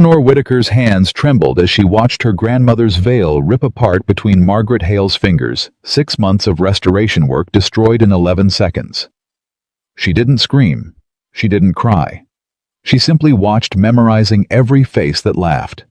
Eleanor Whitaker's hands trembled as she watched her grandmother's veil rip apart between Margaret Hale's fingers, 6 months of restoration work destroyed in 11 seconds. She didn't scream. She didn't cry. She simply watched, memorizing every face that laughed.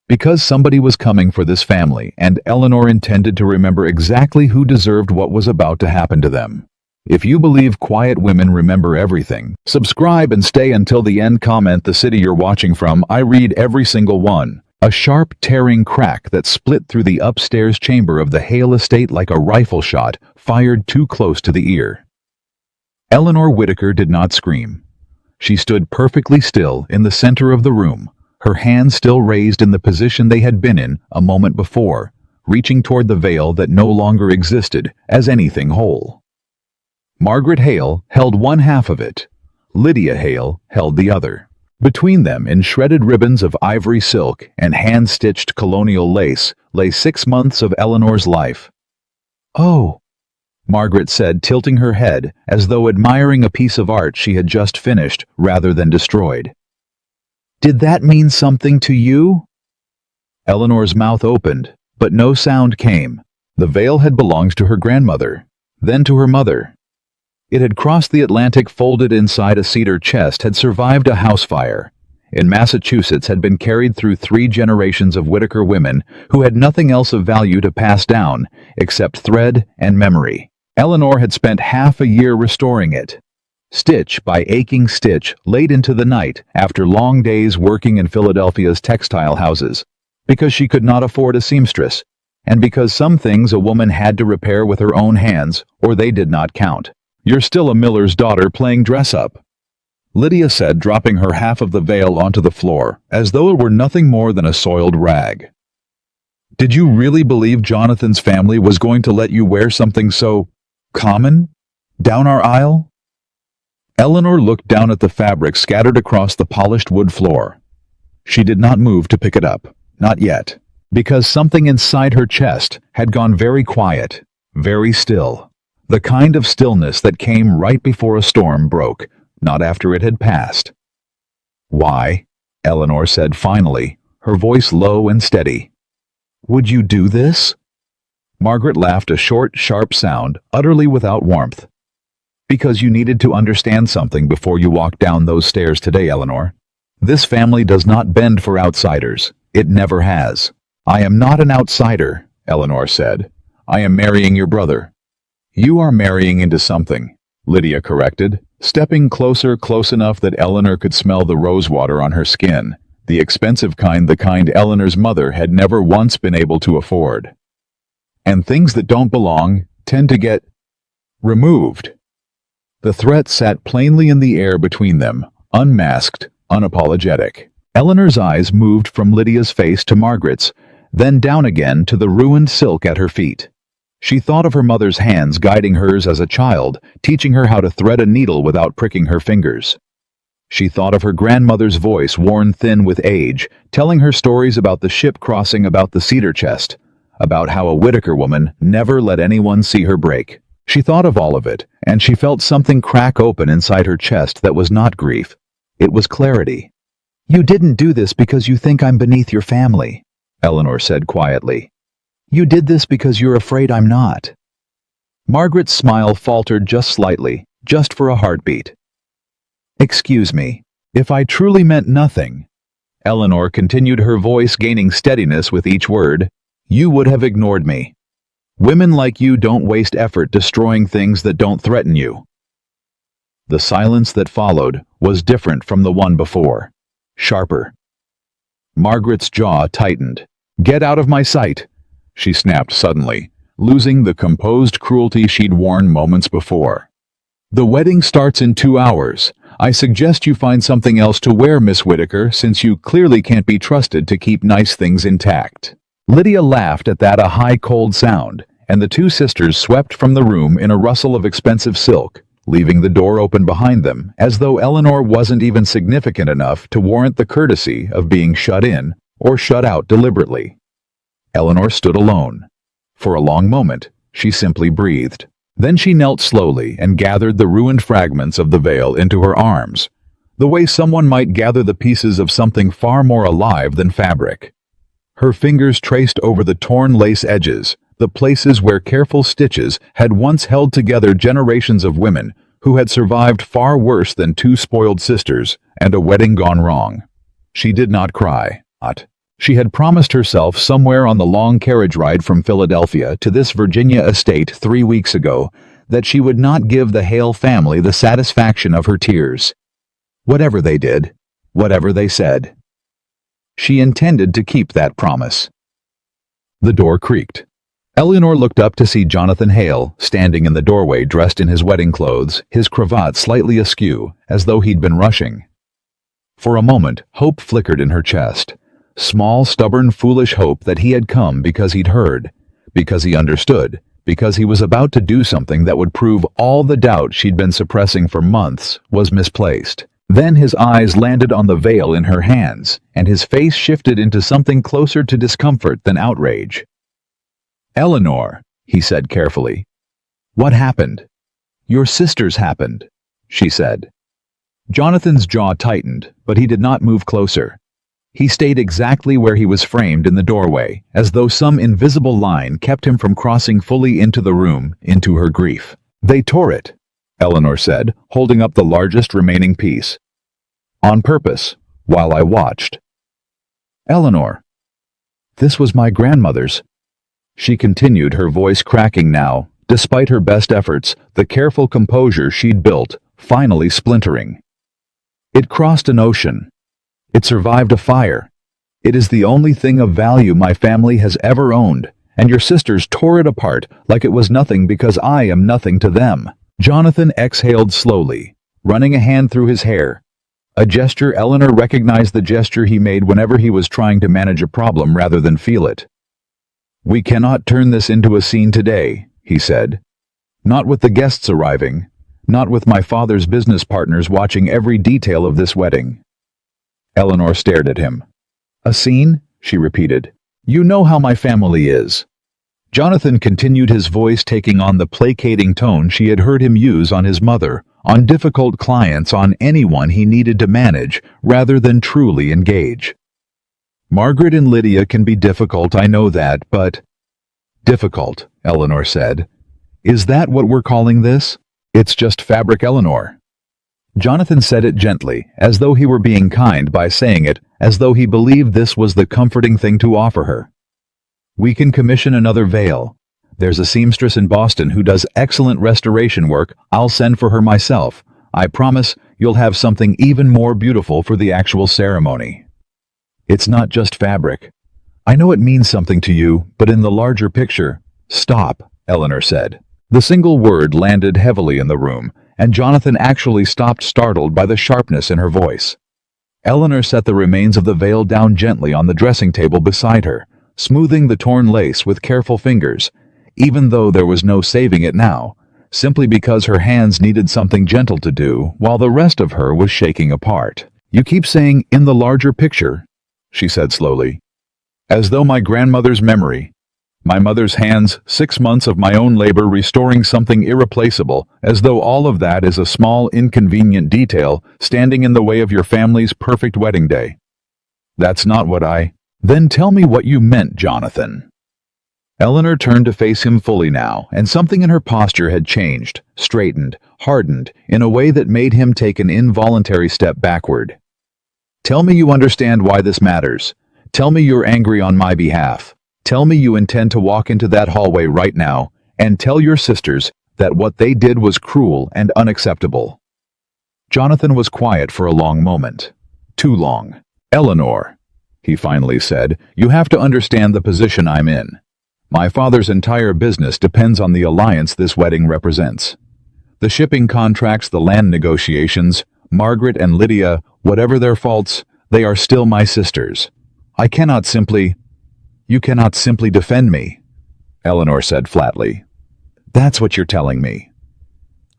Because somebody was coming for this family, and Eleanor intended to remember exactly who deserved what was about to happen to them. If you believe quiet women remember everything, subscribe and stay until the end. Comment the city you're watching from. I read every single one. A sharp, tearing crack that split through the upstairs chamber of the Hale estate like a rifle shot, fired too close to the ear. Eleanor Whitaker did not scream. She stood perfectly still in the center of the room, her hands still raised in the position they had been in a moment before, reaching toward the veil that no longer existed as anything whole. Margaret Hale held one half of it. Lydia Hale held the other. Between them, in shredded ribbons of ivory silk and hand-stitched colonial lace, lay 6 months of Eleanor's life. "Oh," Margaret said, tilting her head as though admiring a piece of art she had just finished rather than destroyed. "Did that mean something to you?" Eleanor's mouth opened, but no sound came. The veil had belonged to her grandmother, then to her mother. It had crossed the Atlantic, folded inside a cedar chest, had survived a house fire. In Massachusetts, had been carried through 3 generations of Whitaker women who had nothing else of value to pass down except thread and memory. Eleanor had spent half a year restoring it, stitch by aching stitch, late into the night after long days working in Philadelphia's textile houses, because she could not afford a seamstress, and because some things a woman had to repair with her own hands, or they did not count. "You're still a miller's daughter playing dress-up," Lydia said, dropping her half of the veil onto the floor, as though it were nothing more than a soiled rag. "Did you really believe Jonathan's family was going to let you wear something so common down our aisle?" Eleanor looked down at the fabric scattered across the polished wood floor. She did not move to pick it up, not yet, because something inside her chest had gone very quiet, very still. The kind of stillness that came right before a storm broke, not after it had passed. "Why?" Eleanor said finally, her voice low and steady. "Would you do this?" Margaret laughed, a short, sharp sound, utterly without warmth. "Because you needed to understand something before you walked down those stairs today, Eleanor. This family does not bend for outsiders. It never has." "I am not an outsider," Eleanor said. "I am marrying your brother." "You are marrying into something," Lydia corrected, stepping closer, close enough that Eleanor could smell the rosewater on her skin, the expensive kind, the kind Eleanor's mother had never once been able to afford. "And things that don't belong tend to get removed." The threat sat plainly in the air between them, unmasked, unapologetic. Eleanor's eyes moved from Lydia's face to Margaret's, then down again to the ruined silk at her feet. She thought of her mother's hands guiding hers as a child, teaching her how to thread a needle without pricking her fingers. She thought of her grandmother's voice, worn thin with age, telling her stories about the ship crossing, about the cedar chest, about how a Whitaker woman never let anyone see her break. She thought of all of it, and she felt something crack open inside her chest that was not grief. It was clarity. "You didn't do this because you think I'm beneath your family," Eleanor said quietly. "You did this because you're afraid I'm not." Margaret's smile faltered just slightly, just for a heartbeat. "Excuse me, if I truly meant nothing," Eleanor continued, her voice gaining steadiness with each word, "you would have ignored me. Women like you don't waste effort destroying things that don't threaten you." The silence that followed was different from the one before, sharper. Margaret's jaw tightened. "Get out of my sight," she snapped suddenly, losing the composed cruelty she'd worn moments before. "The wedding starts in 2 hours. I suggest you find something else to wear, Miss Whitaker, since you clearly can't be trusted to keep nice things intact." Lydia laughed at that, a high, cold sound, and the two sisters swept from the room in a rustle of expensive silk, leaving the door open behind them, as though Eleanor wasn't even significant enough to warrant the courtesy of being shut in or shut out deliberately. Eleanor stood alone. For a long moment, she simply breathed. Then she knelt slowly and gathered the ruined fragments of the veil into her arms. the way someone might gather the pieces of something far more alive than fabric. Her fingers traced over the torn lace edges, the places where careful stitches had once held together generations of women who had survived far worse than two spoiled sisters and a wedding gone wrong. She did not cry. She had promised herself somewhere on the long carriage ride from Philadelphia to this Virginia estate 3 weeks ago that she would not give the Hale family the satisfaction of her tears. Whatever they did, whatever they said. She intended to keep that promise. The door creaked. Eleanor looked up to see Jonathan Hale standing in the doorway dressed in his wedding clothes, his cravat slightly askew, as though he'd been rushing. For a moment, hope flickered in her chest. Small, stubborn, foolish hope that he had come because he'd heard, because he understood, because he was about to do something that would prove all the doubt she'd been suppressing for months was misplaced. Then his eyes landed on the veil in her hands, and his face shifted into something closer to discomfort than outrage. "Eleanor," he said carefully. "What happened?" "Your sisters happened," she said. Jonathan's jaw tightened, but he did not move closer. He stayed exactly where he was framed in the doorway, as though some invisible line kept him from crossing fully into the room, into her grief. "They tore it," Eleanor said, holding up the largest remaining piece. "On purpose, while I watched." "Eleanor, this was my grandmother's," she continued, her voice cracking now, despite her best efforts, the careful composure she'd built, finally splintering. "It crossed an ocean. It survived a fire. It is the only thing of value my family has ever owned, and your sisters tore it apart like it was nothing because I am nothing to them." Jonathan exhaled slowly, running a hand through his hair. A gesture Eleanor recognized, the gesture he made whenever he was trying to manage a problem rather than feel it. "We cannot turn this into a scene today," he said. "Not with the guests arriving, not with my father's business partners watching every detail of this wedding." Eleanor stared at him. "A scene?" she repeated. "You know how my family is." Jonathan continued, his voice taking on the placating tone she had heard him use on his mother, on difficult clients, on anyone he needed to manage rather than truly engage. "Margaret and Lydia can be difficult, I know that, but—" "Difficult," Eleanor said. "Is that what we're calling this?" "It's just fabric, Eleanor." Jonathan said it gently, as though he were being kind by saying it, as though he believed this was the comforting thing to offer her. "We can commission another veil. There's a seamstress in Boston who does excellent restoration work. I'll send for her myself. I promise you'll have something even more beautiful for the actual ceremony." "It's not just fabric. I know it means something to you, but in the larger picture—" "Stop," Eleanor said. The single word landed heavily in the room, and Jonathan actually stopped, startled by the sharpness in her voice. Eleanor set the remains of the veil down gently on the dressing table beside her, smoothing the torn lace with careful fingers, even though there was no saving it now, simply because her hands needed something gentle to do while the rest of her was shaking apart. "You keep saying, 'in the larger picture,'" she said slowly. "As though my grandmother's memory, my mother's hands, 6 months of my own labor restoring something irreplaceable, as though all of that is a small, inconvenient detail standing in the way of your family's perfect wedding day. That's not what I—" "Then tell me what you meant, Jonathan." Eleanor turned to face him fully now, and something in her posture had changed, straightened, hardened, in a way that made him take an involuntary step backward. "Tell me you understand why this matters. Tell me you're angry on my behalf. Tell me you intend to walk into that hallway right now and tell your sisters that what they did was cruel and unacceptable." Jonathan was quiet for a long moment. Too long. "Eleanor," he finally said, "you have to understand the position I'm in. My father's entire business depends on the alliance this wedding represents. The shipping contracts, the land negotiations, Margaret and Lydia, whatever their faults, they are still my sisters. I cannot simply—" "You cannot simply defend me," Eleanor said flatly. "That's what you're telling me."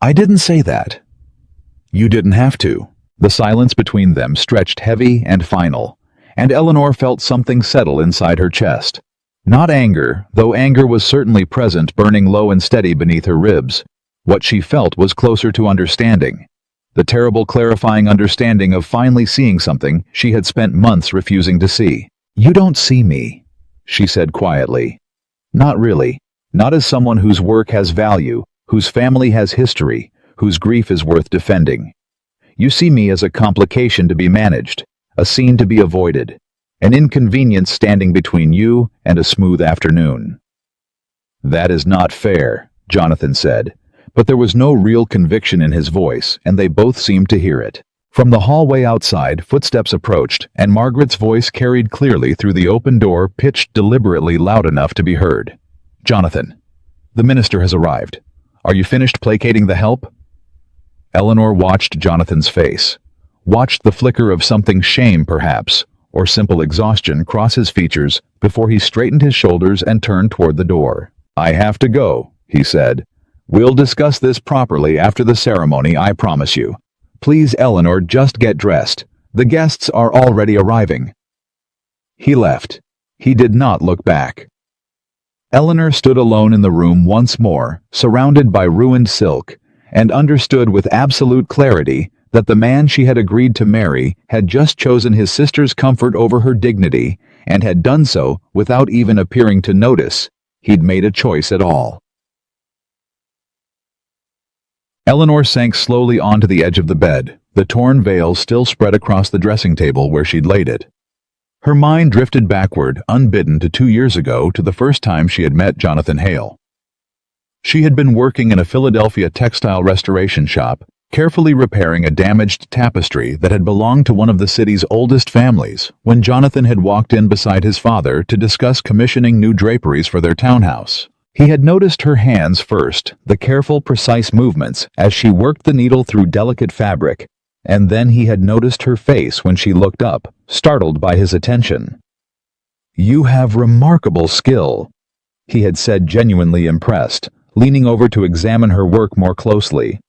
"I didn't say that." "You didn't have to." The silence between them stretched heavy and final, and Eleanor felt something settle inside her chest. Not anger, though anger was certainly present, burning low and steady beneath her ribs. What she felt was closer to understanding. the terrible clarifying understanding of finally seeing something she had spent months refusing to see. "You don't see me," she said quietly. "Not really. Not as someone whose work has value, whose family has history, whose grief is worth defending. You see me as a complication to be managed, a scene to be avoided, an inconvenience standing between you and a smooth afternoon." "That is not fair," Jonathan said, but there was no real conviction in his voice, and they both seemed to hear it. From the hallway outside, footsteps approached, and Margaret's voice carried clearly through the open door, pitched deliberately loud enough to be heard. "Jonathan, the minister has arrived. Are you finished placating the help?" Eleanor watched Jonathan's face, watched the flicker of something, shame perhaps, or simple exhaustion, cross his features before he straightened his shoulders and turned toward the door. "I have to go," he said. "We'll discuss this properly after the ceremony, I promise you. Please, Eleanor, just get dressed. The guests are already arriving." He left. He did not look back. Eleanor stood alone in the room once more, surrounded by ruined silk, and understood with absolute clarity that the man she had agreed to marry had just chosen his sister's comfort over her dignity, and had done so without even appearing to notice he'd made a choice at all. Eleanor sank slowly onto the edge of the bed, the torn veil still spread across the dressing table where she'd laid it. Her mind drifted backward, unbidden, to 2 years ago, to the first time she had met Jonathan Hale. She had been working in a Philadelphia textile restoration shop, carefully repairing a damaged tapestry that had belonged to one of the city's oldest families, when Jonathan had walked in beside his father to discuss commissioning new draperies for their townhouse. He had noticed her hands first, the careful, precise movements as she worked the needle through delicate fabric, and then he had noticed her face when she looked up, startled by his attention. "You have remarkable skill," he had said, genuinely impressed, leaning over to examine her work more closely.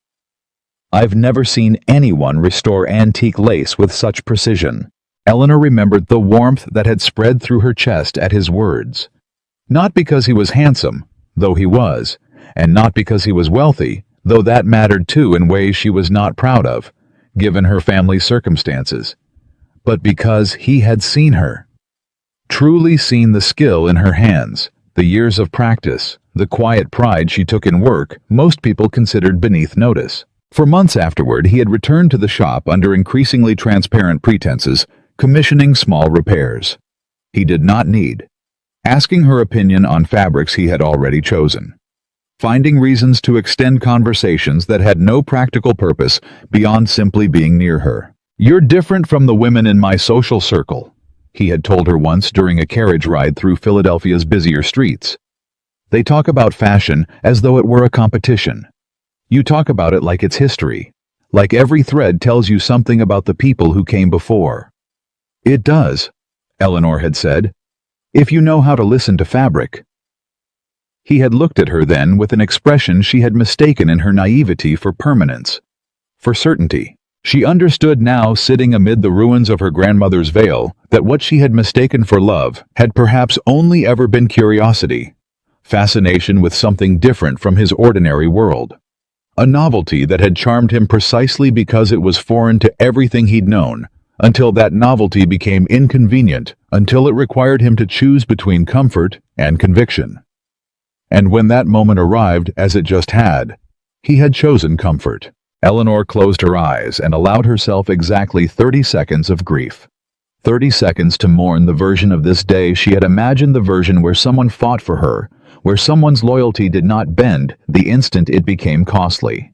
"I've never seen anyone restore antique lace with such precision." Eleanor remembered the warmth that had spread through her chest at his words. Not because he was handsome, though he was, and not because he was wealthy, though that mattered too in ways she was not proud of, given her family's circumstances, but because he had seen her. Truly seen the skill in her hands, the years of practice, the quiet pride she took in work most people considered beneath notice. For months afterward, he had returned to the shop under increasingly transparent pretenses, commissioning small repairs he did not need, asking her opinion on fabrics he had already chosen, finding reasons to extend conversations that had no practical purpose beyond simply being near her. "You're different from the women in my social circle," he had told her once during a carriage ride through Philadelphia's busier streets. "They talk about fashion as though it were a competition. You talk about it like it's history, like every thread tells you something about the people who came before." "It does," Eleanor had said, "if you know how to listen to fabric." He had looked at her then with an expression she had mistaken in her naivety for permanence, for certainty. She understood now, sitting amid the ruins of her grandmother's veil, that what she had mistaken for love had perhaps only ever been curiosity, fascination with something different from his ordinary world. A novelty that had charmed him precisely because it was foreign to everything he'd known, until that novelty became inconvenient, until it required him to choose between comfort and conviction. And when that moment arrived, as it just had, he had chosen comfort. Eleanor closed her eyes and allowed herself exactly 30 seconds of grief. 30 seconds to mourn the version of this day she had imagined, the version where someone fought for her, where someone's loyalty did not bend the instant it became costly.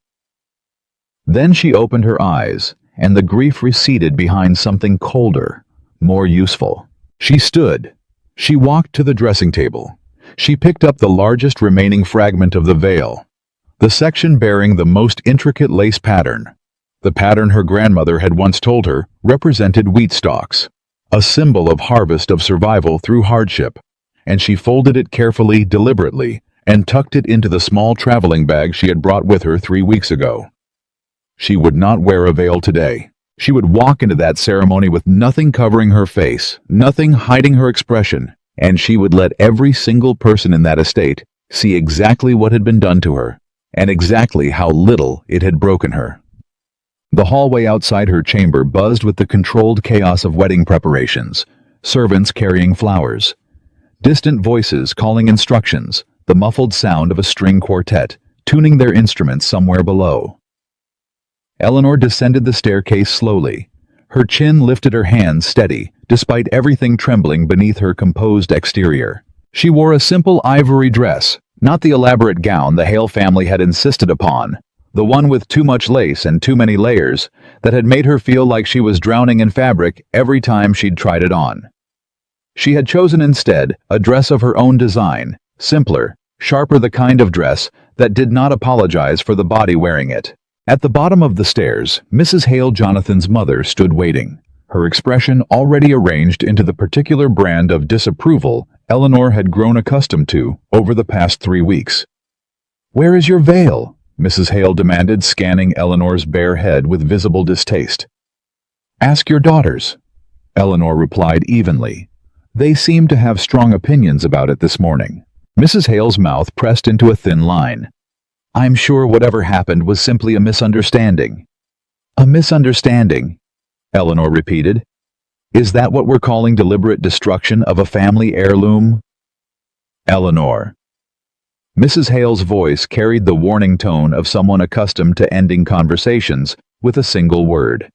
Then she opened her eyes, and the grief receded behind something colder, more useful. She stood. She walked to the dressing table. She picked up the largest remaining fragment of the veil, the section bearing the most intricate lace pattern. The pattern her grandmother had once told her represented wheat stalks, a symbol of harvest, of survival through hardship, and she folded it carefully, deliberately, and tucked it into the small traveling bag she had brought with her 3 weeks ago. She would not wear a veil today. She would walk into that ceremony with nothing covering her face, nothing hiding her expression, and she would let every single person in that estate see exactly what had been done to her, and exactly how little it had broken her. The hallway outside her chamber buzzed with the controlled chaos of wedding preparations, servants carrying flowers, distant voices calling instructions, the muffled sound of a string quartet, tuning their instruments somewhere below. Eleanor descended the staircase slowly. Her chin lifted, her hands steady, despite everything trembling beneath her composed exterior. She wore a simple ivory dress, not the elaborate gown the Hale family had insisted upon, the one with too much lace and too many layers that had made her feel like she was drowning in fabric every time she'd tried it on. She had chosen instead a dress of her own design, simpler, sharper, the kind of dress that did not apologize for the body wearing it. At the bottom of the stairs, Mrs. Hale, Jonathan's mother, stood waiting, her expression already arranged into the particular brand of disapproval Eleanor had grown accustomed to over the past 3 weeks. "Where is your veil?" Mrs. Hale demanded, scanning Eleanor's bare head with visible distaste. "Ask your daughters," Eleanor replied evenly. "They seem to have strong opinions about it this morning." Mrs. Hale's mouth pressed into a thin line. "I'm sure whatever happened was simply a misunderstanding." "A misunderstanding?" Eleanor repeated. "Is that what we're calling deliberate destruction of a family heirloom?" "Eleanor." Mrs. Hale's voice carried the warning tone of someone accustomed to ending conversations with a single word.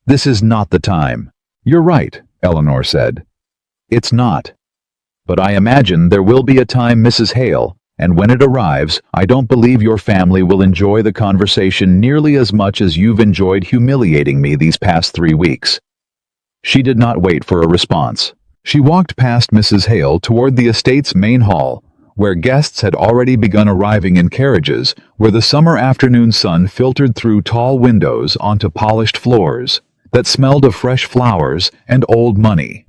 "This is not the time." "You're right," Eleanor said. "It's not. But I imagine there will be a time, Mrs. Hale, and when it arrives, I don't believe your family will enjoy the conversation nearly as much as you've enjoyed humiliating me these past 3 weeks. She did not wait for a response. She walked past Mrs. Hale toward the estate's main hall, where guests had already begun arriving in carriages, where the summer afternoon sun filtered through tall windows onto polished floors that smelled of fresh flowers and old money,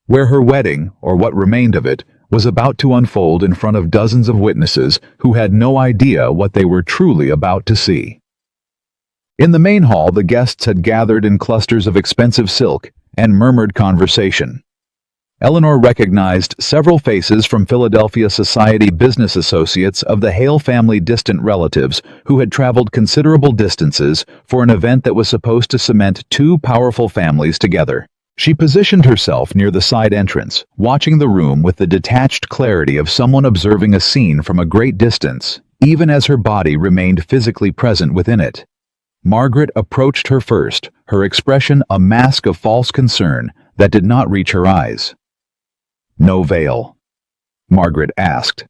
where her wedding, or what remained of it, was about to unfold in front of dozens of witnesses who had no idea what they were truly about to see. In the main hall, the guests had gathered in clusters of expensive silk and murmured conversation. Eleanor recognized several faces from Philadelphia society business associates of the Hale family, distant relatives who had traveled considerable distances for an event that was supposed to cement two powerful families together. She positioned herself near the side entrance, watching the room with the detached clarity of someone observing a scene from a great distance, even as her body remained physically present within it. Margaret approached her first, her expression a mask of false concern that did not reach her eyes. "No veil?" Margaret asked,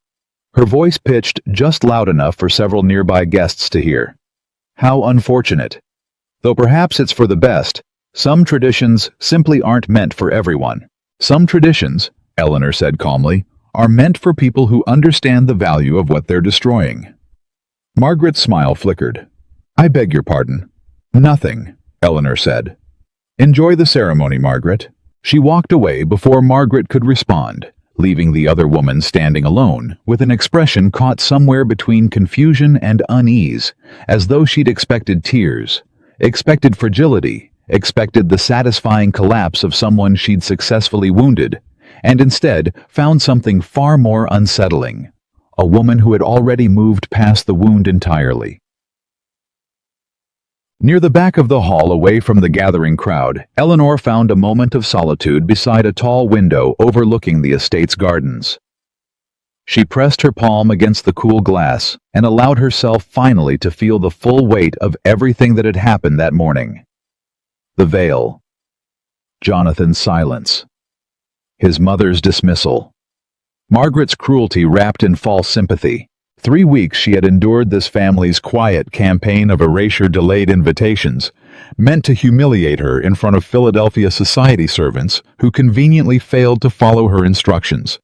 her voice pitched just loud enough for several nearby guests to hear. "How unfortunate. Though perhaps it's for the best. Some traditions simply aren't meant for everyone. Some traditions," Eleanor said calmly, "are meant for people who understand the value of what they're destroying." Margaret's smile flickered. "I beg your pardon." "Nothing," Eleanor said. "Enjoy the ceremony, Margaret." She walked away before Margaret could respond, leaving the other woman standing alone, with an expression caught somewhere between confusion and unease, as though she'd expected tears, expected fragility, expected the satisfying collapse of someone she'd successfully wounded, and instead found something far more unsettling, a woman who had already moved past the wound entirely. Near the back of the hall, away from the gathering crowd, Eleanor found a moment of solitude beside a tall window overlooking the estate's gardens. She pressed her palm against the cool glass and allowed herself finally to feel the full weight of everything that had happened that morning. The veil. Jonathan's silence. His mother's dismissal. Margaret's cruelty wrapped in false sympathy. 3 weeks she had endured this family's quiet campaign of erasure-delayed invitations, meant to humiliate her in front of Philadelphia society servants who conveniently failed to follow her instructions.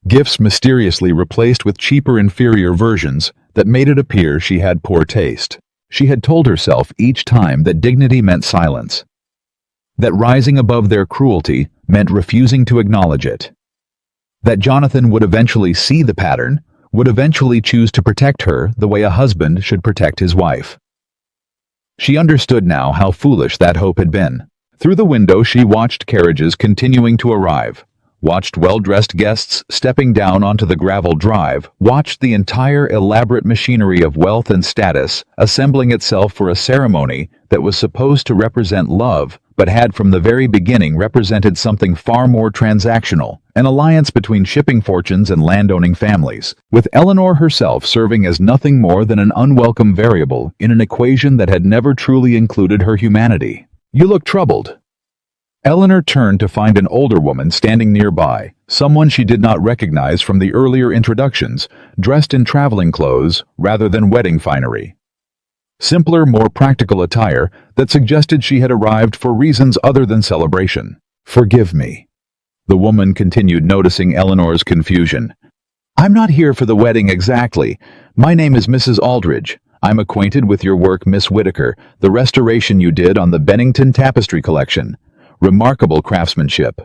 Gifts mysteriously replaced with cheaper, inferior versions that made it appear she had poor taste. She had told herself each time that dignity meant silence, that rising above their cruelty meant refusing to acknowledge it, that Jonathan would eventually see the pattern, would eventually choose to protect her the way a husband should protect his wife. She understood now how foolish that hope had been. Through the window she watched carriages continuing to arrive, watched well-dressed guests stepping down onto the gravel drive, watched the entire elaborate machinery of wealth and status assembling itself for a ceremony that was supposed to represent love, but had from the very beginning represented something far more transactional, an alliance between shipping fortunes and landowning families, with Eleanor herself serving as nothing more than an unwelcome variable in an equation that had never truly included her humanity. "You look troubled." Eleanor turned to find an older woman standing nearby, someone she did not recognize from the earlier introductions, dressed in traveling clothes rather than wedding finery. Simpler, more practical attire that suggested she had arrived for reasons other than celebration. "Forgive me." The woman continued, noticing Eleanor's confusion. "I'm not here for the wedding exactly. My name is Mrs. Aldridge. I'm acquainted with your work, Miss Whitaker, the restoration you did on the Bennington Tapestry collection. Remarkable craftsmanship."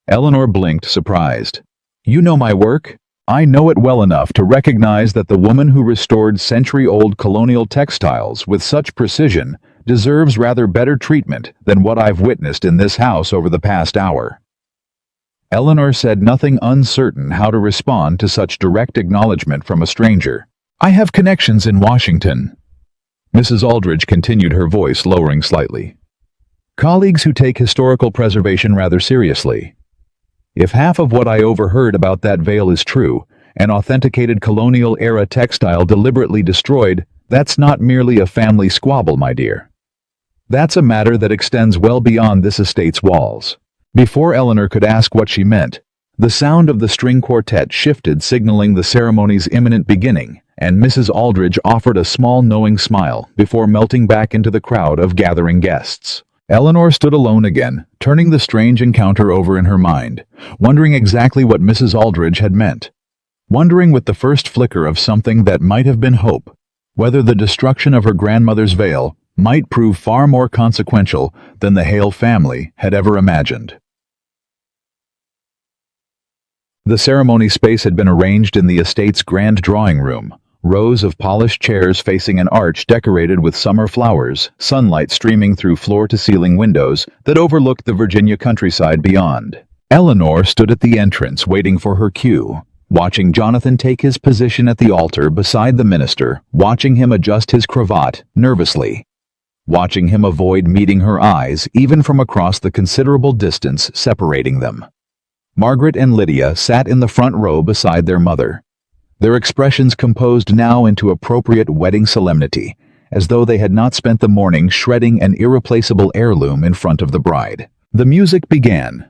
Eleanor blinked, surprised. "You know my work?" "I know it well enough to recognize that the woman who restored century-old colonial textiles with such precision deserves rather better treatment than what I've witnessed in this house over the past hour." Eleanor said nothing, uncertain how to respond to such direct acknowledgement from a stranger. "I have connections in Washington." Mrs. Aldridge continued, her voice lowering slightly. "Colleagues who take historical preservation rather seriously. If half of what I overheard about that veil is true, an authenticated colonial-era textile deliberately destroyed, that's not merely a family squabble, my dear. That's a matter that extends well beyond this estate's walls." Before Eleanor could ask what she meant, the sound of the string quartet shifted, signaling the ceremony's imminent beginning, and Mrs. Aldridge offered a small knowing smile before melting back into the crowd of gathering guests. Eleanor stood alone again, turning the strange encounter over in her mind, wondering exactly what Mrs. Aldridge had meant. Wondering with the first flicker of something that might have been hope, whether the destruction of her grandmother's veil might prove far more consequential than the Hale family had ever imagined. The ceremony space had been arranged in the estate's grand drawing room. Rows of polished chairs facing an arch decorated with summer flowers, sunlight streaming through floor-to-ceiling windows that overlooked the Virginia countryside beyond. Eleanor stood at the entrance waiting for her cue, watching Jonathan take his position at the altar beside the minister, watching him adjust his cravat nervously, watching him avoid meeting her eyes even from across the considerable distance separating them. Margaret and Lydia sat in the front row beside their mother, their expressions composed now into appropriate wedding solemnity, as though they had not spent the morning shredding an irreplaceable heirloom in front of the bride. The music began.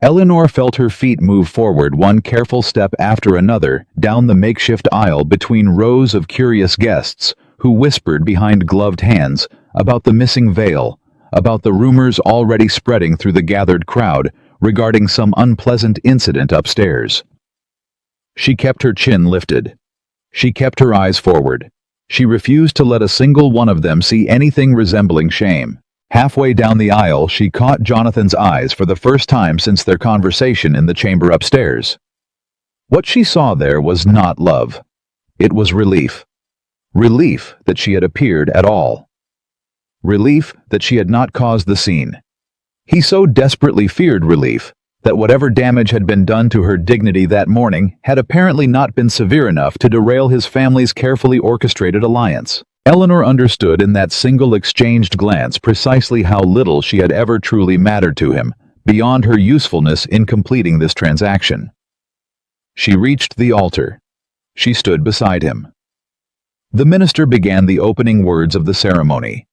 Eleanor felt her feet move forward one careful step after another down the makeshift aisle between rows of curious guests who whispered behind gloved hands about the missing veil, about the rumors already spreading through the gathered crowd regarding some unpleasant incident upstairs. She kept her chin lifted. She kept her eyes forward. She refused to let a single one of them see anything resembling shame. Halfway down the aisle, she caught Jonathan's eyes for the first time since their conversation in the chamber upstairs. What she saw there was not love. It was relief. Relief that she had appeared at all. Relief that she had not caused the scene. He so desperately feared relief that whatever damage had been done to her dignity that morning had apparently not been severe enough to derail his family's carefully orchestrated alliance. Eleanor understood in that single exchanged glance precisely how little she had ever truly mattered to him, beyond her usefulness in completing this transaction. She reached the altar. She stood beside him. The minister began the opening words of the ceremony,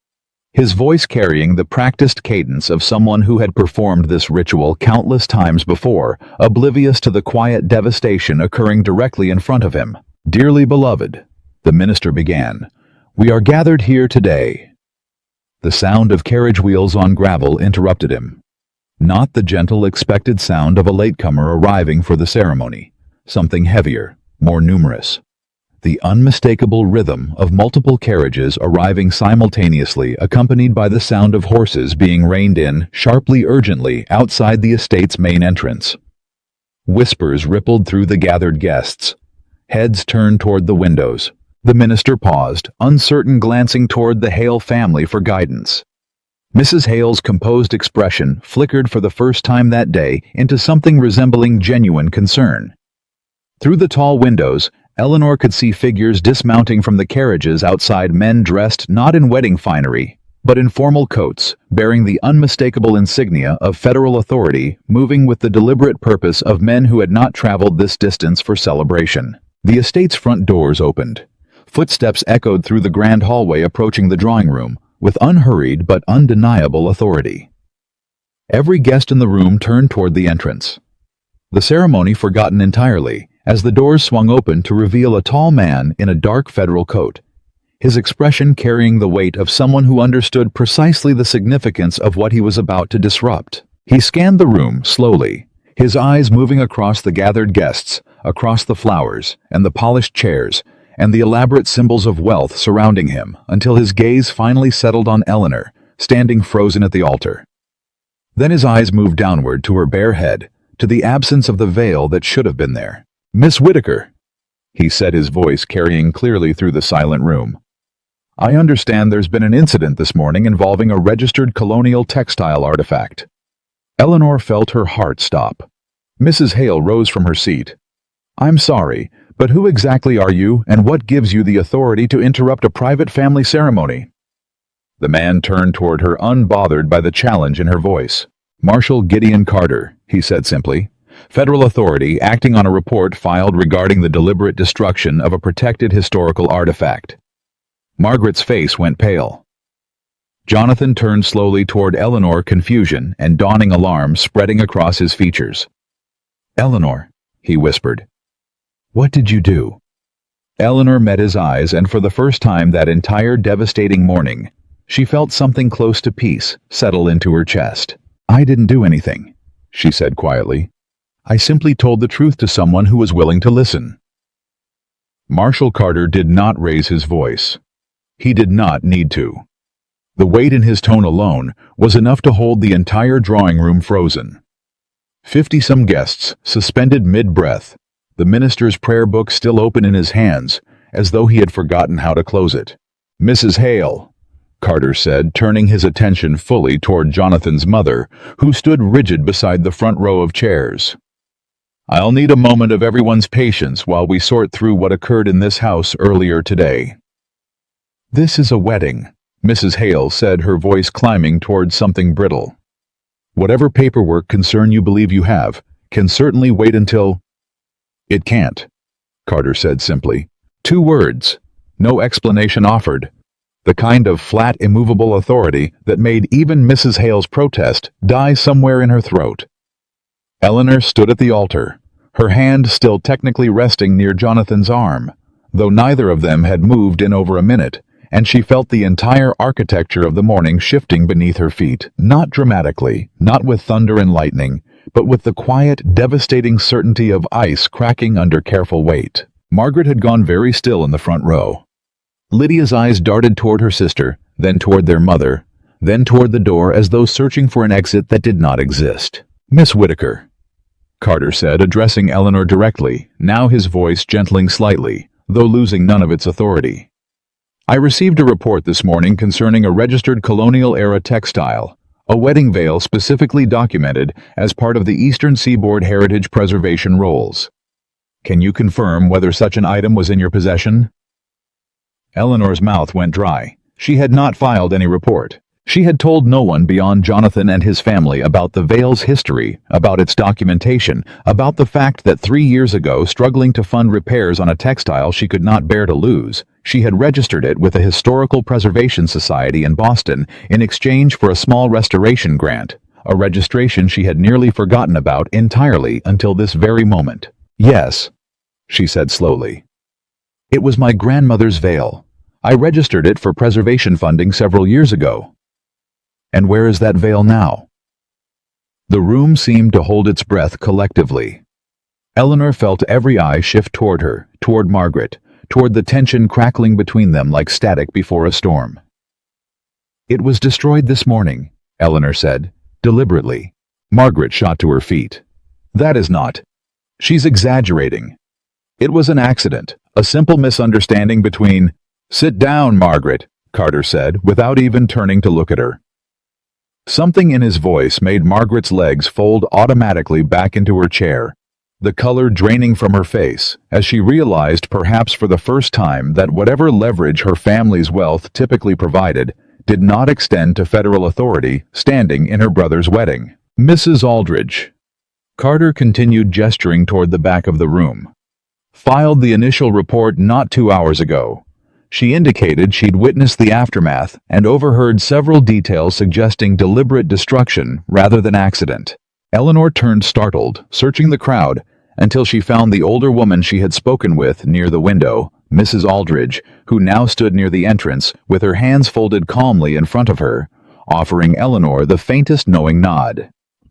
his voice carrying the practiced cadence of someone who had performed this ritual countless times before, oblivious to the quiet devastation occurring directly in front of him. "Dearly beloved," the minister began, "we are gathered here today." The sound of carriage wheels on gravel interrupted him. Not the gentle, expected sound of a latecomer arriving for the ceremony. Something heavier, more numerous. The unmistakable rhythm of multiple carriages arriving simultaneously, accompanied by the sound of horses being reined in, sharply, urgently, outside the estate's main entrance. Whispers rippled through the gathered guests. Heads turned toward the windows. The minister paused, uncertain, glancing toward the Hale family for guidance. Mrs. Hale's composed expression flickered for the first time that day into something resembling genuine concern. Through the tall windows, Eleanor could see figures dismounting from the carriages outside, men dressed not in wedding finery, but in formal coats, bearing the unmistakable insignia of federal authority, moving with the deliberate purpose of men who had not traveled this distance for celebration. The estate's front doors opened. Footsteps echoed through the grand hallway approaching the drawing room, with unhurried but undeniable authority. Every guest in the room turned toward the entrance. The ceremony forgotten entirely, as the doors swung open to reveal a tall man in a dark federal coat, his expression carrying the weight of someone who understood precisely the significance of what he was about to disrupt. He scanned the room slowly, his eyes moving across the gathered guests, across the flowers and the polished chairs, and the elaborate symbols of wealth surrounding him, until his gaze finally settled on Eleanor, standing frozen at the altar. Then his eyes moved downward to her bare head, to the absence of the veil that should have been there. "Miss Whitaker," he said, his voice carrying clearly through the silent room. "I understand there's been an incident this morning involving a registered colonial textile artifact." Eleanor felt her heart stop. Mrs. Hale rose from her seat. "I'm sorry, but who exactly are you, and what gives you the authority to interrupt a private family ceremony?" The man turned toward her, unbothered by the challenge in her voice. "Marshal Gideon Carter," he said simply. "Federal authority acting on a report filed regarding the deliberate destruction of a protected historical artifact." Margaret's face went pale. Jonathan turned slowly toward Eleanor, confusion and dawning alarm spreading across his features. "Eleanor," he whispered. "What did you do?" Eleanor met his eyes, and for the first time that entire devastating morning, she felt something close to peace settle into her chest. "I didn't do anything," she said quietly. "I simply told the truth to someone who was willing to listen." Marshal Carter did not raise his voice. He did not need to. The weight in his tone alone was enough to hold the entire drawing room frozen. 50-some guests suspended mid-breath, the minister's prayer book still open in his hands, as though he had forgotten how to close it. "Mrs. Hale," Carter said, turning his attention fully toward Jonathan's mother, who stood rigid beside the front row of chairs. "I'll need a moment of everyone's patience while we sort through what occurred in this house earlier today." "This is a wedding," Mrs. Hale said, her voice climbing toward something brittle. "Whatever paperwork concern you believe you have can certainly wait until—" "It can't," Carter said simply. 2 words, no explanation offered. The kind of flat, immovable authority that made even Mrs. Hale's protest die somewhere in her throat. Eleanor stood at the altar, her hand still technically resting near Jonathan's arm, though neither of them had moved in over a minute, and she felt the entire architecture of the morning shifting beneath her feet, not dramatically, not with thunder and lightning, but with the quiet, devastating certainty of ice cracking under careful weight. Margaret had gone very still in the front row. Lydia's eyes darted toward her sister, then toward their mother, then toward the door as though searching for an exit that did not exist. "Miss Whitaker," Carter said, addressing Eleanor directly, now his voice gentling slightly, though losing none of its authority. "I received a report this morning concerning a registered colonial-era textile, a wedding veil specifically documented as part of the Eastern Seaboard Heritage Preservation Rolls. Can you confirm whether such an item was in your possession?" Eleanor's mouth went dry. She had not filed any report. She had told no one beyond Jonathan and his family about the veil's history, about its documentation, about the fact that 3 years ago, struggling to fund repairs on a textile she could not bear to lose, she had registered it with a historical preservation society in Boston in exchange for a small restoration grant, a registration she had nearly forgotten about entirely until this very moment. "Yes," she said slowly. "It was my grandmother's veil. I registered it for preservation funding several years ago." "And where is that veil now?" The room seemed to hold its breath collectively. Eleanor felt every eye shift toward her, toward Margaret, toward the tension crackling between them like static before a storm. "It was destroyed this morning," Eleanor said, deliberately. Margaret shot to her feet. "That is not. She's exaggerating. It was an accident, a simple misunderstanding between—" "Sit down, Margaret," Carter said, without even turning to look at her. Something in his voice made Margaret's legs fold automatically back into her chair, the color draining from her face, as she realized perhaps for the first time that whatever leverage her family's wealth typically provided did not extend to federal authority standing in her brother's wedding. Mrs. Aldridge. Carter continued gesturing toward the back of the room. Filed the initial report not 2 hours ago. She indicated she'd witnessed the aftermath and overheard several details suggesting deliberate destruction rather than accident. Eleanor turned startled, searching the crowd, until she found the older woman she had spoken with near the window, Mrs. Aldridge, who now stood near the entrance with her hands folded calmly in front of her, offering Eleanor the faintest knowing nod.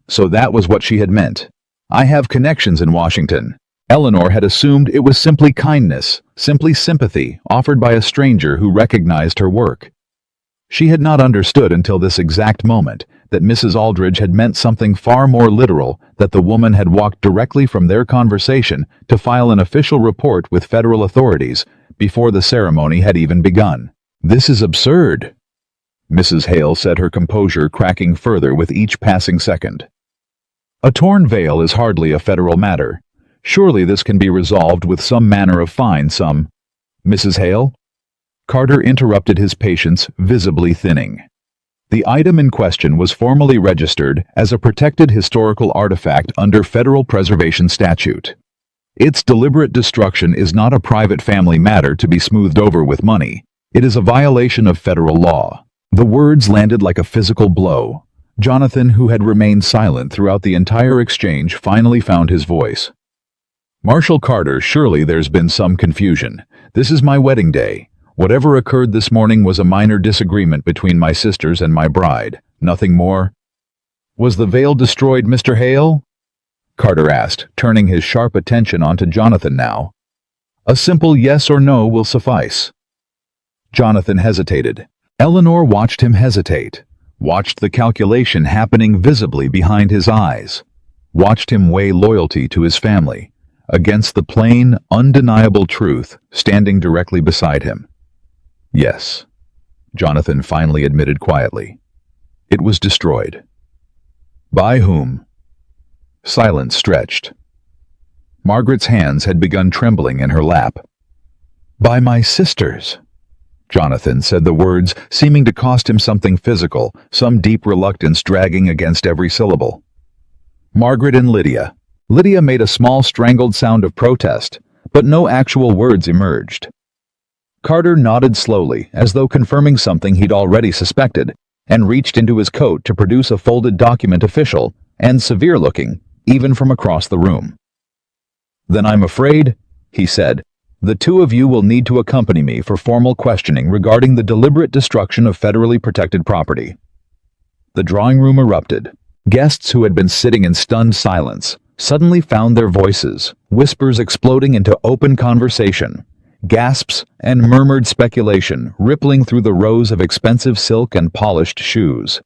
So that was what she had meant. I have connections in Washington. Eleanor had assumed it was simply kindness, simply sympathy offered by a stranger who recognized her work. She had not understood until this exact moment that Mrs. Aldridge had meant something far more literal, that the woman had walked directly from their conversation to file an official report with federal authorities before the ceremony had even begun. This is absurd, Mrs. Hale said, her composure cracking further with each passing second. A torn veil is hardly a federal matter. Surely this can be resolved with some manner of fine, some... Mrs. Hale? Carter interrupted his patience, visibly thinning. The item in question was formally registered as a protected historical artifact under federal preservation statute. Its deliberate destruction is not a private family matter to be smoothed over with money. It is a violation of federal law. The words landed like a physical blow. Jonathan, who had remained silent throughout the entire exchange, finally found his voice. Marshal Carter, surely there's been some confusion. This is my wedding day. Whatever occurred this morning was a minor disagreement between my sisters and my bride. Nothing more. Was the veil destroyed, Mr. Hale? Carter asked, turning his sharp attention onto Jonathan now. A simple yes or no will suffice. Jonathan hesitated. Eleanor watched him hesitate, watched the calculation happening visibly behind his eyes, watched him weigh loyalty to his family against the plain, undeniable truth standing directly beside him. Yes, Jonathan finally admitted quietly. It was destroyed. By whom? Silence stretched. Margaret's hands had begun trembling in her lap. By my sisters, Jonathan said the words, seeming to cost him something physical, some deep reluctance dragging against every syllable. Margaret and Lydia. Lydia made a small strangled sound of protest, but no actual words emerged. Carter nodded slowly, as though confirming something he'd already suspected, and reached into his coat to produce a folded document, official and severe-looking, even from across the room. Then I'm afraid, he said, the two of you will need to accompany me for formal questioning regarding the deliberate destruction of federally protected property. The drawing room erupted. Guests who had been sitting in stunned silence suddenly found their voices, whispers exploding into open conversation, gasps and murmured speculation rippling through the rows of expensive silk and polished shoes.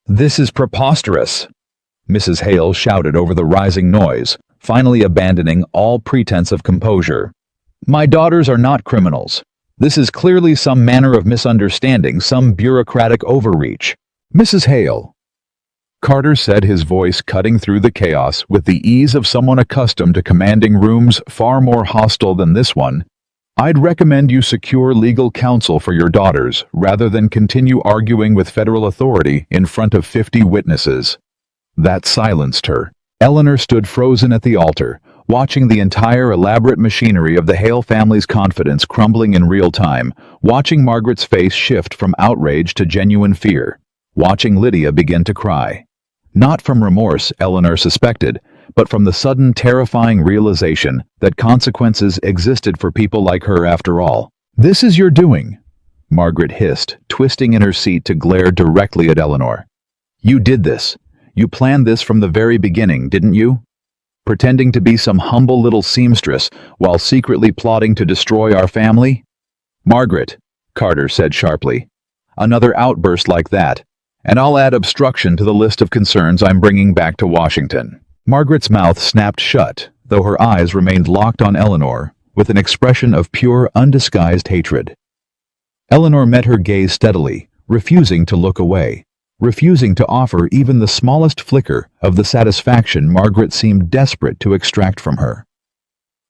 This is preposterous, Mrs. Hale shouted over the rising noise, finally abandoning all pretense of composure. My daughters are not criminals. This is clearly some manner of misunderstanding, some bureaucratic overreach. Mrs. Hale, Carter said, his voice cutting through the chaos with the ease of someone accustomed to commanding rooms far more hostile than this one, I'd recommend you secure legal counsel for your daughters rather than continue arguing with federal authority in front of 50 witnesses. That silenced her. Eleanor stood frozen at the altar, watching the entire elaborate machinery of the Hale family's confidence crumbling in real time, watching Margaret's face shift from outrage to genuine fear, watching Lydia begin to cry. Not from remorse, Eleanor suspected, but from the sudden terrifying realization that consequences existed for people like her after all. This is your doing, Margaret hissed, twisting in her seat to glare directly at Eleanor. You did this. You planned this from the very beginning, didn't you? Pretending to be some humble little seamstress while secretly plotting to destroy our family? Margaret, Carter said sharply. Another outburst like that, and I'll add obstruction to the list of concerns I'm bringing back to Washington. Margaret's mouth snapped shut, though her eyes remained locked on Eleanor with an expression of pure, undisguised hatred. Eleanor met her gaze steadily, refusing to look away. refusing to offer even the smallest flicker of the satisfaction Margaret seemed desperate to extract from her.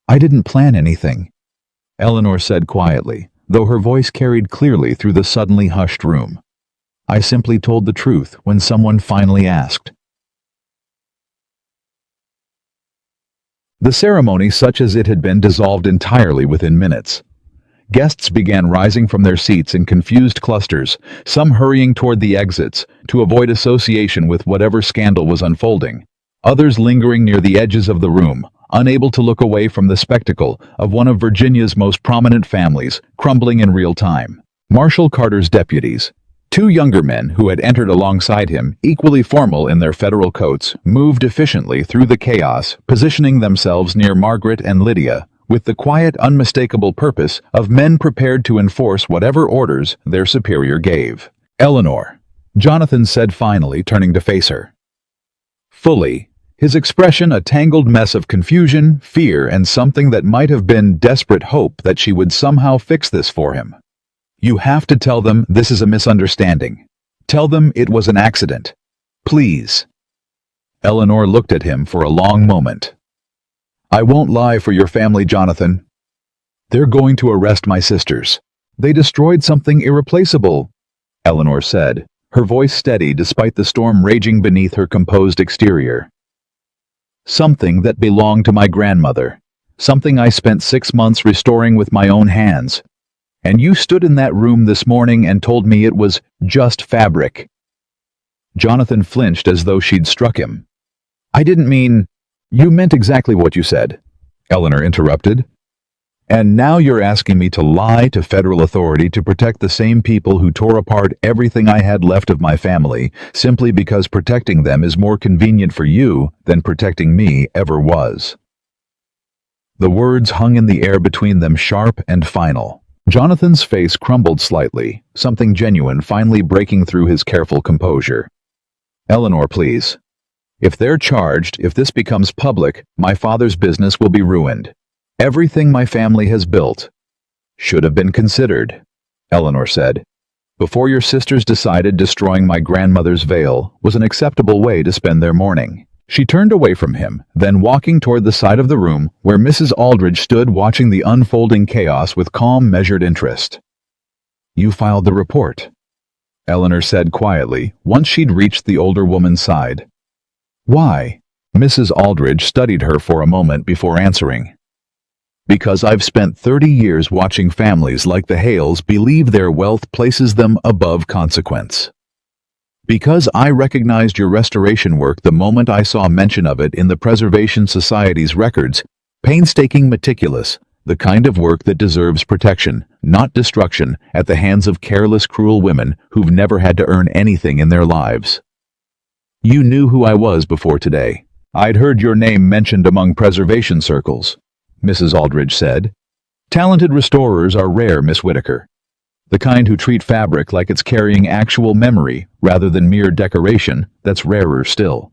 "I didn't plan anything," Eleanor said quietly, though her voice carried clearly through the suddenly hushed room. "I simply told the truth when someone finally asked." The ceremony, such as it had been, dissolved entirely within minutes. Guests began rising from their seats in confused clusters, some hurrying toward the exits to avoid association with whatever scandal was unfolding, others lingering near the edges of the room, unable to look away from the spectacle of one of Virginia's most prominent families crumbling in real time. Marshal Carter's deputies, two younger men who had entered alongside him, equally formal in their federal coats, moved efficiently through the chaos, positioning themselves near Margaret and Lydia, with the quiet, unmistakable purpose of men prepared to enforce whatever orders their superior gave. "Eleanor," Jonathan said finally, turning to face her. Fully, his expression a tangled mess of confusion, fear, and something that might have been desperate hope that she would somehow fix this for him. "You have to tell them this is a misunderstanding. Tell them it was an accident. Please." Eleanor looked at him for a long moment. "I won't lie for your family, Jonathan. They're going to arrest my sisters. They destroyed something irreplaceable," Eleanor said, her voice steady despite the storm raging beneath her composed exterior. "Something that belonged to my grandmother. Something I spent 6 months restoring with my own hands. And you stood in that room this morning and told me it was just fabric." Jonathan flinched as though she'd struck him. "I didn't mean—" "You meant exactly what you said," Eleanor interrupted. "And now you're asking me to lie to federal authority to protect the same people who tore apart everything I had left of my family, simply because protecting them is more convenient for you than protecting me ever was." The words hung in the air between them, sharp and final. Jonathan's face crumbled slightly, something genuine finally breaking through his careful composure. "Eleanor, please. If they're charged, if this becomes public, my father's business will be ruined. Everything my family has built should have been considered," Eleanor said, "before your sisters decided destroying my grandmother's veil was an acceptable way to spend their mourning." She turned away from him, then walking toward the side of the room where Mrs. Aldridge stood watching the unfolding chaos with calm, measured interest. "You filed the report," Eleanor said quietly, once she'd reached the older woman's side. "Why?" Mrs. Aldridge studied her for a moment before answering. "Because I've spent 30 years watching families like the Hales believe their wealth places them above consequence. Because I recognized your restoration work the moment I saw mention of it in the Preservation Society's records, painstaking, meticulous, the kind of work that deserves protection, not destruction, at the hands of careless, cruel women who've never had to earn anything in their lives. You knew who I was before today. I'd heard your name mentioned among preservation circles," Mrs. Aldridge said. "Talented restorers are rare, Miss Whitaker. The kind who treat fabric like it's carrying actual memory rather than mere decoration, that's rarer still.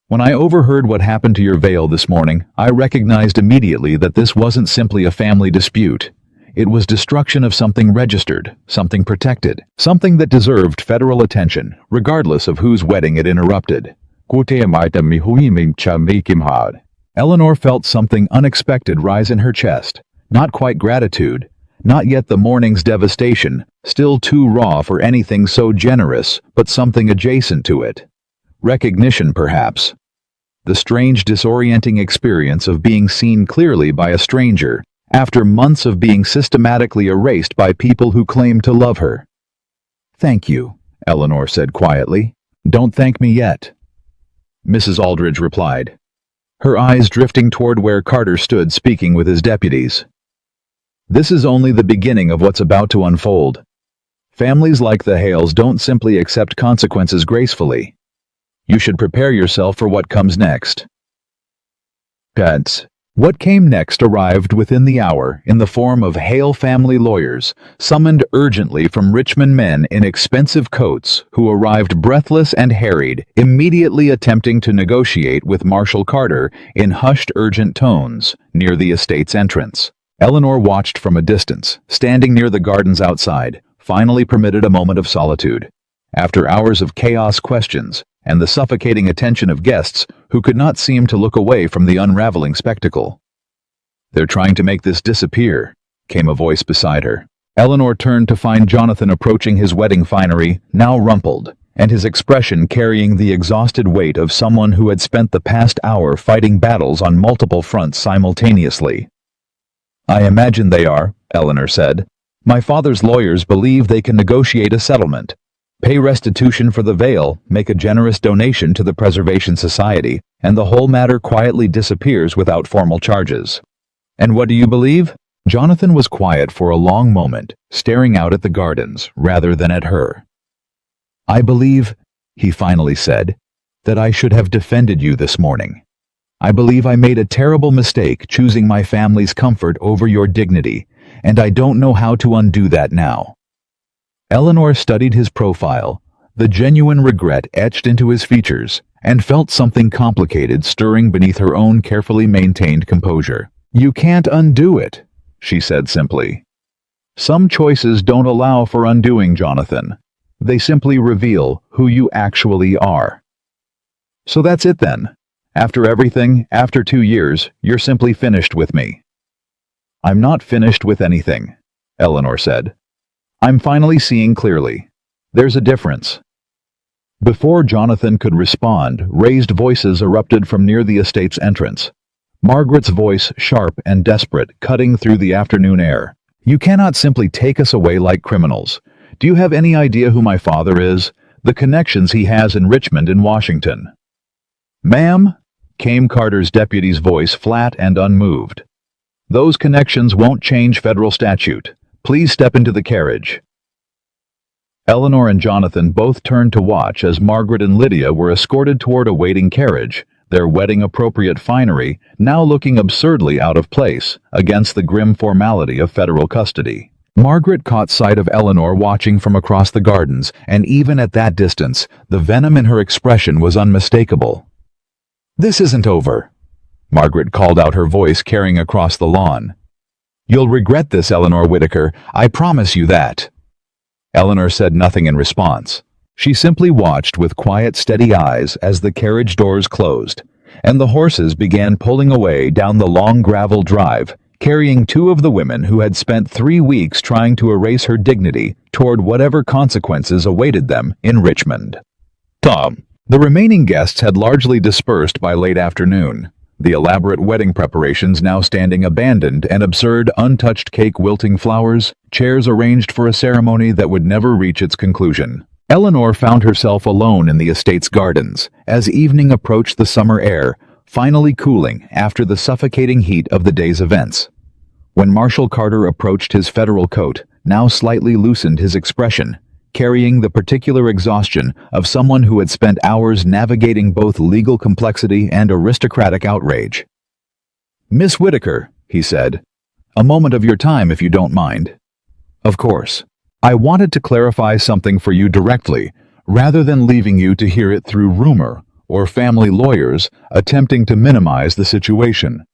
When I overheard what happened to your veil this morning, I recognized immediately that this wasn't simply a family dispute. It was destruction of something registered, something protected, something that deserved federal attention, regardless of whose wedding it interrupted." Eleanor felt something unexpected rise in her chest, not quite gratitude, not yet the morning's devastation, still too raw for anything so generous, but something adjacent to it. Recognition, perhaps. The strange, disorienting experience of being seen clearly by a stranger, after months of being systematically erased by people who claimed to love her. "Thank you," Eleanor said quietly. "Don't thank me yet," Mrs. Aldridge replied, her eyes drifting toward where Carter stood speaking with his deputies. "This is only the beginning of what's about to unfold. Families like the Hales don't simply accept consequences gracefully. You should prepare yourself for what comes next." What came next arrived within the hour in the form of Hale family lawyers, summoned urgently from Richmond, men in expensive coats who arrived breathless and harried, immediately attempting to negotiate with Marshal Carter in hushed, urgent tones near the estate's entrance. Eleanor watched from a distance, standing near the gardens outside, finally permitted a moment of solitude. after hours of chaos questions and the suffocating attention of guests who could not seem to look away from the unraveling spectacle. "They're trying to make this disappear," came a voice beside her. Eleanor turned to find Jonathan approaching his wedding finery, now rumpled, and his expression carrying the exhausted weight of someone who had spent the past hour fighting battles on multiple fronts simultaneously. "I imagine they are," Eleanor said. "My father's lawyers believe they can negotiate a settlement, pay restitution for the veil, make a generous donation to the Preservation Society, and the whole matter quietly disappears without formal charges." "And what do you believe?" Jonathan was quiet for a long moment, staring out at the gardens rather than at her. "I believe," he finally said, "that I should have defended you this morning. I believe I made a terrible mistake choosing my family's comfort over your dignity, and I don't know how to undo that now." Eleanor studied his profile, the genuine regret etched into his features, and felt something complicated stirring beneath her own carefully maintained composure. "You can't undo it," she said simply. "Some choices don't allow for undoing, Jonathan. They simply reveal who you actually are." "So that's it then. After everything, after 2 years, you're simply finished with me." "I'm not finished with anything," Eleanor said. "I'm finally seeing clearly. There's a difference." Before Jonathan could respond, raised voices erupted from near the estate's entrance. Margaret's voice, sharp and desperate, cutting through the afternoon air. "You cannot simply take us away like criminals. Do you have any idea who my father is? The connections he has in Richmond and Washington?" "Ma'am," came Carter's deputy's voice, flat and unmoved. "Those connections won't change federal statute. Please step into the carriage." Eleanor and Jonathan both turned to watch as Margaret and Lydia were escorted toward a waiting carriage, their wedding-appropriate finery now looking absurdly out of place against the grim formality of federal custody. Margaret caught sight of Eleanor watching from across the gardens, and even at that distance, the venom in her expression was unmistakable. "This isn't over," Margaret called out, her voice carrying across the lawn. "You'll regret this, Eleanor Whitaker, I promise you that." Eleanor said nothing in response. She simply watched with quiet, steady eyes as the carriage doors closed, and the horses began pulling away down the long gravel drive, carrying 2 of the women who had spent 3 weeks trying to erase her dignity toward whatever consequences awaited them in Richmond. The remaining guests had largely dispersed by late afternoon, the elaborate wedding preparations now standing abandoned, an absurd, untouched cake wilting flowers, chairs arranged for a ceremony that would never reach its conclusion. Eleanor found herself alone in the estate's gardens as evening approached, the summer air finally cooling after the suffocating heat of the day's events. When Marshal Carter approached, his federal coat now slightly loosened his expression, carrying the particular exhaustion of someone who had spent hours navigating both legal complexity and aristocratic outrage. "Miss Whitaker," he said, "a moment of your time if you don't mind." "Of course. I wanted to clarify something for you directly, rather than leaving you to hear it through rumor or family lawyers attempting to minimize the situation."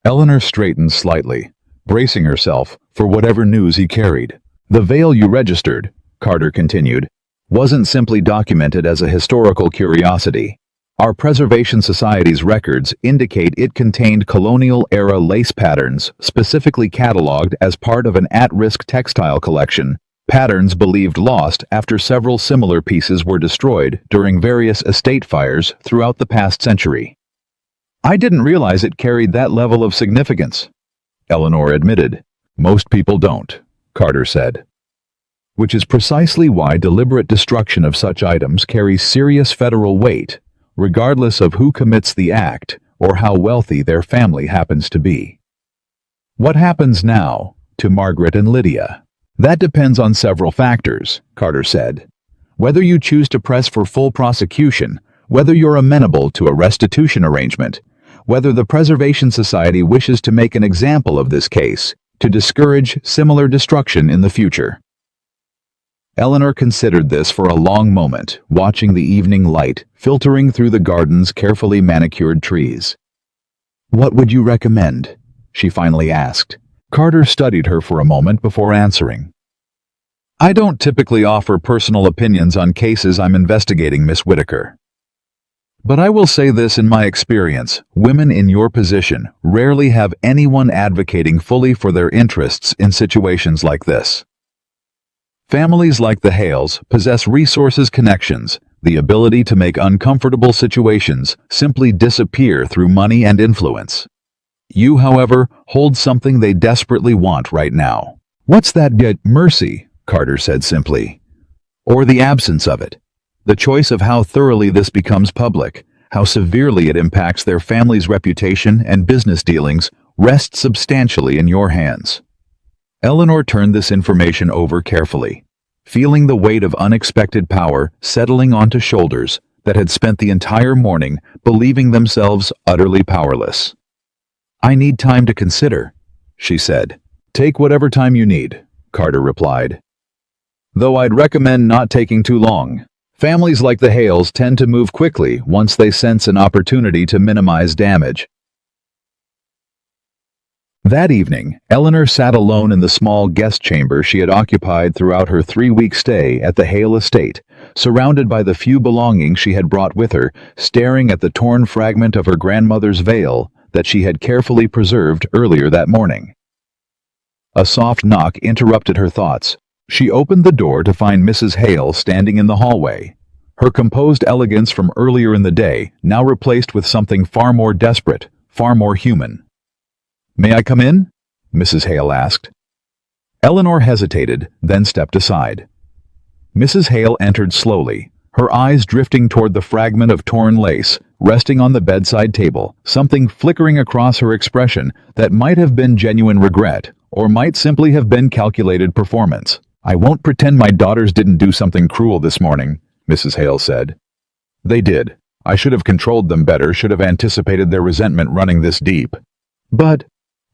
Eleanor straightened slightly, bracing herself for whatever news he carried. "The veil you registered," Carter continued, "wasn't simply documented as a historical curiosity. Our Preservation Society's records indicate it contained colonial-era lace patterns specifically cataloged as part of an at-risk textile collection, patterns believed lost after several similar pieces were destroyed during various estate fires throughout the past century." "I didn't realize it carried that level of significance," Eleanor admitted. "Most people don't," Carter said. "Which is precisely why deliberate destruction of such items carries serious federal weight, regardless of who commits the act or how wealthy their family happens to be." "What happens now to Margaret and Lydia?" "That depends on several factors," Carter said. "Whether you choose to press for full prosecution, whether you're amenable to a restitution arrangement, whether the Preservation Society wishes to make an example of this case to discourage similar destruction in the future." Eleanor considered this for a long moment, watching the evening light filtering through the garden's carefully manicured trees. "What would you recommend?" she finally asked. Carter studied her for a moment before answering. I don't typically offer personal opinions on cases I'm investigating, Miss Whitaker. But I will say this in my experience, women in your position rarely have anyone advocating fully for their interests in situations like this. Families like the Hales possess resources, connections, the ability to make uncomfortable situations simply disappear through money and influence. You, however, hold something they desperately want right now. What's that? Get mercy, Carter said simply. Or the absence of it. The choice of how thoroughly this becomes public, how severely it impacts their family's reputation and business dealings, rests substantially in your hands. Eleanor turned this information over carefully, feeling the weight of unexpected power settling onto shoulders that had spent the entire morning believing themselves utterly powerless. I need time to consider, she said. Take whatever time you need, Carter replied. Though I'd recommend not taking too long. Families like the Hales tend to move quickly once they sense an opportunity to minimize damage. That evening, Eleanor sat alone in the small guest chamber she had occupied throughout her 3-week stay at the Hale estate, surrounded by the few belongings she had brought with her, staring at the torn fragment of her grandmother's veil that she had carefully preserved earlier that morning. A soft knock interrupted her thoughts. She opened the door to find Mrs. Hale standing in the hallway, her composed elegance from earlier in the day now replaced with something far more desperate, far more human. "May I come in?" Mrs. Hale asked. Eleanor hesitated, then stepped aside. Mrs. Hale entered slowly, her eyes drifting toward the fragment of torn lace resting on the bedside table, something flickering across her expression that might have been genuine regret or might simply have been calculated performance. "I won't pretend my daughters didn't do something cruel this morning," Mrs. Hale said. "They did. I should have controlled them better, should have anticipated their resentment running this deep." "But,"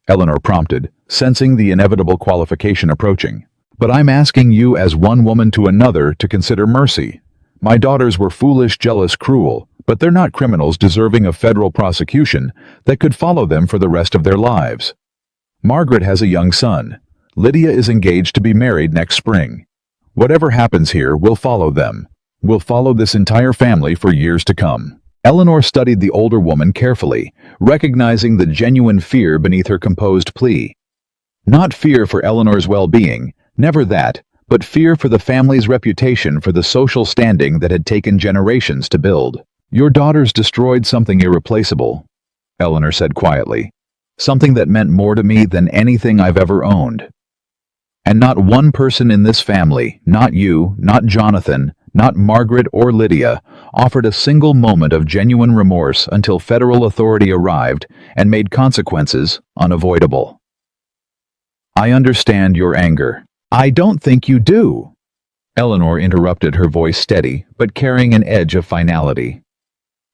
Eleanor prompted, sensing the inevitable qualification approaching, "but I'm asking you as one woman to another to consider mercy. My daughters were foolish, jealous, cruel, but they're not criminals deserving of federal prosecution that could follow them for the rest of their lives. Margaret has a young son. Lydia is engaged to be married next spring. Whatever happens here will follow them. Will follow this entire family for years to come." Eleanor studied the older woman carefully, recognizing the genuine fear beneath her composed plea. Not fear for Eleanor's well-being, never that, but fear for the family's reputation, for the social standing that had taken generations to build. "Your daughters destroyed something irreplaceable," Eleanor said quietly. "Something that meant more to me than anything I've ever owned. And not one person in this family, not you, not Jonathan, not Margaret or Lydia, offered a single moment of genuine remorse until federal authority arrived and made consequences unavoidable." "I understand your anger." "I don't think you do," Eleanor interrupted, her voice steady but carrying an edge of finality.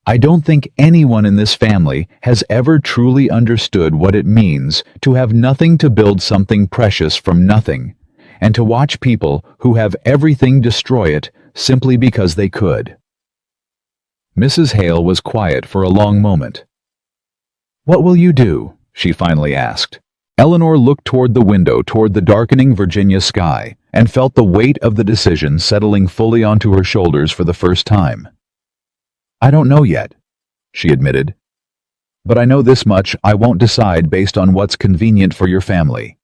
"I don't think anyone in this family has ever truly understood what it means to have nothing, to build something precious from nothing, and to watch people who have everything destroy it simply because they could." Mrs. Hale was quiet for a long moment. "What will you do?" she finally asked. Eleanor looked toward the window, toward the darkening Virginia sky, and felt the weight of the decision settling fully onto her shoulders for the first time. "I don't know yet," she admitted. "But I know this much: I won't decide based on what's convenient for your family.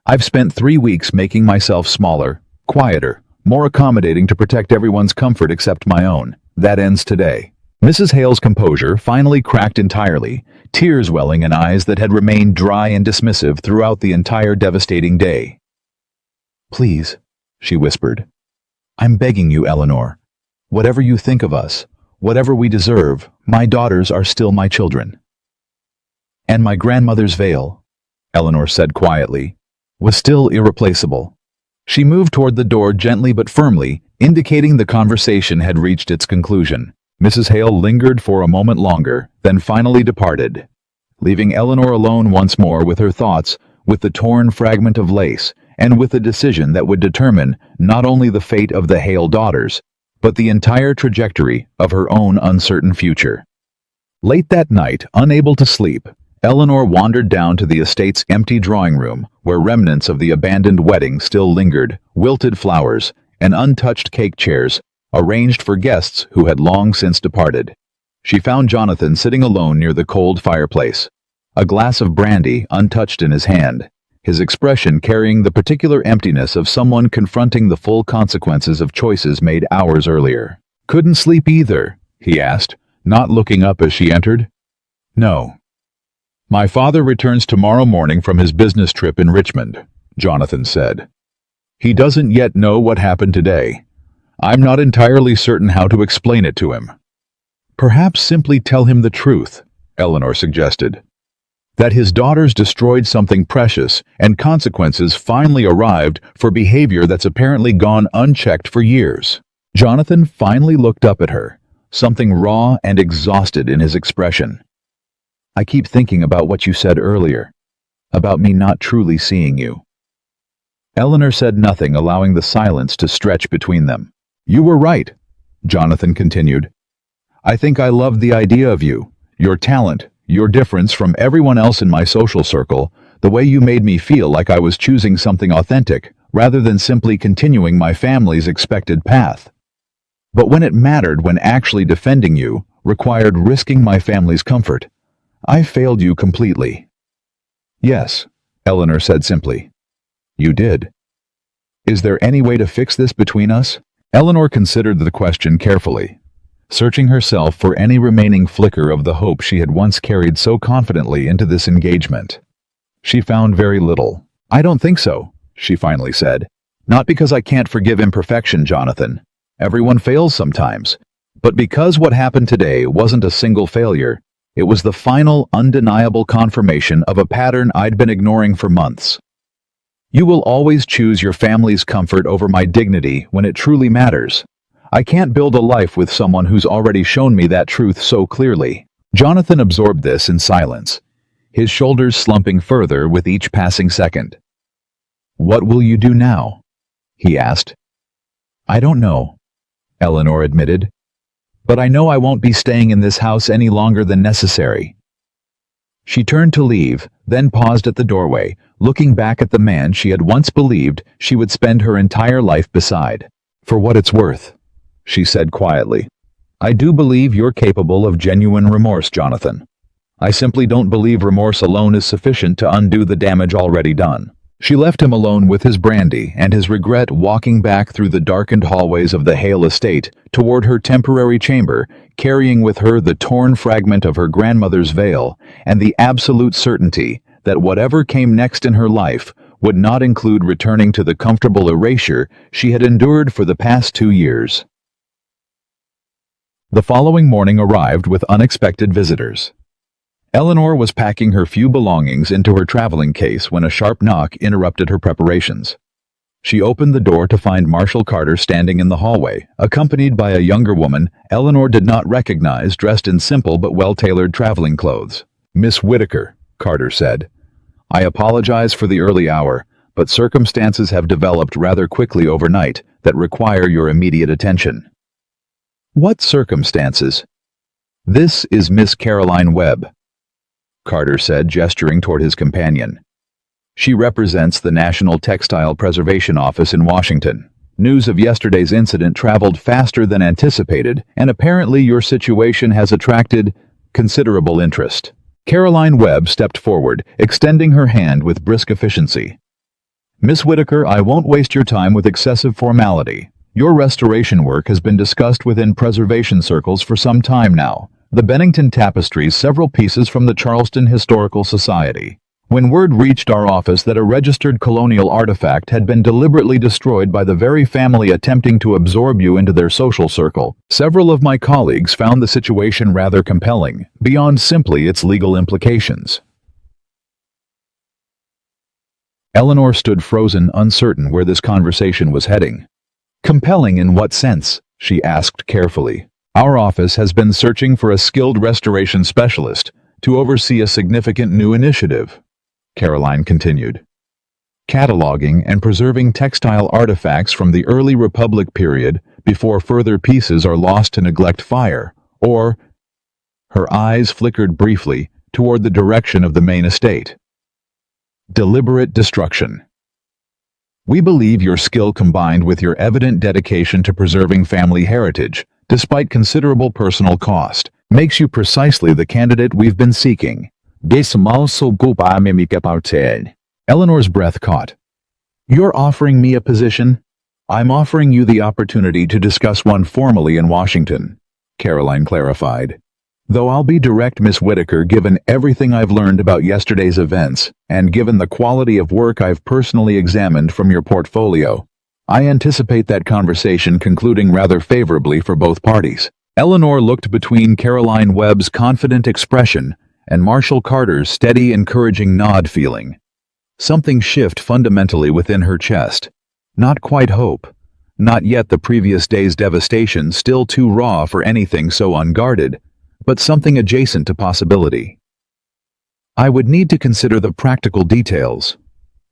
I've spent 3 weeks making myself smaller, quieter, more accommodating to protect everyone's comfort except my own. That ends today." Mrs. Hale's composure finally cracked entirely, tears welling in eyes that had remained dry and dismissive throughout the entire devastating day. "Please," she whispered. "I'm begging you, Eleanor. Whatever you think of us, whatever we deserve, my daughters are still my children." "And my grandmother's veil," Eleanor said quietly, "was still irreplaceable." She moved toward the door gently but firmly, indicating the conversation had reached its conclusion. Mrs. Hale lingered for a moment longer, then finally departed, leaving Eleanor alone once more with her thoughts, with the torn fragment of lace, and with a decision that would determine not only the fate of the Hale daughters, but the entire trajectory of her own uncertain future. Late that night, unable to sleep, Eleanor wandered down to the estate's empty drawing room, where remnants of the abandoned wedding still lingered, wilted flowers, and untouched cake chairs, arranged for guests who had long since departed. She found Jonathan sitting alone near the cold fireplace, a glass of brandy untouched in his hand, his expression carrying the particular emptiness of someone confronting the full consequences of choices made hours earlier. "Couldn't sleep either?" he asked, not looking up as she entered. "No. My father returns tomorrow morning from his business trip in Richmond," Jonathan said. "He doesn't yet know what happened today. I'm not entirely certain how to explain it to him." "Perhaps simply tell him the truth," Eleanor suggested. "That his daughters destroyed something precious and consequences finally arrived for behavior that's apparently gone unchecked for years." Jonathan finally looked up at her, something raw and exhausted in his expression. "I keep thinking about what you said earlier, about me not truly seeing you." Eleanor said nothing, allowing the silence to stretch between them. "You were right," Jonathan continued. "I think I loved the idea of you, your talent, your difference from everyone else in my social circle, the way you made me feel like I was choosing something authentic, rather than simply continuing my family's expected path. But when it mattered, when actually defending you required risking my family's comfort, I failed you completely." "Yes," Eleanor said simply. "You did. Is there any way to fix this between us?" Eleanor considered the question carefully, searching herself for any remaining flicker of the hope she had once carried so confidently into this engagement. She found very little. "I don't think so," she finally said. "Not because I can't forgive imperfection, Jonathan. Everyone fails sometimes. But because what happened today wasn't a single failure, it was the final, undeniable confirmation of a pattern I'd been ignoring for months. You will always choose your family's comfort over my dignity when it truly matters. I can't build a life with someone who's already shown me that truth so clearly." Jonathan absorbed this in silence, his shoulders slumping further with each passing second. "What will you do now?" he asked. "I don't know," Eleanor admitted. "But I know I won't be staying in this house any longer than necessary." She turned to leave, then paused at the doorway, looking back at the man she had once believed she would spend her entire life beside. "For what it's worth," she said quietly, "I do believe you're capable of genuine remorse, Jonathan. I simply don't believe remorse alone is sufficient to undo the damage already done." She left him alone with his brandy and his regret, walking back through the darkened hallways of the Hale estate toward her temporary chamber, carrying with her the torn fragment of her grandmother's veil and the absolute certainty that whatever came next in her life would not include returning to the comfortable erasure she had endured for the past 2 years. The following morning arrived with unexpected visitors. Eleanor was packing her few belongings into her traveling case when a sharp knock interrupted her preparations. She opened the door to find Marshall Carter standing in the hallway, accompanied by a younger woman Eleanor did not recognize, dressed in simple but well-tailored traveling clothes. "Miss Whitaker," Carter said, "I apologize for the early hour, but circumstances have developed rather quickly overnight that require your immediate attention." "What circumstances?" "This is Miss Caroline Webb," Carter said, gesturing toward his companion. "She represents the National Textile Preservation Office in Washington. News of yesterday's incident traveled faster than anticipated, and apparently your situation has attracted considerable interest." Caroline Webb stepped forward, extending her hand with brisk efficiency. "Miss Whitaker, I won't waste your time with excessive formality. Your restoration work has been discussed within preservation circles for some time now. The Bennington tapestries, several pieces from the Charleston Historical Society. When word reached our office that a registered colonial artifact had been deliberately destroyed by the very family attempting to absorb you into their social circle, several of my colleagues found the situation rather compelling, beyond simply its legal implications." Eleanor stood frozen, uncertain where this conversation was heading. "Compelling in what sense?" she asked carefully. "Our office has been searching for a skilled restoration specialist to oversee a significant new initiative," Caroline continued. "Cataloging and preserving textile artifacts from the early Republic period before further pieces are lost to neglect, fire, or—" Her eyes flickered briefly toward the direction of the main estate. Deliberate destruction. We believe your skill combined with your evident dedication to preserving family heritage, despite considerable personal cost, makes you precisely the candidate we've been seeking. Eleanor's breath caught. You're offering me a position? I'm offering you the opportunity to discuss one formally in Washington, Caroline clarified. Though I'll be direct, Miss Whitaker, given everything I've learned about yesterday's events, and given the quality of work I've personally examined from your portfolio, I anticipate that conversation concluding rather favorably for both parties. Eleanor looked between Caroline Webb's confident expression and Marshall Carter's steady, encouraging nod, feeling something shift fundamentally within her chest. Not quite hope, not yet the previous day's devastation, still too raw for anything so unguarded, but something adjacent to possibility. I would need to consider the practical details,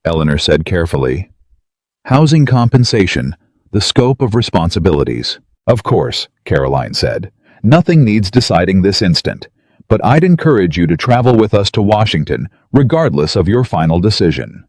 Eleanor said carefully. Housing compensation, the scope of responsibilities. Of course, Caroline said. Nothing needs deciding this instant, but I'd encourage you to travel with us to Washington, regardless of your final decision.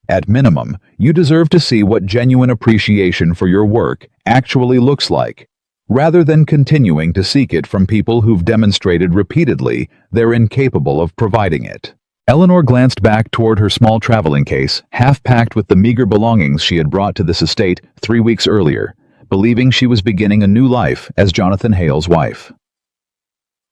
At minimum, you deserve to see what genuine appreciation for your work actually looks like, rather than continuing to seek it from people who've demonstrated repeatedly they're incapable of providing it. Eleanor glanced back toward her small traveling case, half-packed with the meager belongings she had brought to this estate 3 weeks earlier, believing she was beginning a new life as Jonathan Hale's wife.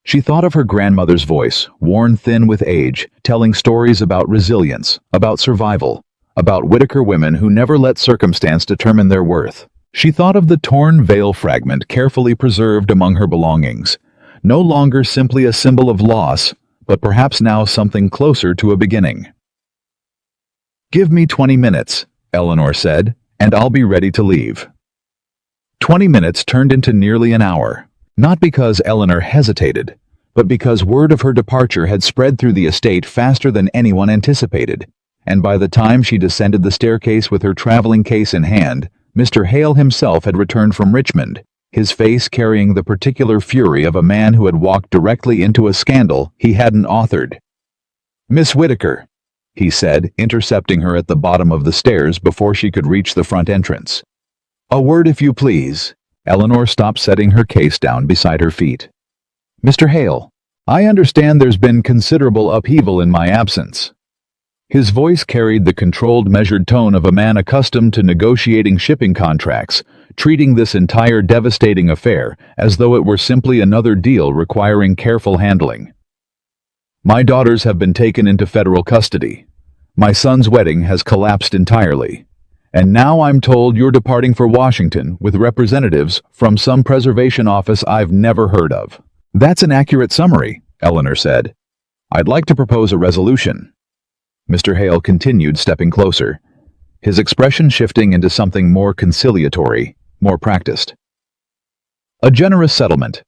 She thought of her grandmother's voice, worn thin with age, telling stories about resilience, about survival, about Whitaker women who never let circumstance determine their worth. She thought of the torn veil fragment carefully preserved among her belongings, no longer simply a symbol of loss, but perhaps now something closer to a beginning. "Give me 20 minutes, Eleanor said, "and I'll be ready to leave." 20 minutes turned into nearly an hour, not because Eleanor hesitated, but because word of her departure had spread through the estate faster than anyone anticipated, and by the time she descended the staircase with her traveling case in hand, Mr. Hale himself had returned from Richmond, his face carrying the particular fury of a man who had walked directly into a scandal he hadn't authored. "Miss Whitaker," he said, intercepting her at the bottom of the stairs before she could reach the front entrance. "A word, if you please." Eleanor stopped, setting her case down beside her feet. "Mr. Hale, I understand there's been considerable upheaval in my absence." His voice carried the controlled, measured tone of a man accustomed to negotiating shipping contracts, treating this entire devastating affair as though it were simply another deal requiring careful handling. "My daughters have been taken into federal custody. My son's wedding has collapsed entirely. And now I'm told you're departing for Washington with representatives from some preservation office I've never heard of." "That's an accurate summary," Eleanor said. "I'd like to propose a resolution." Mr. Hale continued, stepping closer, his expression shifting into something more conciliatory, more practiced. "A generous settlement.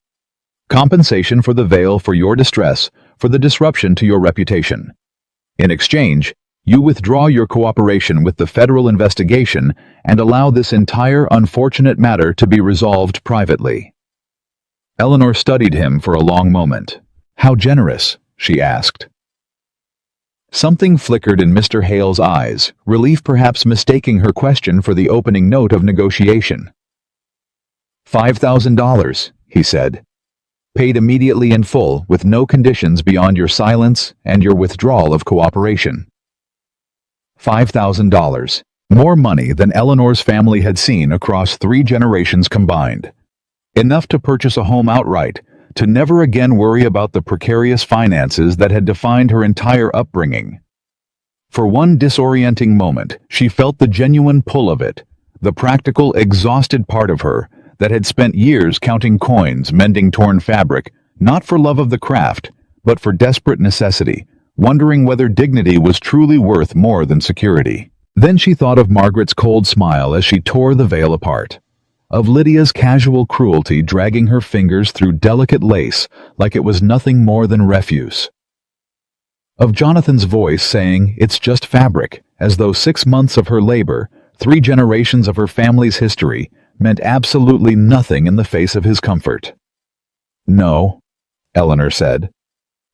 Compensation for the veil for your distress, for the disruption to your reputation. In exchange, you withdraw your cooperation with the federal investigation and allow this entire unfortunate matter to be resolved privately." Eleanor studied him for a long moment. "How generous?" she asked. Something flickered in Mr. Hale's eyes, relief perhaps mistaking her question for the opening note of negotiation. $5,000, he said. "Paid immediately in full, with no conditions beyond your silence and your withdrawal of cooperation." $5,000. More money than Eleanor's family had seen across 3 generations combined. Enough to purchase a home outright, to never again worry about the precarious finances that had defined her entire upbringing. For one disorienting moment, she felt the genuine pull of it, the practical, exhausted part of her that had spent years counting coins, mending torn fabric, not for love of the craft, but for desperate necessity, wondering whether dignity was truly worth more than security. Then she thought of Margaret's cold smile as she tore the veil apart, of Lydia's casual cruelty dragging her fingers through delicate lace like it was nothing more than refuse. Of Jonathan's voice saying, "It's just fabric," as though 6 months of her labor, 3 generations of her family's history, meant absolutely nothing in the face of his comfort. "No," Eleanor said.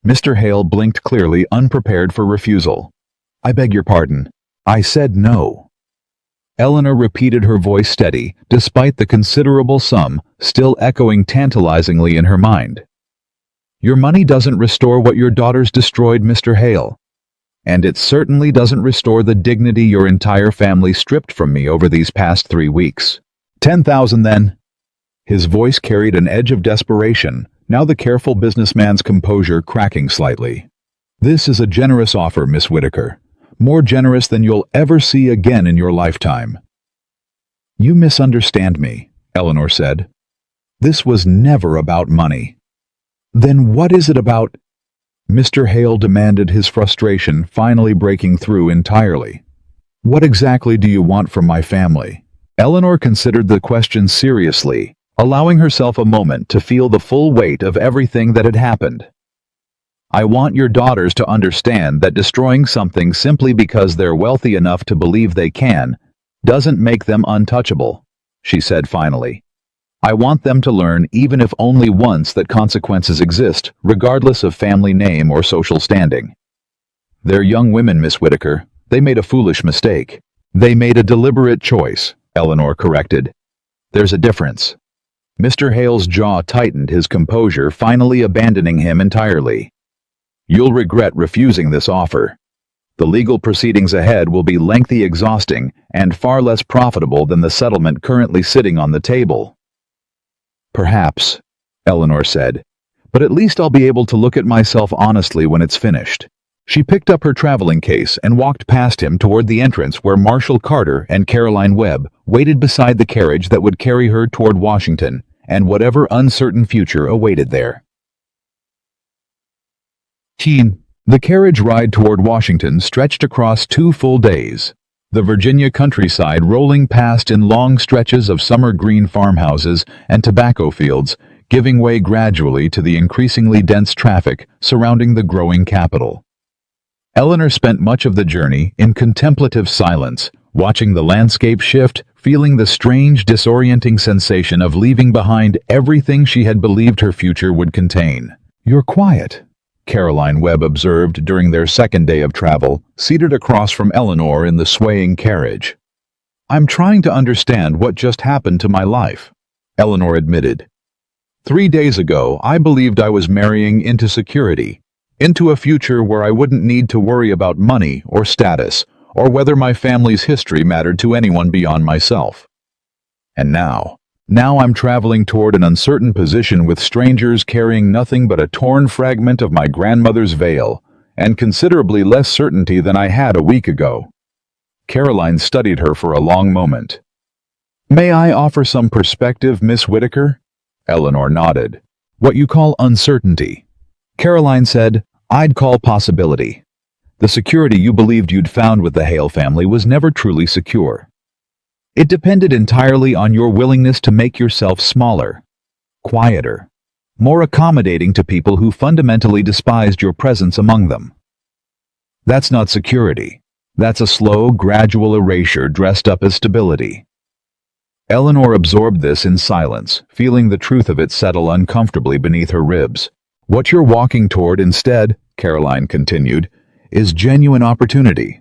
Mr. Hale blinked clearly, unprepared for refusal. "I beg your pardon. I said no." Eleanor repeated, her voice steady, despite the considerable sum still echoing tantalizingly in her mind. "Your money doesn't restore what your daughters destroyed, Mr. Hale. And it certainly doesn't restore the dignity your entire family stripped from me over these past 3 weeks. 10,000 then." His voice carried an edge of desperation, now the careful businessman's composure cracking slightly. "This is a generous offer, Miss Whitaker. More generous than you'll ever see again in your lifetime." "You misunderstand me," Eleanor said. "This was never about money." "Then what is it about?" Mr. Hale demanded, his frustration finally breaking through entirely. "What exactly do you want from my family?" Eleanor considered the question seriously, allowing herself a moment to feel the full weight of everything that had happened. "I want your daughters to understand that destroying something simply because they're wealthy enough to believe they can doesn't make them untouchable," she said finally. "I want them to learn, even if only once, that consequences exist, regardless of family name or social standing." "They're young women, Miss Whitaker. They made a foolish mistake." "They made a deliberate choice," Eleanor corrected. "There's a difference." Mr. Hale's jaw tightened, his composure finally abandoning him entirely. "You'll regret refusing this offer. The legal proceedings ahead will be lengthy, exhausting, and far less profitable than the settlement currently sitting on the table." "Perhaps," Eleanor said, "but at least I'll be able to look at myself honestly when it's finished." She picked up her traveling case and walked past him toward the entrance where Marshall Carter and Caroline Webb waited beside the carriage that would carry her toward Washington and whatever uncertain future awaited there. The carriage ride toward Washington stretched across 2 full days, the Virginia countryside rolling past in long stretches of summer green farmhouses and tobacco fields, giving way gradually to the increasingly dense traffic surrounding the growing capital. Eleanor spent much of the journey in contemplative silence, watching the landscape shift, feeling the strange, disorienting sensation of leaving behind everything she had believed her future would contain. "You're quiet," Caroline Webb observed during their second day of travel, seated across from Eleanor in the swaying carriage. "I'm trying to understand what just happened to my life," Eleanor admitted. 3 days ago, I believed I was marrying into security, into a future where I wouldn't need to worry about money or status, or whether my family's history mattered to anyone beyond myself. And now I'm traveling toward an uncertain position with strangers carrying nothing but a torn fragment of my grandmother's veil, and considerably less certainty than I had a week ago." Caroline studied her for a long moment. "May I offer some perspective, Miss Whitaker?" Eleanor nodded. "What you call uncertainty," Caroline said, "I'd call possibility. The security you believed you'd found with the Hale family was never truly secure. It depended entirely on your willingness to make yourself smaller, quieter, more accommodating to people who fundamentally despised your presence among them. That's not security. That's a slow, gradual erasure dressed up as stability." Eleanor absorbed this in silence, feeling the truth of it settle uncomfortably beneath her ribs. "What you're walking toward instead," Caroline continued, "is genuine opportunity.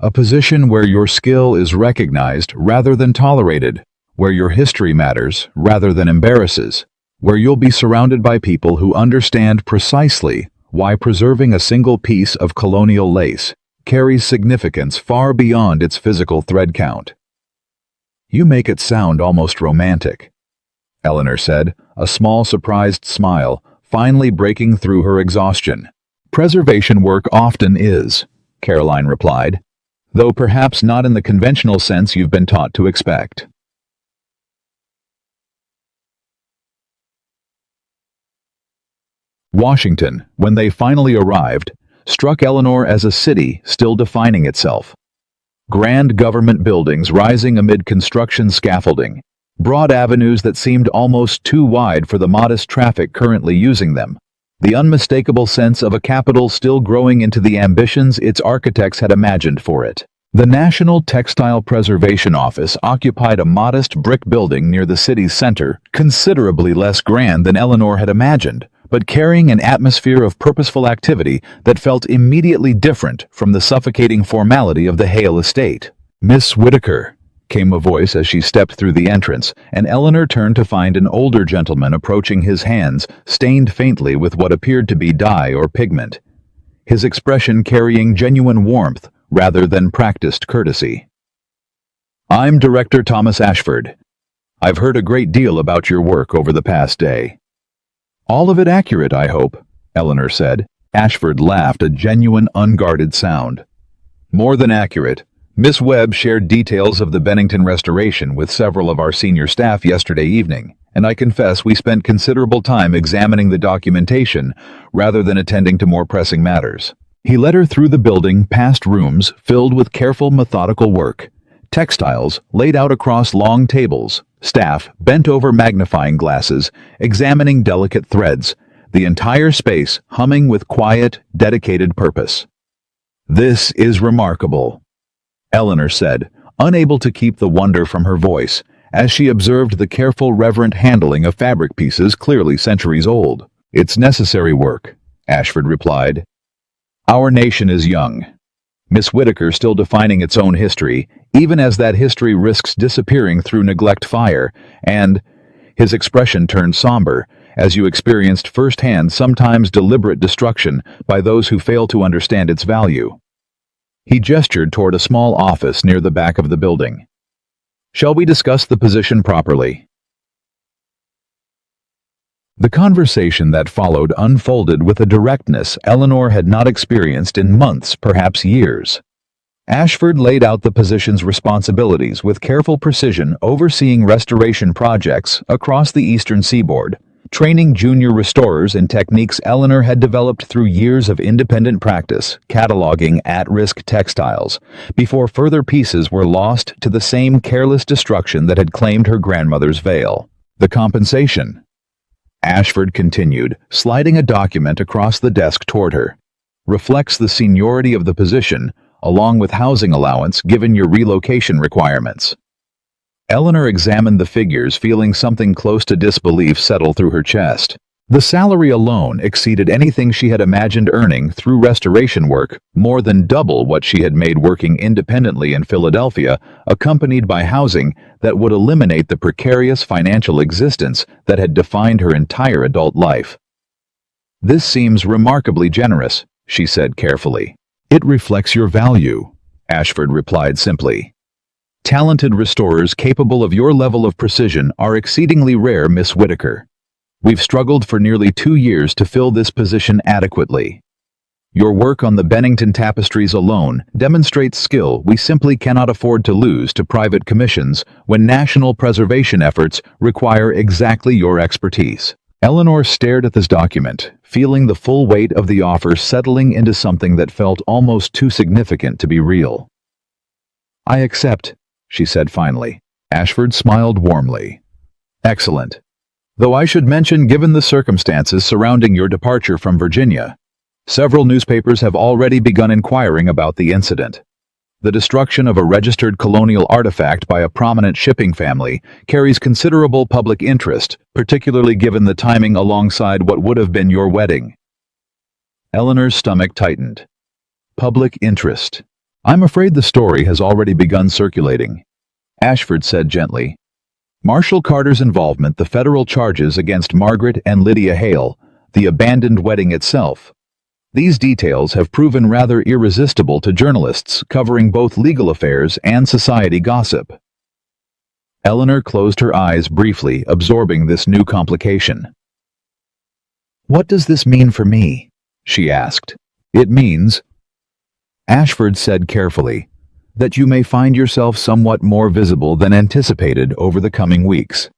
A position where your skill is recognized rather than tolerated, where your history matters rather than embarrasses, where you'll be surrounded by people who understand precisely why preserving a single piece of colonial lace carries significance far beyond its physical thread count." "You make it sound almost romantic," Eleanor said, a small surprised smile finally breaking through her exhaustion. "Preservation work often is," Caroline replied, "though perhaps not in the conventional sense you've been taught to expect." Washington, when they finally arrived, struck Eleanor as a city still defining itself. Grand government buildings rising amid construction scaffolding, broad avenues that seemed almost too wide for the modest traffic currently using them, the unmistakable sense of a capital still growing into the ambitions its architects had imagined for it. The National Textile Preservation Office occupied a modest brick building near the city's center, considerably less grand than Eleanor had imagined, but carrying an atmosphere of purposeful activity that felt immediately different from the suffocating formality of the Hale estate. "Miss Whitaker," came a voice as she stepped through the entrance, and Eleanor turned to find an older gentleman approaching, his hands stained faintly with what appeared to be dye or pigment, his expression carrying genuine warmth rather than practiced courtesy. "I'm Director Thomas Ashford. I've heard a great deal about your work over the past day." "All of it accurate, I hope," Eleanor said. Ashford laughed, a genuine, unguarded sound. "More than accurate. Miss Webb shared details of the Bennington restoration with several of our senior staff yesterday evening, and I confess we spent considerable time examining the documentation rather than attending to more pressing matters." He led her through the building, past rooms filled with careful, methodical work, textiles laid out across long tables, staff bent over magnifying glasses, examining delicate threads, the entire space humming with quiet, dedicated purpose. "This is remarkable," Eleanor said, unable to keep the wonder from her voice, as she observed the careful, reverent handling of fabric pieces clearly centuries old. "It's necessary work," Ashford replied. "Our nation is young. Miss Whitaker still defining its own history, even as that history risks disappearing through neglect fire, and—" his expression turned somber, "as you experienced firsthand sometimes deliberate destruction by those who fail to understand its value." He gestured toward a small office near the back of the building. "Shall we discuss the position properly?" The conversation that followed unfolded with a directness Eleanor had not experienced in months, perhaps years. Ashford laid out the position's responsibilities with careful precision, overseeing restoration projects across the eastern seaboard, training junior restorers in techniques Eleanor had developed through years of independent practice, cataloging at-risk textiles, before further pieces were lost to the same careless destruction that had claimed her grandmother's veil. "The compensation," Ashford continued, sliding a document across the desk toward her, "reflects the seniority of the position, along with housing allowance given your relocation requirements." Eleanor examined the figures, feeling something close to disbelief settle through her chest. The salary alone exceeded anything she had imagined earning through restoration work, more than double what she had made working independently in Philadelphia, accompanied by housing that would eliminate the precarious financial existence that had defined her entire adult life. "This seems remarkably generous," she said carefully. "It reflects your value," Ashford replied simply. "Talented restorers capable of your level of precision are exceedingly rare, Miss Whitaker. We've struggled for nearly 2 years to fill this position adequately. Your work on the Bennington tapestries alone demonstrates skill we simply cannot afford to lose to private commissions when national preservation efforts require exactly your expertise." Eleanor stared at this document, feeling the full weight of the offer settling into something that felt almost too significant to be real. "I accept," she said finally. Ashford smiled warmly. "Excellent. Though I should mention, given the circumstances surrounding your departure from Virginia, several newspapers have already begun inquiring about the incident. The destruction of a registered colonial artifact by a prominent shipping family carries considerable public interest, particularly given the timing alongside what would have been your wedding." Eleanor's stomach tightened. "Public interest. I'm afraid the story has already begun circulating," Ashford said gently. "Marshall Carter's involvement, the federal charges against Margaret and Lydia Hale, the abandoned wedding itself. These details have proven rather irresistible to journalists covering both legal affairs and society gossip." Eleanor closed her eyes briefly, absorbing this new complication. "What does this mean for me?" she asked. "It means," Ashford said carefully, "that you may find yourself somewhat more visible than anticipated over the coming weeks.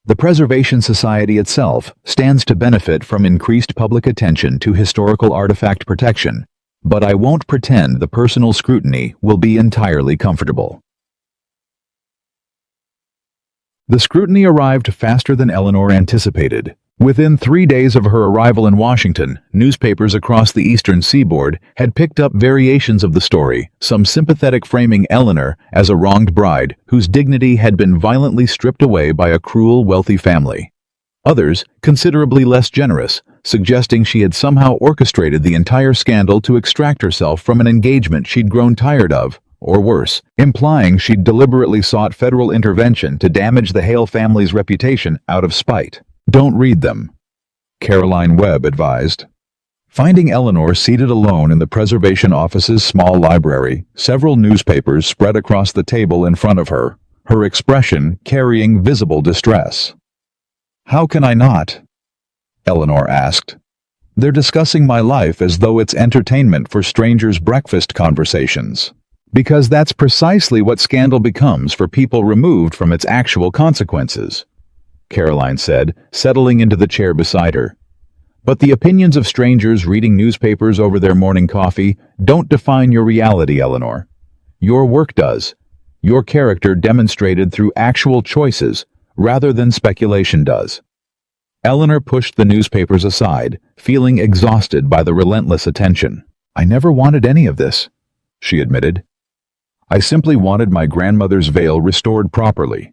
The Preservation Society itself stands to benefit from increased public attention to historical artifact protection, but I won't pretend the personal scrutiny will be entirely comfortable." The scrutiny arrived faster than Eleanor anticipated. Within 3 days of her arrival in Washington, newspapers across the eastern seaboard had picked up variations of the story, some sympathetic framing Eleanor as a wronged bride whose dignity had been violently stripped away by a cruel, wealthy family. Others, considerably less generous, suggesting she had somehow orchestrated the entire scandal to extract herself from an engagement she'd grown tired of, or worse, implying she'd deliberately sought federal intervention to damage the Hale family's reputation out of spite. "Don't read them," Caroline Webb advised. Finding Eleanor seated alone in the preservation office's small library, several newspapers spread across the table in front of her, her expression carrying visible distress. "How can I not?" Eleanor asked. "They're discussing my life as though it's entertainment for strangers' breakfast conversations. Because that's precisely what scandal becomes for people removed from its actual consequences," Caroline said, settling into the chair beside her. "But the opinions of strangers reading newspapers over their morning coffee don't define your reality, Eleanor. Your work does. Your character demonstrated through actual choices, rather than speculation does." Eleanor pushed the newspapers aside, feeling exhausted by the relentless attention. "I never wanted any of this," she admitted. "I simply wanted my grandmother's veil restored properly.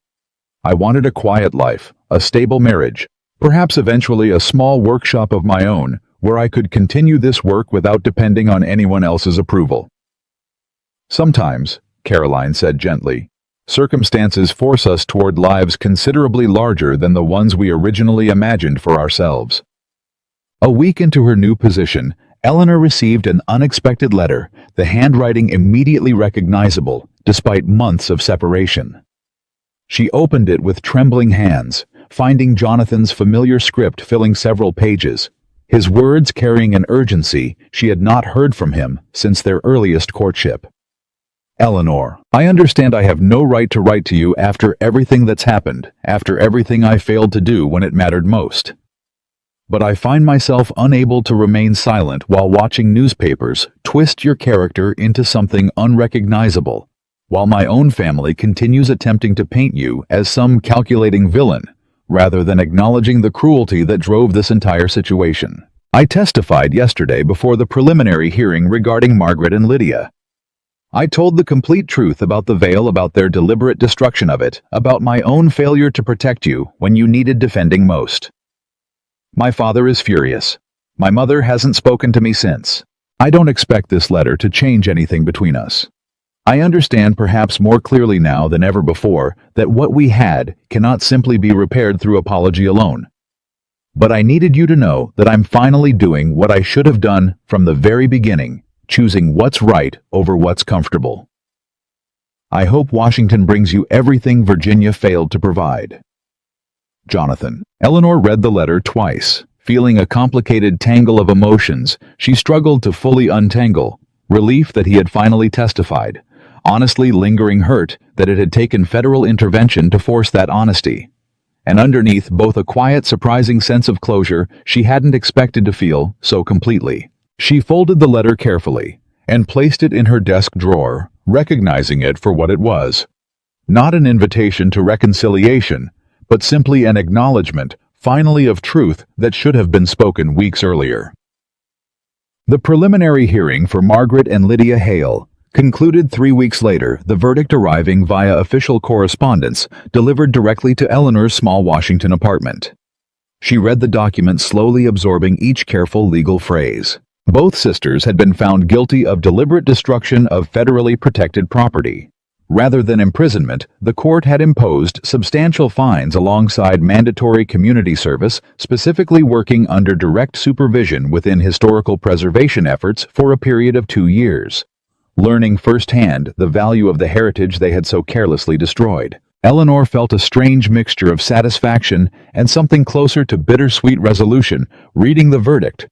I wanted a quiet life, a stable marriage, perhaps eventually a small workshop of my own, where I could continue this work without depending on anyone else's approval." "Sometimes," Caroline said gently, "circumstances force us toward lives considerably larger than the ones we originally imagined for ourselves." A week into her new position, Eleanor received an unexpected letter, the handwriting immediately recognizable, despite months of separation. She opened it with trembling hands, finding Jonathan's familiar script filling several pages, his words carrying an urgency she had not heard from him since their earliest courtship. "Eleanor, I understand I have no right to write to you after everything that's happened, after everything I failed to do when it mattered most. But I find myself unable to remain silent while watching newspapers twist your character into something unrecognizable, while my own family continues attempting to paint you as some calculating villain, rather than acknowledging the cruelty that drove this entire situation. I testified yesterday before the preliminary hearing regarding Margaret and Lydia. I told the complete truth about the veil, about their deliberate destruction of it, about my own failure to protect you when you needed defending most. My father is furious. My mother hasn't spoken to me since. I don't expect this letter to change anything between us. I understand perhaps more clearly now than ever before that what we had cannot simply be repaired through apology alone. But I needed you to know that I'm finally doing what I should have done from the very beginning, choosing what's right over what's comfortable. I hope Washington brings you everything Virginia failed to provide. Jonathan. Eleanor read the letter twice, feeling a complicated tangle of emotions she struggled to fully untangle, relief that he had finally testified, honestly lingering hurt that it had taken federal intervention to force that honesty, and underneath both a quiet, surprising sense of closure she hadn't expected to feel so completely. She folded the letter carefully and placed it in her desk drawer, recognizing it for what it was. Not an invitation to reconciliation, but simply an acknowledgement, finally, of truth that should have been spoken weeks earlier. The preliminary hearing for Margaret and Lydia Hale concluded 3 weeks later, the verdict arriving via official correspondence delivered directly to Eleanor's small Washington apartment. She read the document, slowly absorbing each careful legal phrase. Both sisters had been found guilty of deliberate destruction of federally protected property. Rather than imprisonment, the court had imposed substantial fines alongside mandatory community service, specifically working under direct supervision within historical preservation efforts for a period of 2 years. Learning firsthand the value of the heritage they had so carelessly destroyed, Eleanor felt a strange mixture of satisfaction and something closer to bittersweet resolution reading the verdict.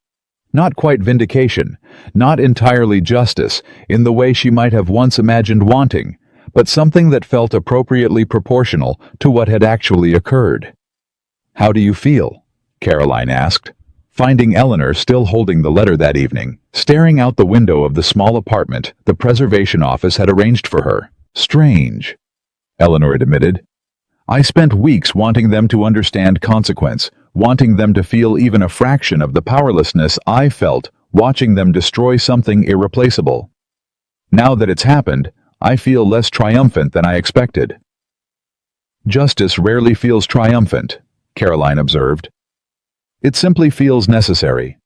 Not quite vindication, not entirely justice in the way she might have once imagined wanting, but something that felt appropriately proportional to what had actually occurred. "How do you feel?" Caroline asked, finding Eleanor still holding the letter that evening, staring out the window of the small apartment the preservation office had arranged for her. "Strange," Eleanor admitted. "I spent weeks wanting them to understand consequence, wanting them to feel even a fraction of the powerlessness I felt watching them destroy something irreplaceable. Now that it's happened, I feel less triumphant than I expected." "Justice rarely feels triumphant," Caroline observed. It simply feels necessary.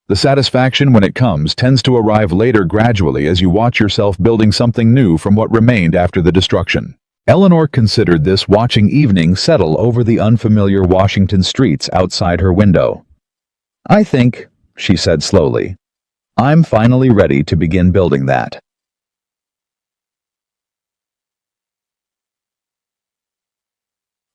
The satisfaction when it comes tends to arrive later gradually as you watch yourself building something new from what remained after the destruction. Eleanor considered this watching evening settle over the unfamiliar Washington streets outside her window. I think, she said slowly, I'm finally ready to begin building that.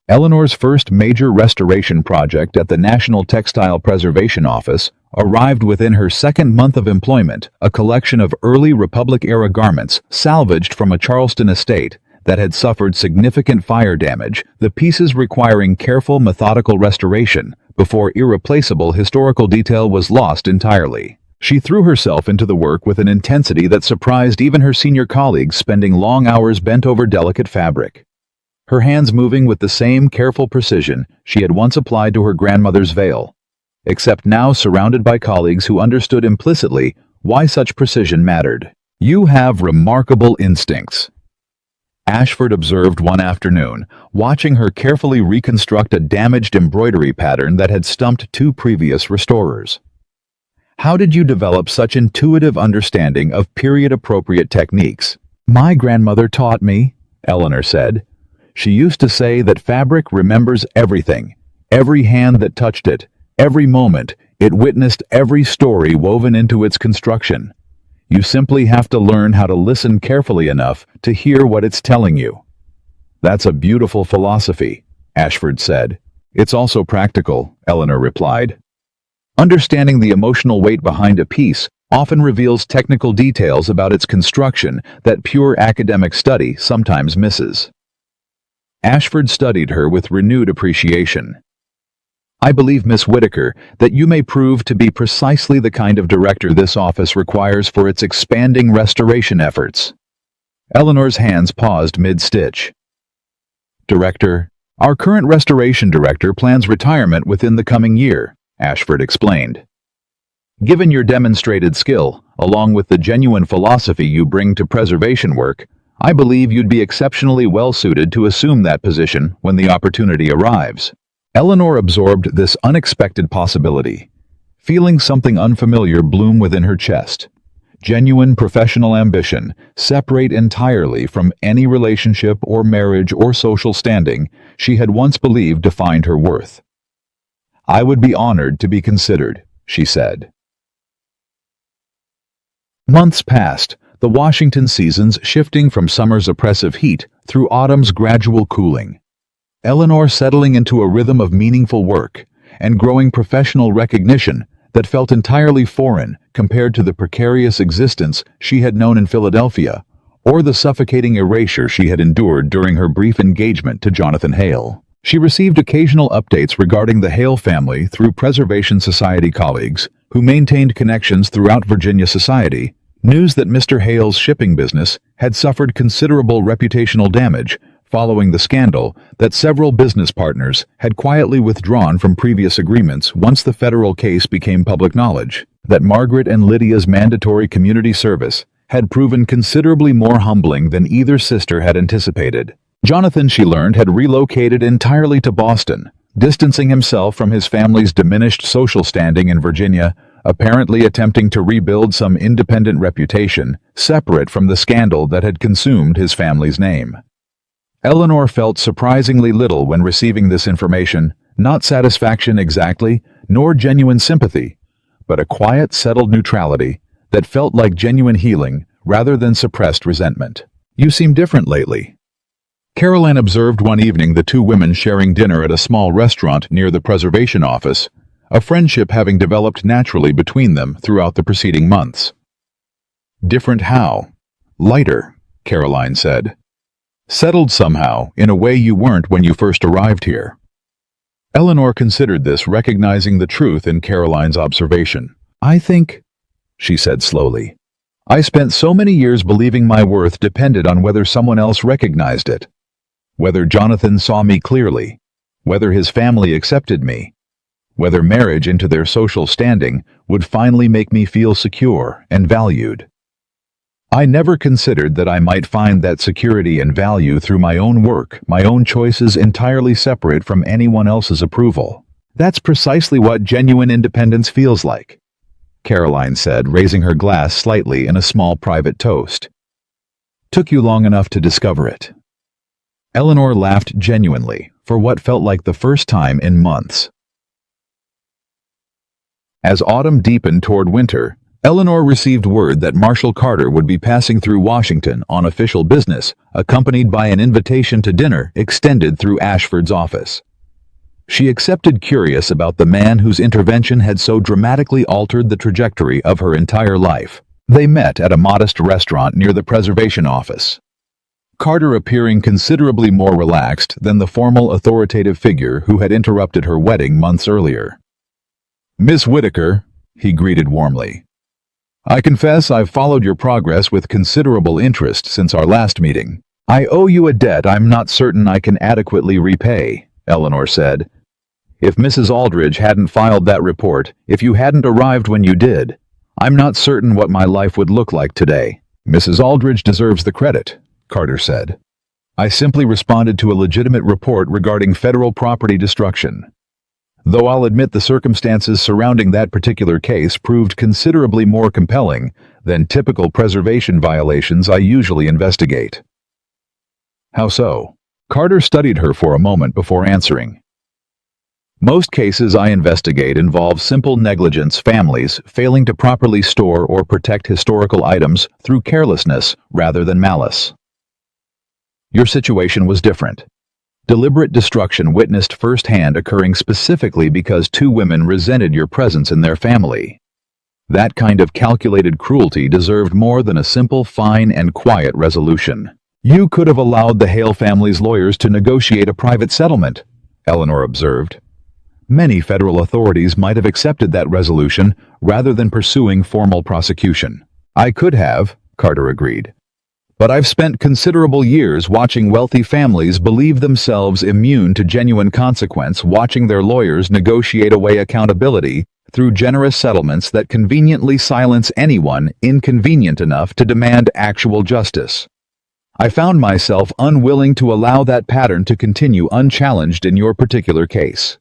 Eleanor's first major restoration project at the National Textile Preservation Office arrived within her second month of employment, a collection of early Republic-era garments salvaged from a Charleston estate that had suffered significant fire damage, the pieces requiring careful, methodical restoration before irreplaceable historical detail was lost entirely. She threw herself into the work with an intensity that surprised even her senior colleagues, spending long hours bent over delicate fabric. Her hands moving with the same careful precision she had once applied to her grandmother's veil, except now surrounded by colleagues who understood implicitly why such precision mattered. You have remarkable instincts, Ashford observed one afternoon, watching her carefully reconstruct a damaged embroidery pattern that had stumped two previous restorers. How did you develop such intuitive understanding of period-appropriate techniques? My grandmother taught me, Eleanor said. She used to say that fabric remembers everything, every hand that touched it, every moment it witnessed, every story woven into its construction. You simply have to learn how to listen carefully enough to hear what it's telling you. That's a beautiful philosophy, Ashford said. It's also practical, Eleanor replied. Understanding the emotional weight behind a piece often reveals technical details about its construction that pure academic study sometimes misses. Ashford studied her with renewed appreciation. I believe, Miss Whitaker, that you may prove to be precisely the kind of director this office requires for its expanding restoration efforts. Eleanor's hands paused mid-stitch. Director, our current restoration director plans retirement within the coming year, Ashford explained. Given your demonstrated skill, along with the genuine philosophy you bring to preservation work, I believe you'd be exceptionally well-suited to assume that position when the opportunity arrives. Eleanor absorbed this unexpected possibility, feeling something unfamiliar bloom within her chest. Genuine professional ambition, separate entirely from any relationship or marriage or social standing she had once believed defined her worth. I would be honored to be considered, she said. Months passed, the Washington seasons shifting from summer's oppressive heat through autumn's gradual cooling. Eleanor settling into a rhythm of meaningful work and growing professional recognition that felt entirely foreign compared to the precarious existence she had known in Philadelphia or the suffocating erasure she had endured during her brief engagement to Jonathan Hale. She received occasional updates regarding the Hale family through Preservation Society colleagues who maintained connections throughout Virginia society. News that Mr. Hale's shipping business had suffered considerable reputational damage following the scandal that several business partners had quietly withdrawn from previous agreements once the federal case became public knowledge, that Margaret and Lydia's mandatory community service had proven considerably more humbling than either sister had anticipated. Jonathan, she learned, had relocated entirely to Boston, distancing himself from his family's diminished social standing in Virginia, apparently attempting to rebuild some independent reputation separate from the scandal that had consumed his family's name. Eleanor felt surprisingly little when receiving this information, not satisfaction exactly, nor genuine sympathy, but a quiet, settled neutrality that felt like genuine healing rather than suppressed resentment. You seem different lately, Caroline observed one evening the two women sharing dinner at a small restaurant near the preservation office, a friendship having developed naturally between them throughout the preceding months. Different how? Lighter, Caroline said. Settled somehow, in a way you weren't when you first arrived here. Eleanor considered this, recognizing the truth in Caroline's observation. I think, she said slowly, I spent so many years believing my worth depended on whether someone else recognized it. Whether Jonathan saw me clearly, whether his family accepted me, whether marriage into their social standing would finally make me feel secure and valued. I never considered that I might find that security and value through my own work, my own choices entirely separate from anyone else's approval. That's precisely what genuine independence feels like, Caroline said, raising her glass slightly in a small private toast. Took you long enough to discover it. Eleanor laughed genuinely, for what felt like the first time in months. As autumn deepened toward winter, Eleanor received word that Marshal Carter would be passing through Washington on official business, accompanied by an invitation to dinner extended through Ashford's office. She accepted, curious about the man whose intervention had so dramatically altered the trajectory of her entire life. They met at a modest restaurant near the preservation office, Carter appearing considerably more relaxed than the formal authoritative figure who had interrupted her wedding months earlier. "Miss Whitaker," he greeted warmly. "I confess I've followed your progress with considerable interest since our last meeting. I owe you a debt I'm not certain I can adequately repay," Eleanor said. "If Mrs. Aldridge hadn't filed that report, if you hadn't arrived when you did, I'm not certain what my life would look like today." "Mrs. Aldridge deserves the credit," Carter said. "I simply responded to a legitimate report regarding federal property destruction. Though I'll admit the circumstances surrounding that particular case proved considerably more compelling than typical preservation violations I usually investigate." "How so?" Carter studied her for a moment before answering. "Most cases I investigate involve simple negligence, families failing to properly store or protect historical items through carelessness rather than malice. Your situation was different. Deliberate destruction witnessed firsthand, occurring specifically because two women resented your presence in their family. That kind of calculated cruelty deserved more than a simple fine and quiet resolution. You could have allowed the Hale family's lawyers to negotiate a private settlement," Eleanor observed. "Many federal authorities might have accepted that resolution rather than pursuing formal prosecution." "I could have," Carter agreed. "But I've spent considerable years watching wealthy families believe themselves immune to genuine consequence, watching their lawyers negotiate away accountability through generous settlements that conveniently silence anyone inconvenient enough to demand actual justice. I found myself unwilling to allow that pattern to continue unchallenged in your particular case."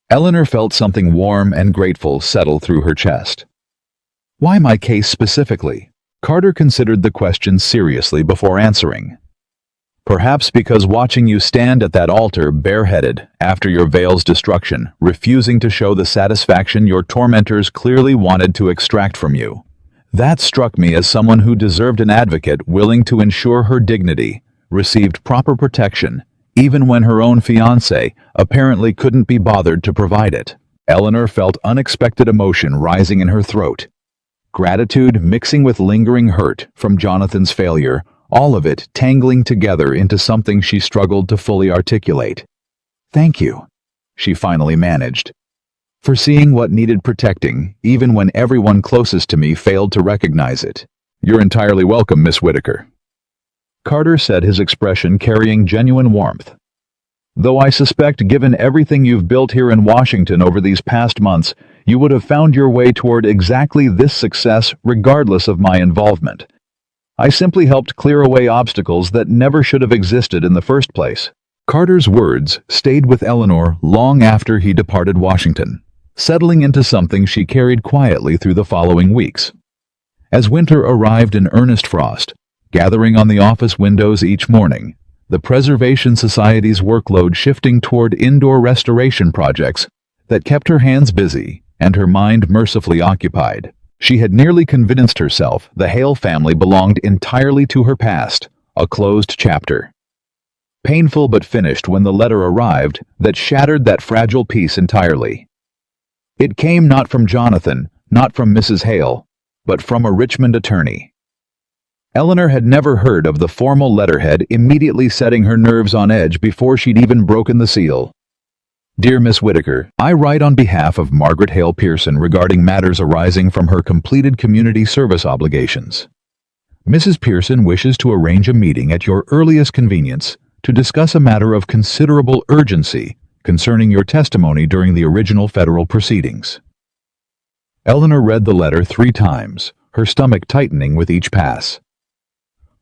Eleanor felt something warm and grateful settle through her chest. "Why my case specifically?" Carter considered the question seriously before answering. "Perhaps because watching you stand at that altar bareheaded after your veil's destruction, refusing to show the satisfaction your tormentors clearly wanted to extract from you. That struck me as someone who deserved an advocate willing to ensure her dignity received proper protection, even when her own fiancé apparently couldn't be bothered to provide it." Eleanor felt unexpected emotion rising in her throat. Gratitude mixing with lingering hurt from Jonathan's failure, all of it tangling together into something she struggled to fully articulate. "Thank you," she finally managed, "for seeing what needed protecting, even when everyone closest to me failed to recognize it." "You're entirely welcome, Miss Whitaker," Carter said, his expression carrying genuine warmth. "Though I suspect, given everything you've built here in Washington over these past months, you would have found your way toward exactly this success regardless of my involvement. I simply helped clear away obstacles that never should have existed in the first place." Carter's words stayed with Eleanor long after he departed Washington, settling into something she carried quietly through the following weeks. As winter arrived in earnest frost, gathering on the office windows each morning, the Preservation Society's workload shifting toward indoor restoration projects that kept her hands busy and her mind mercifully occupied. She had nearly convinced herself the Hale family belonged entirely to her past, a closed chapter. Painful but finished when the letter arrived that shattered that fragile peace entirely. It came not from Jonathan, not from Mrs. Hale, but from a Richmond attorney. Eleanor had never heard of the formal letterhead, immediately setting her nerves on edge before she'd even broken the seal. "Dear Miss Whitaker, I write on behalf of Margaret Hale Pearson regarding matters arising from her completed community service obligations. Mrs. Pearson wishes to arrange a meeting at your earliest convenience to discuss a matter of considerable urgency concerning your testimony during the original federal proceedings." Eleanor read the letter 3 times, her stomach tightening with each pass.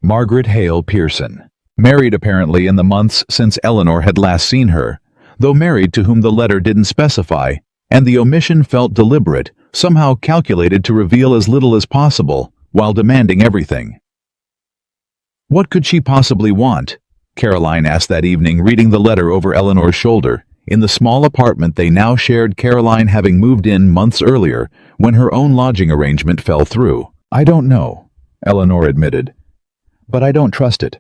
Margaret Hale Pearson. Married apparently in the months since Eleanor had last seen her, though married to whom the letter didn't specify, and the omission felt deliberate, somehow calculated to reveal as little as possible, while demanding everything. What could she possibly want? Caroline asked that evening, reading the letter over Eleanor's shoulder, in the small apartment they now shared, Caroline having moved in months earlier, when her own lodging arrangement fell through. "I don't know," Eleanor admitted. "But I don't trust it."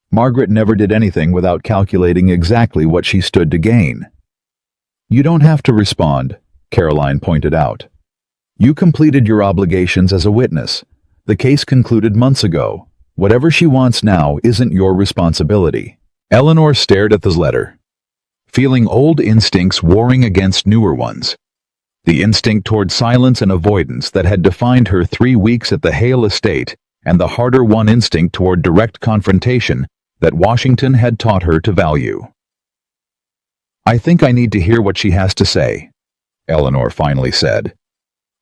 Margaret never did anything without calculating exactly what she stood to gain. "You don't have to respond," Caroline pointed out. "You completed your obligations as a witness. The case concluded months ago. Whatever she wants now isn't your responsibility." Eleanor stared at the letter, feeling old instincts warring against newer ones. The instinct toward silence and avoidance that had defined her 3 weeks at the Hale estate, and the harder-won instinct toward direct confrontation that Washington had taught her to value. "I think I need to hear what she has to say," Eleanor finally said.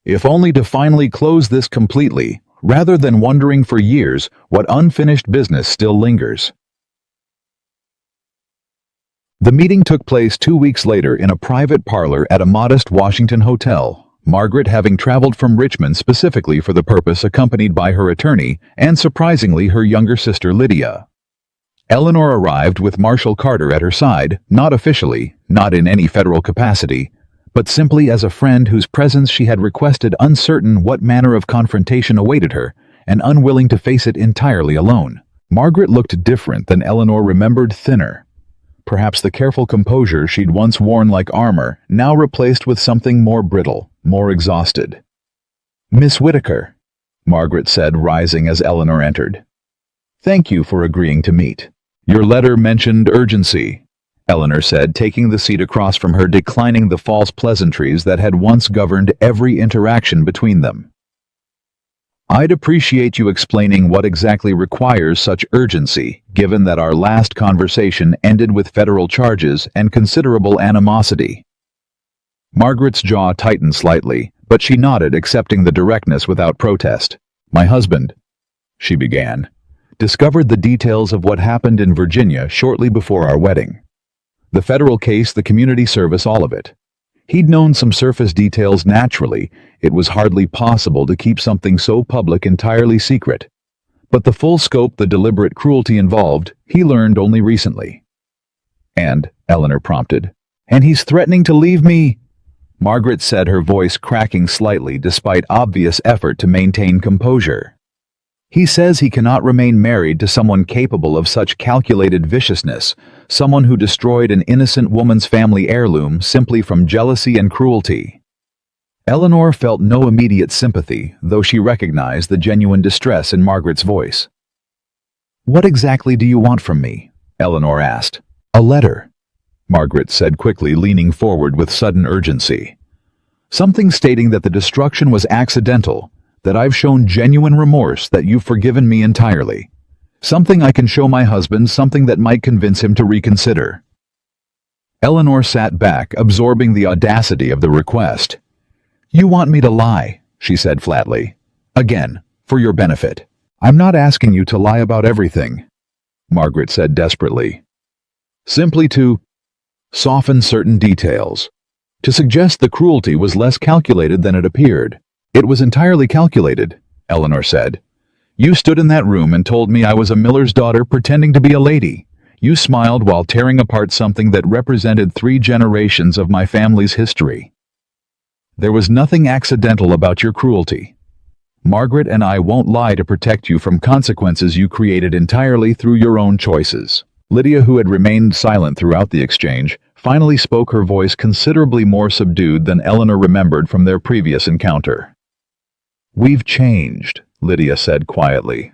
"If only to finally close this completely, rather than wondering for years what unfinished business still lingers." The meeting took place 2 weeks later in a private parlor at a modest Washington hotel, Margaret having traveled from Richmond specifically for the purpose, accompanied by her attorney and, surprisingly, her younger sister Lydia. Eleanor arrived with Marshal Carter at her side, not officially, not in any federal capacity, but simply as a friend whose presence she had requested, uncertain what manner of confrontation awaited her, and unwilling to face it entirely alone. Margaret looked different than Eleanor remembered, thinner. Perhaps the careful composure she'd once worn like armor, now replaced with something more brittle, more exhausted. "Miss Whitaker," Margaret said, rising as Eleanor entered. "Thank you for agreeing to meet. Your letter mentioned urgency," Eleanor said, taking the seat across from her, declining the false pleasantries that had once governed every interaction between them. "I'd appreciate you explaining what exactly requires such urgency, given that our last conversation ended with federal charges and considerable animosity." Margaret's jaw tightened slightly, but she nodded, accepting the directness without protest. "My husband," she began, "discovered the details of what happened in Virginia shortly before our wedding. The federal case, the community service, all of it. He'd known some surface details naturally. It was hardly possible to keep something so public entirely secret. But the full scope, the deliberate cruelty involved, he learned only recently." "And," Eleanor prompted, "and he's threatening to leave me," Margaret said, her voice cracking slightly despite obvious effort to maintain composure. "He says he cannot remain married to someone capable of such calculated viciousness, someone who destroyed an innocent woman's family heirloom simply from jealousy and cruelty." Eleanor felt no immediate sympathy, though she recognized the genuine distress in Margaret's voice. "What exactly do you want from me?" Eleanor asked. "A letter," Margaret said quickly, leaning forward with sudden urgency. "Something stating that the destruction was accidental, that I've shown genuine remorse, that you've forgiven me entirely. Something I can show my husband, something that might convince him to reconsider." Eleanor sat back, absorbing the audacity of the request. "You want me to lie," she said flatly. "Again, for your benefit." "I'm not asking you to lie about everything," Margaret said desperately. "Simply to soften certain details. To suggest the cruelty was less calculated than it appeared." "It was entirely calculated," Eleanor said. "You stood in that room and told me I was a miller's daughter pretending to be a lady. You smiled while tearing apart something that represented 3 generations of my family's history. There was nothing accidental about your cruelty. Margaret and I won't lie to protect you from consequences you created entirely through your own choices." Lydia, who had remained silent throughout the exchange, finally spoke, her voice considerably more subdued than Eleanor remembered from their previous encounter. "We've changed," Lydia said quietly.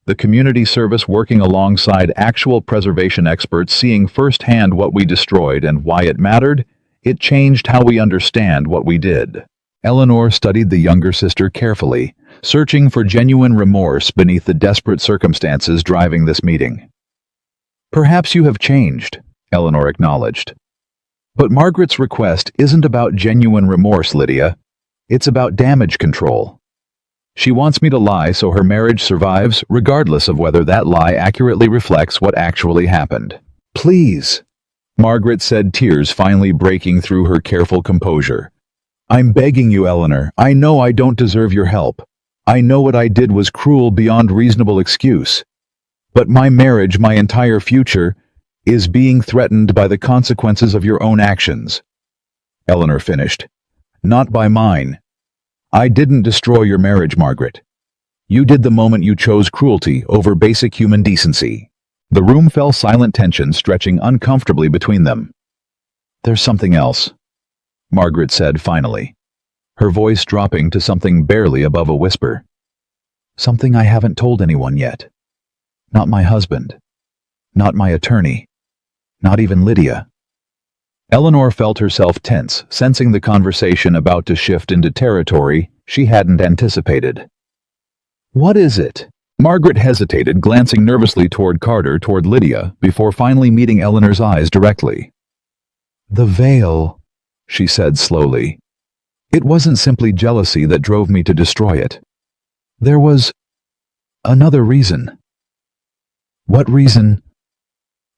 "The community service working alongside actual preservation experts, seeing firsthand what we destroyed and why it mattered, it changed how we understand what we did." Eleanor studied the younger sister carefully, searching for genuine remorse beneath the desperate circumstances driving this meeting. "Perhaps you have changed," Eleanor acknowledged. "But Margaret's request isn't about genuine remorse, Lydia. It's about damage control. She wants me to lie so her marriage survives, regardless of whether that lie accurately reflects what actually happened. Please, Margaret said, tears finally breaking through her careful composure. I'm begging you, Eleanor. I know I don't deserve your help. I know what I did was cruel beyond reasonable excuse. But my marriage, my entire future, is being threatened by the consequences of your own actions. Eleanor finished. Not by mine. I didn't destroy your marriage, Margaret. You did the moment you chose cruelty over basic human decency. The room fell silent, tension stretching uncomfortably between them. There's something else, Margaret said finally, her voice dropping to something barely above a whisper. Something I haven't told anyone yet. Not my husband. Not my attorney. Not even Lydia. Eleanor felt herself tense, sensing the conversation about to shift into territory she hadn't anticipated. What is it? Margaret hesitated, glancing nervously toward Lydia, before finally meeting Eleanor's eyes directly. The veil, she said slowly. It wasn't simply jealousy that drove me to destroy it. There was another reason. What reason?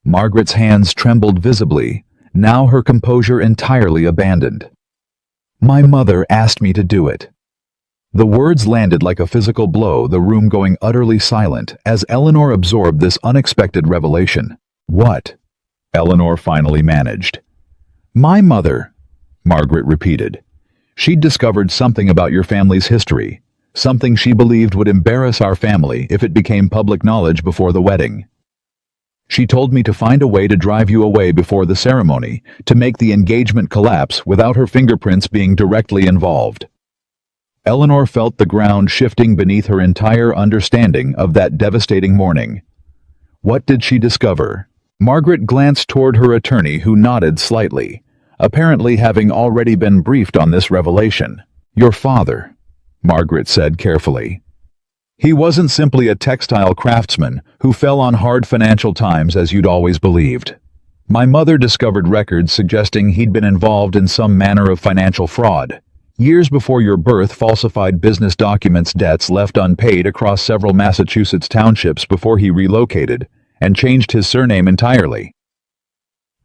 Margaret's hands trembled visibly, now her composure entirely abandoned. My mother asked me to do it. The words landed like a physical blow, the room going utterly silent as Eleanor absorbed this unexpected revelation. What? Eleanor finally managed. My mother, Margaret repeated. She'd discovered something about your family's history, something she believed would embarrass our family if it became public knowledge before the wedding. She told me to find a way to drive you away before the ceremony, to make the engagement collapse without her fingerprints being directly involved. Eleanor felt the ground shifting beneath her entire understanding of that devastating morning. What did she discover? Margaret glanced toward her attorney, who nodded slightly, apparently having already been briefed on this revelation. Your father, Margaret said carefully. He wasn't simply a textile craftsman who fell on hard financial times as you'd always believed. My mother discovered records suggesting he'd been involved in some manner of financial fraud. Years before your birth, falsified business documents, debts left unpaid across several Massachusetts townships before he relocated and changed his surname entirely.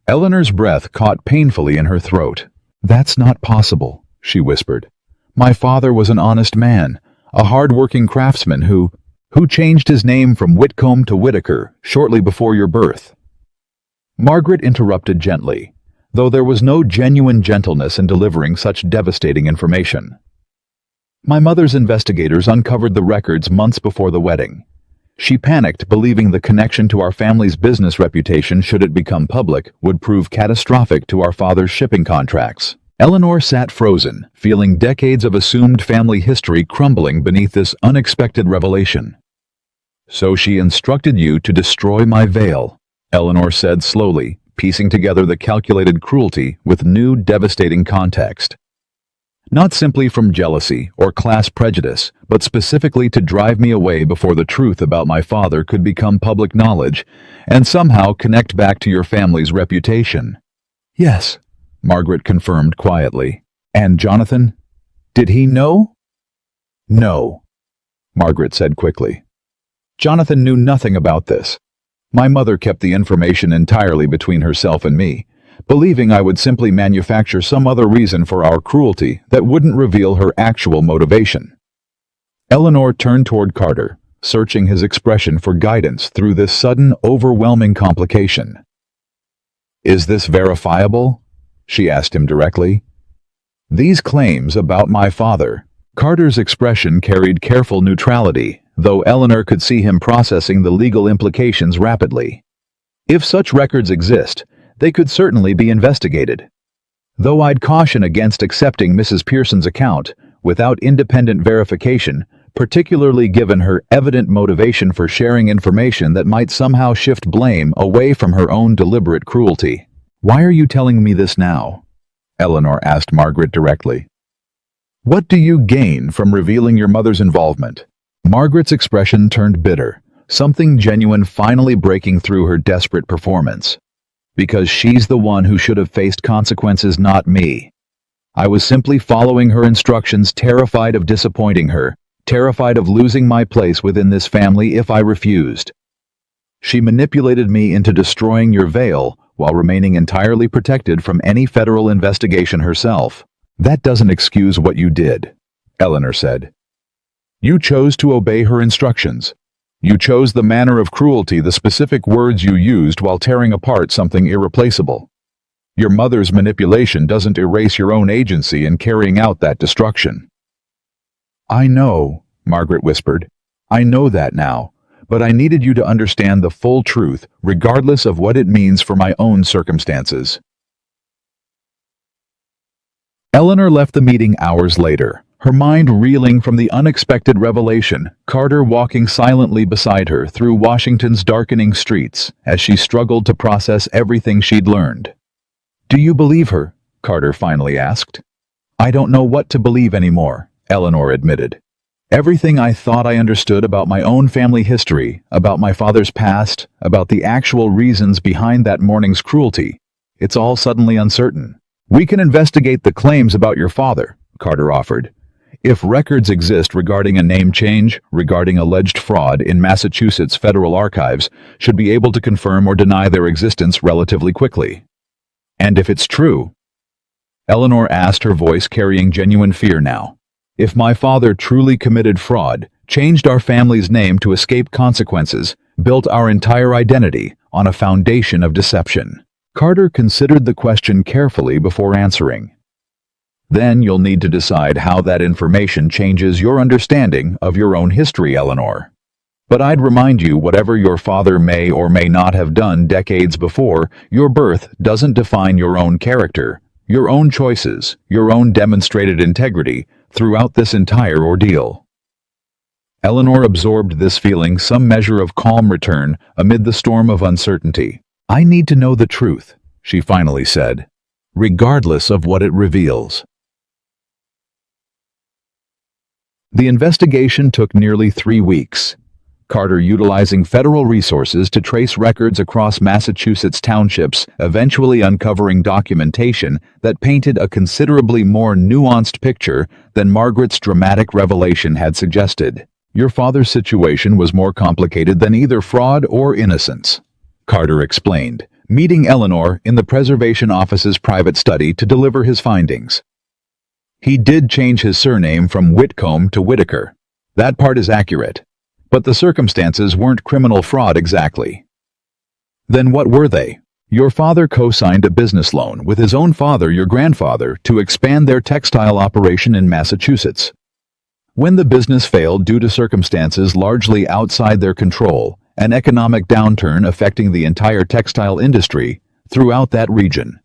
Eleanor's breath caught painfully in her throat. That's not possible, she whispered. My father was an honest man, a hard-working craftsman who changed his name from Whitcomb to Whitaker shortly before your birth. Margaret interrupted gently, though there was no genuine gentleness in delivering such devastating information. My mother's investigators uncovered the records months before the wedding. She panicked, believing the connection to our family's business reputation, should it become public, would prove catastrophic to our father's shipping contracts. Eleanor sat frozen, feeling decades of assumed family history crumbling beneath this unexpected revelation. So she instructed you to destroy my veil, Eleanor said slowly, piecing together the calculated cruelty with new devastating context. Not simply from jealousy or class prejudice, but specifically to drive me away before the truth about my father could become public knowledge and somehow connect back to your family's reputation. Yes, Margaret confirmed quietly. And Jonathan? Did he know? No, Margaret said quickly. Jonathan knew nothing about this. My mother kept the information entirely between herself and me, believing I would simply manufacture some other reason for our cruelty that wouldn't reveal her actual motivation. Eleanor turned toward Carter, searching his expression for guidance through this sudden, overwhelming complication. Is this verifiable? She asked him directly. These claims about my father. Carter's expression carried careful neutrality, though Eleanor could see him processing the legal implications rapidly. If such records exist, they could certainly be investigated. Though I'd caution against accepting Mrs. Pearson's account without independent verification, particularly given her evident motivation for sharing information that might somehow shift blame away from her own deliberate cruelty. Why are you telling me this now? Eleanor asked Margaret directly. What do you gain from revealing your mother's involvement? Margaret's expression turned bitter, something genuine finally breaking through her desperate performance. Because she's the one who should have faced consequences, not me. I was simply following her instructions, terrified of disappointing her, terrified of losing my place within this family if I refused. She manipulated me into destroying your veil while remaining entirely protected from any federal investigation herself. That doesn't excuse what you did, Eleanor said. You chose to obey her instructions. You chose the manner of cruelty, the specific words you used while tearing apart something irreplaceable. Your mother's manipulation doesn't erase your own agency in carrying out that destruction. I know, Margaret whispered. I know that now, but I needed you to understand the full truth, regardless of what it means for my own circumstances. Eleanor left the meeting hours later, her mind reeling from the unexpected revelation, Carter walking silently beside her through Washington's darkening streets as she struggled to process everything she'd learned. Do you believe her? Carter finally asked. I don't know what to believe anymore, Eleanor admitted. Everything I thought I understood about my own family history, about my father's past, about the actual reasons behind that morning's cruelty, it's all suddenly uncertain. We can investigate the claims about your father, Carter offered. If records exist regarding a name change, regarding alleged fraud in Massachusetts federal archives, should be able to confirm or deny their existence relatively quickly. And if it's true, Eleanor asked, her voice carrying genuine fear now. If my father truly committed fraud, changed our family's name to escape consequences, built our entire identity on a foundation of deception. Carter considered the question carefully before answering. Then you'll need to decide how that information changes your understanding of your own history, Eleanor. But I'd remind you, whatever your father may or may not have done decades before, your birth doesn't define your own character, your own choices, your own demonstrated integrity throughout this entire ordeal. Eleanor absorbed this feeling some measure of calm return amid the storm of uncertainty. I need to know the truth, she finally said, regardless of what it reveals. The investigation took nearly 3 weeks. Carter, utilizing federal resources to trace records across Massachusetts townships, eventually uncovering documentation that painted a considerably more nuanced picture than Margaret's dramatic revelation had suggested. Your father's situation was more complicated than either fraud or innocence, Carter explained, meeting Eleanor in the preservation office's private study to deliver his findings. He did change his surname from Whitcomb to Whitaker. That part is accurate. But the circumstances weren't criminal fraud exactly. Then what were they? Your father co-signed a business loan with his own father, your grandfather, to expand their textile operation in Massachusetts. When the business failed due to circumstances largely outside their control, an economic downturn affecting the entire textile industry throughout that region,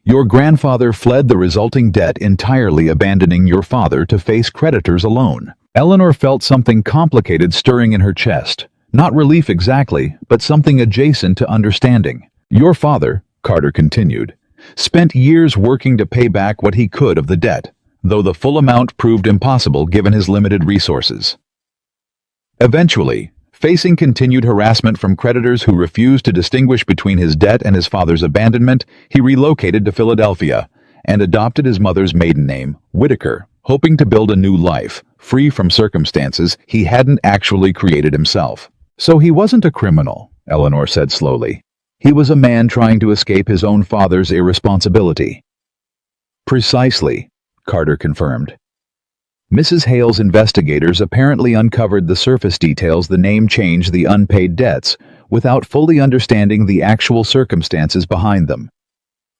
your grandfather fled the resulting debt, entirely abandoning your father to face creditors alone. Eleanor felt something complicated stirring in her chest. Not relief exactly, but something adjacent to understanding. Your father, Carter continued, spent years working to pay back what he could of the debt, though the full amount proved impossible given his limited resources. Eventually, facing continued harassment from creditors who refused to distinguish between his debt and his father's abandonment, he relocated to Philadelphia and adopted his mother's maiden name, Whitaker, hoping to build a new life, free from circumstances he hadn't actually created himself. So he wasn't a criminal, Eleanor said slowly. He was a man trying to escape his own father's irresponsibility. Precisely, Carter confirmed. Mrs. Hale's investigators apparently uncovered the surface details, the name change, the unpaid debts, without fully understanding the actual circumstances behind them.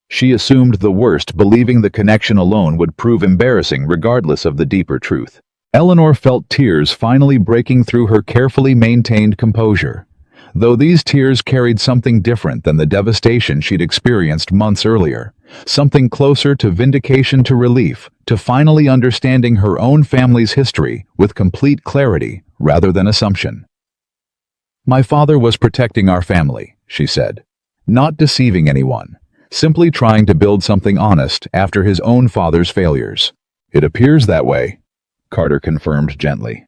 She assumed the worst, believing the connection alone would prove embarrassing regardless of the deeper truth. Eleanor felt tears finally breaking through her carefully maintained composure, though these tears carried something different than the devastation she'd experienced months earlier, something closer to vindication, to relief, to finally understanding her own family's history with complete clarity rather than assumption. My father was protecting our family, she said, not deceiving anyone, simply trying to build something honest after his own father's failures. It appears that way, Carter confirmed gently.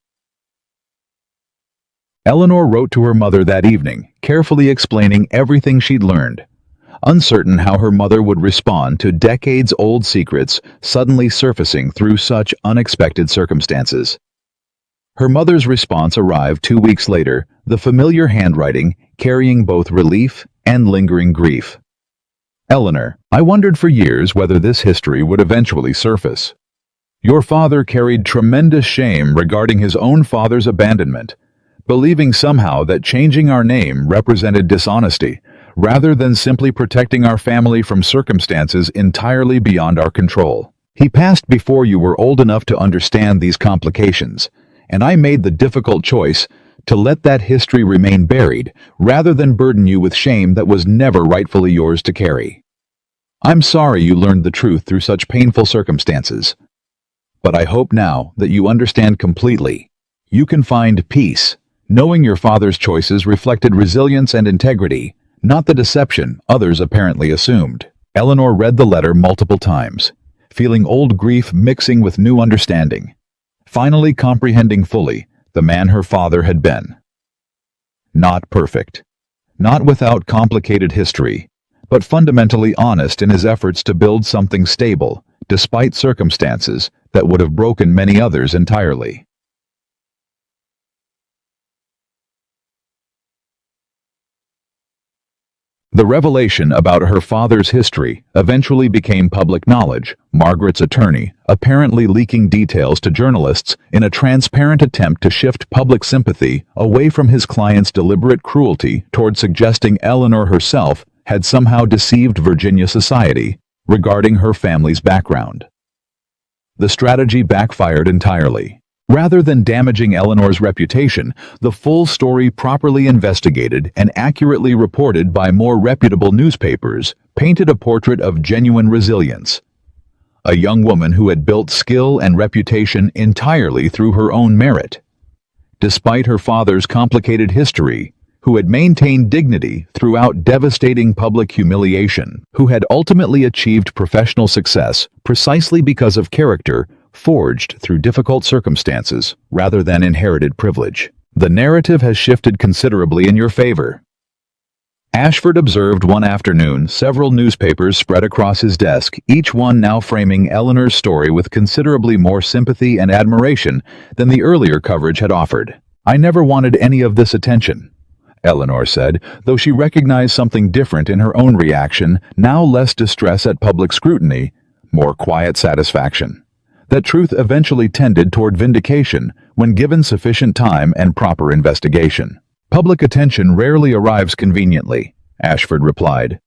Eleanor wrote to her mother that evening, carefully explaining everything she'd learned, uncertain how her mother would respond to decades-old secrets suddenly surfacing through such unexpected circumstances. Her mother's response arrived 2 weeks later, the familiar handwriting carrying both relief and lingering grief. Eleanor, I wondered for years whether this history would eventually surface. Your father carried tremendous shame regarding his own father's abandonment, believing somehow that changing our name represented dishonesty, rather than simply protecting our family from circumstances entirely beyond our control. He passed before you were old enough to understand these complications, and I made the difficult choice to let that history remain buried rather than burden you with shame that was never rightfully yours to carry. I'm sorry you learned the truth through such painful circumstances, but I hope now that you understand completely. You can find peace, knowing your father's choices reflected resilience and integrity, not the deception others apparently assumed. Eleanor read the letter multiple times, feeling old grief mixing with new understanding, finally comprehending fully the man her father had been. Not perfect, not without complicated history, but fundamentally honest in his efforts to build something stable, despite circumstances that would have broken many others entirely. The revelation about her father's history eventually became public knowledge, Margaret's attorney apparently leaking details to journalists in a transparent attempt to shift public sympathy away from his client's deliberate cruelty toward suggesting Eleanor herself had somehow deceived Virginia society regarding her family's background. The strategy backfired entirely. Rather than damaging Eleanor's reputation, the full story, properly investigated and accurately reported by more reputable newspapers, painted a portrait of genuine resilience. A young woman who had built skill and reputation entirely through her own merit. Despite her father's complicated history, who had maintained dignity throughout devastating public humiliation, who had ultimately achieved professional success precisely because of character forged through difficult circumstances rather than inherited privilege. The narrative has shifted considerably in your favor. Ashford observed one afternoon several newspapers spread across his desk, each one now framing Eleanor's story with considerably more sympathy and admiration than the earlier coverage had offered. I never wanted any of this attention, Eleanor said, though she recognized something different in her own reaction, now less distress at public scrutiny, more quiet satisfaction. That truth eventually tended toward vindication when given sufficient time and proper investigation. Public attention rarely arrives conveniently, Ashford replied.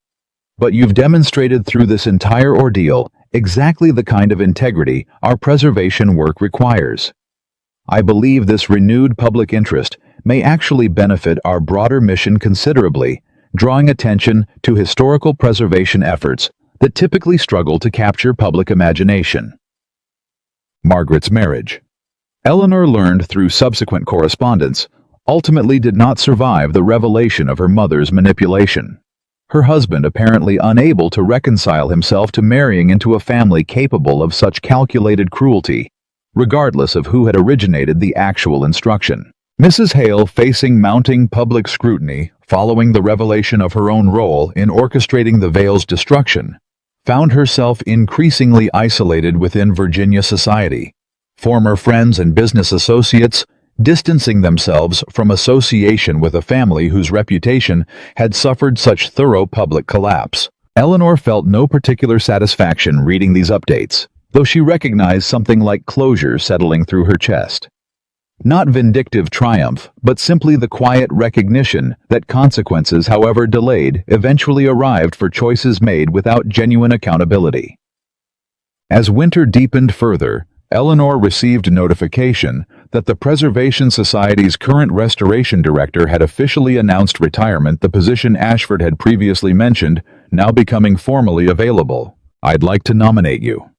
But you've demonstrated through this entire ordeal exactly the kind of integrity our preservation work requires. I believe this renewed public interest may actually benefit our broader mission considerably, drawing attention to historical preservation efforts that typically struggle to capture public imagination. Margaret's marriage. Eleanor learned through subsequent correspondence, ultimately did not survive the revelation of her mother's manipulation. Her husband apparently unable to reconcile himself to marrying into a family capable of such calculated cruelty, regardless of who had originated the actual instruction. Mrs. Hale, facing mounting public scrutiny following the revelation of her own role in orchestrating the Vale's destruction, found herself increasingly isolated within Virginia society. Former friends and business associates distancing themselves from association with a family whose reputation had suffered such thorough public collapse. Eleanor felt no particular satisfaction reading these updates, though she recognized something like closure settling through her chest. Not vindictive triumph, but simply the quiet recognition that consequences, however delayed, eventually arrived for choices made without genuine accountability. As winter deepened further, Eleanor received notification that the Preservation Society's current restoration director had officially announced retirement, the position Ashford had previously mentioned now becoming formally available. I'd like to nominate you,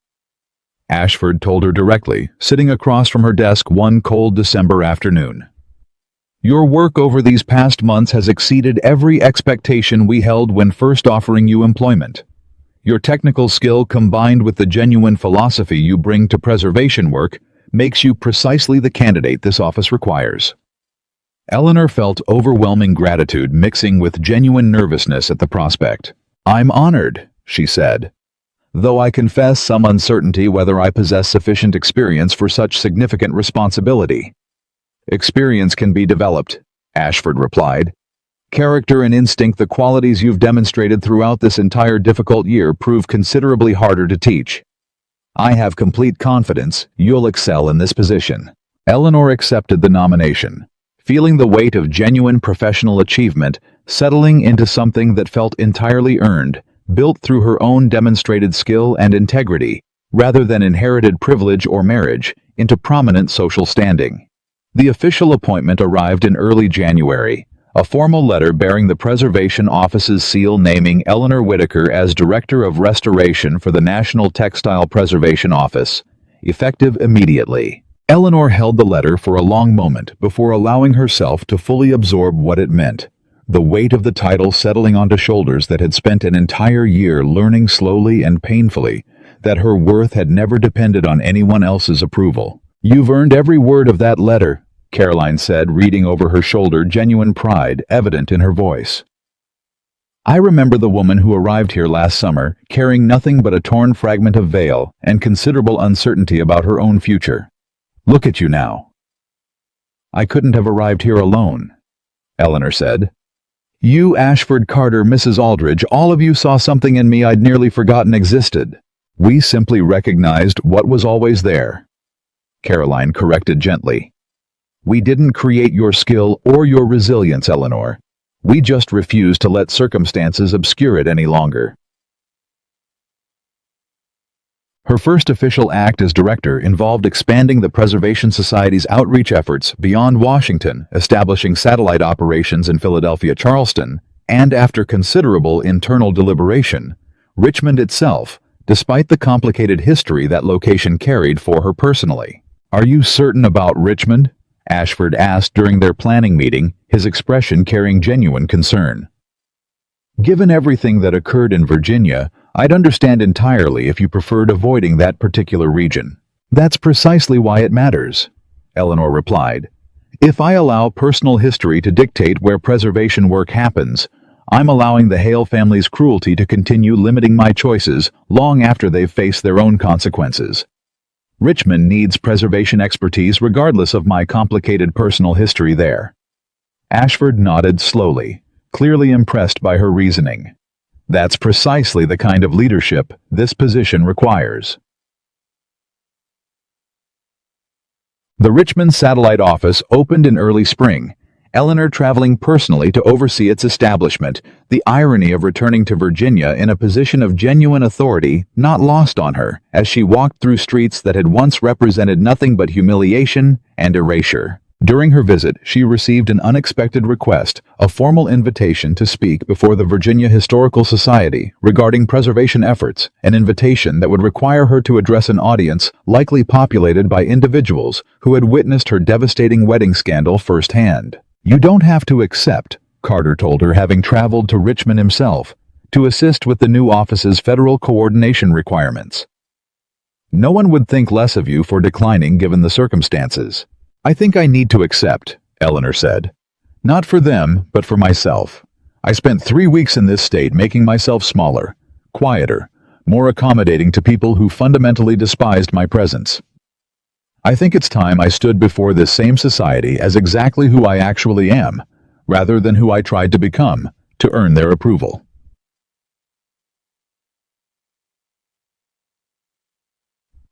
Ashford told her directly, sitting across from her desk one cold December afternoon. Your work over these past months has exceeded every expectation we held when first offering you employment. Your technical skill combined with the genuine philosophy you bring to preservation work makes you precisely the candidate this office requires. Eleanor felt overwhelming gratitude mixing with genuine nervousness at the prospect. I'm honored, she said, though I confess some uncertainty whether I possess sufficient experience for such significant responsibility. Experience can be developed, Ashford replied. Character and instinct, the qualities you've demonstrated throughout this entire difficult year, prove considerably harder to teach. I have complete confidence you'll excel in this position. Eleanor accepted the nomination, feeling the weight of genuine professional achievement settling into something that felt entirely earned, built through her own demonstrated skill and integrity, rather than inherited privilege or marriage into prominent social standing. The official appointment arrived in early January, a formal letter bearing the Preservation Office's seal naming Eleanor Whitaker as Director of Restoration for the National Textile Preservation Office, effective immediately. Eleanor held the letter for a long moment before allowing herself to fully absorb what it meant, the weight of the title settling onto shoulders that had spent an entire year learning slowly and painfully that her worth had never depended on anyone else's approval. "You've earned every word of that letter," Caroline said, reading over her shoulder, genuine pride evident in her voice. "I remember the woman who arrived here last summer, carrying nothing but a torn fragment of veil and considerable uncertainty about her own future. Look at you now." "I couldn't have arrived here alone," Eleanor said. "You, Ashford, Carter, Mrs. Aldridge, all of you saw something in me I'd nearly forgotten existed. We simply recognized what was always there," Caroline corrected gently. "We didn't create your skill or your resilience, Eleanor. We just refused to let circumstances obscure it any longer." Her first official act as director involved expanding the Preservation Society's outreach efforts beyond Washington, establishing satellite operations in Philadelphia, Charleston, and after considerable internal deliberation, Richmond itself, despite the complicated history that location carried for her personally. "Are you certain about Richmond?" Ashford asked during their planning meeting, his expression carrying genuine concern. "Given everything that occurred in Virginia, I'd understand entirely if you preferred avoiding that particular region." "That's precisely why it matters," Eleanor replied. "If I allow personal history to dictate where preservation work happens, I'm allowing the Hale family's cruelty to continue limiting my choices long after they've faced their own consequences. Richmond needs preservation expertise regardless of my complicated personal history there." Ashford nodded slowly, clearly impressed by her reasoning. "That's precisely the kind of leadership this position requires." The Richmond Satellite Office opened in early spring, Eleanor traveling personally to oversee its establishment, the irony of returning to Virginia in a position of genuine authority not lost on her as she walked through streets that had once represented nothing but humiliation and erasure. During her visit, she received an unexpected request, a formal invitation to speak before the Virginia Historical Society regarding preservation efforts, an invitation that would require her to address an audience likely populated by individuals who had witnessed her devastating wedding scandal firsthand. "You don't have to accept," Carter told her, having traveled to Richmond himself, to assist with the new office's federal coordination requirements. "No one would think less of you for declining given the circumstances." "I think I need to accept," Eleanor said. "Not for them, but for myself. I spent 3 weeks in this state making myself smaller, quieter, more accommodating to people who fundamentally despised my presence. I think it's time I stood before this same society as exactly who I actually am, rather than who I tried to become, to earn their approval."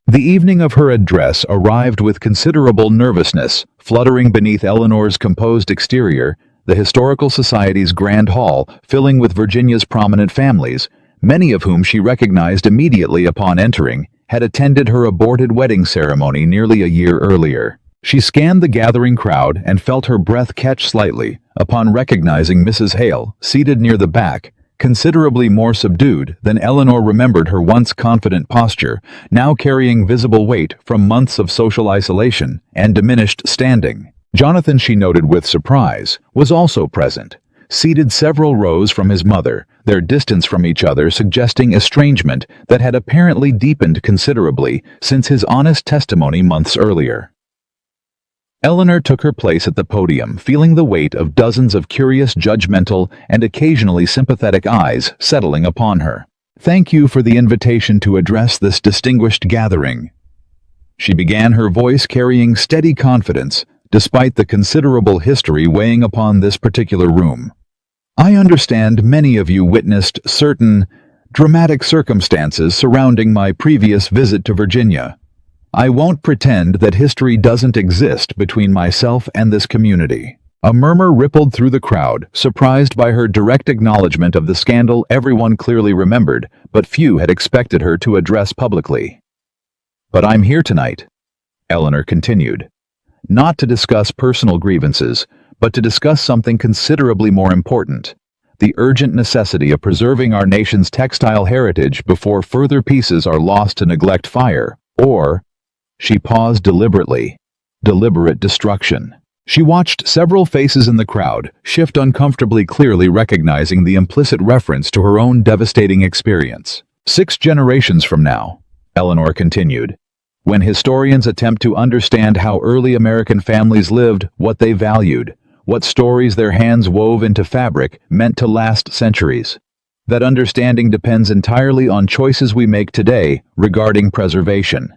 The evening of her address arrived with considerable nervousness, fluttering beneath Eleanor's composed exterior, the Historical Society's grand hall filling with Virginia's prominent families, many of whom she recognized immediately upon entering, had attended her aborted wedding ceremony nearly a year earlier. She scanned the gathering crowd and felt her breath catch slightly upon recognizing Mrs. Hale, seated near the back, considerably more subdued than Eleanor remembered her once confident posture, now carrying visible weight from months of social isolation and diminished standing. Jonathan, she noted with surprise, was also present, seated several rows from his mother, their distance from each other suggesting estrangement that had apparently deepened considerably since his honest testimony months earlier. Eleanor took her place at the podium, feeling the weight of dozens of curious, judgmental, and occasionally sympathetic eyes settling upon her. "Thank you for the invitation to address this distinguished gathering." She began, her voice carrying steady confidence, despite the considerable history weighing upon this particular room. I understand many of you witnessed certain dramatic circumstances surrounding my previous visit to Virginia. I won't pretend that history doesn't exist between myself and this community. A murmur rippled through the crowd, surprised by her direct acknowledgement of the scandal everyone clearly remembered, but few had expected her to address publicly. But I'm here tonight, Eleanor continued, not to discuss personal grievances, but to discuss something considerably more important, the urgent necessity of preserving our nation's textile heritage before further pieces are lost to neglect, fire, or, she paused deliberately, deliberate destruction. She watched several faces in the crowd shift uncomfortably, clearly recognizing the implicit reference to her own devastating experience. 6 generations from now, Eleanor continued, when historians attempt to understand how early American families lived, what they valued, what stories their hands wove into fabric meant to last centuries, that understanding depends entirely on choices we make today regarding preservation.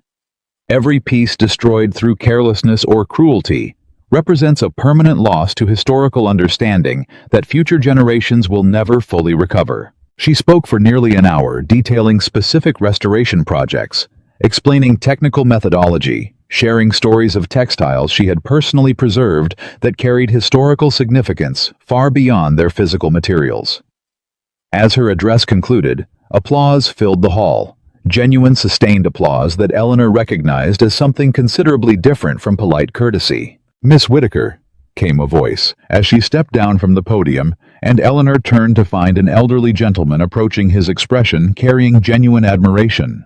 Every piece destroyed through carelessness or cruelty represents a permanent loss to historical understanding that future generations will never fully recover. She spoke for nearly an hour, detailing specific restoration projects, explaining technical methodology, sharing stories of textiles she had personally preserved that carried historical significance far beyond their physical materials. As her address concluded, applause filled the hall, genuine sustained applause that Eleanor recognized as something considerably different from polite courtesy. "Miss Whitaker," came a voice, as she stepped down from the podium, and Eleanor turned to find an elderly gentleman approaching, his expression carrying genuine admiration.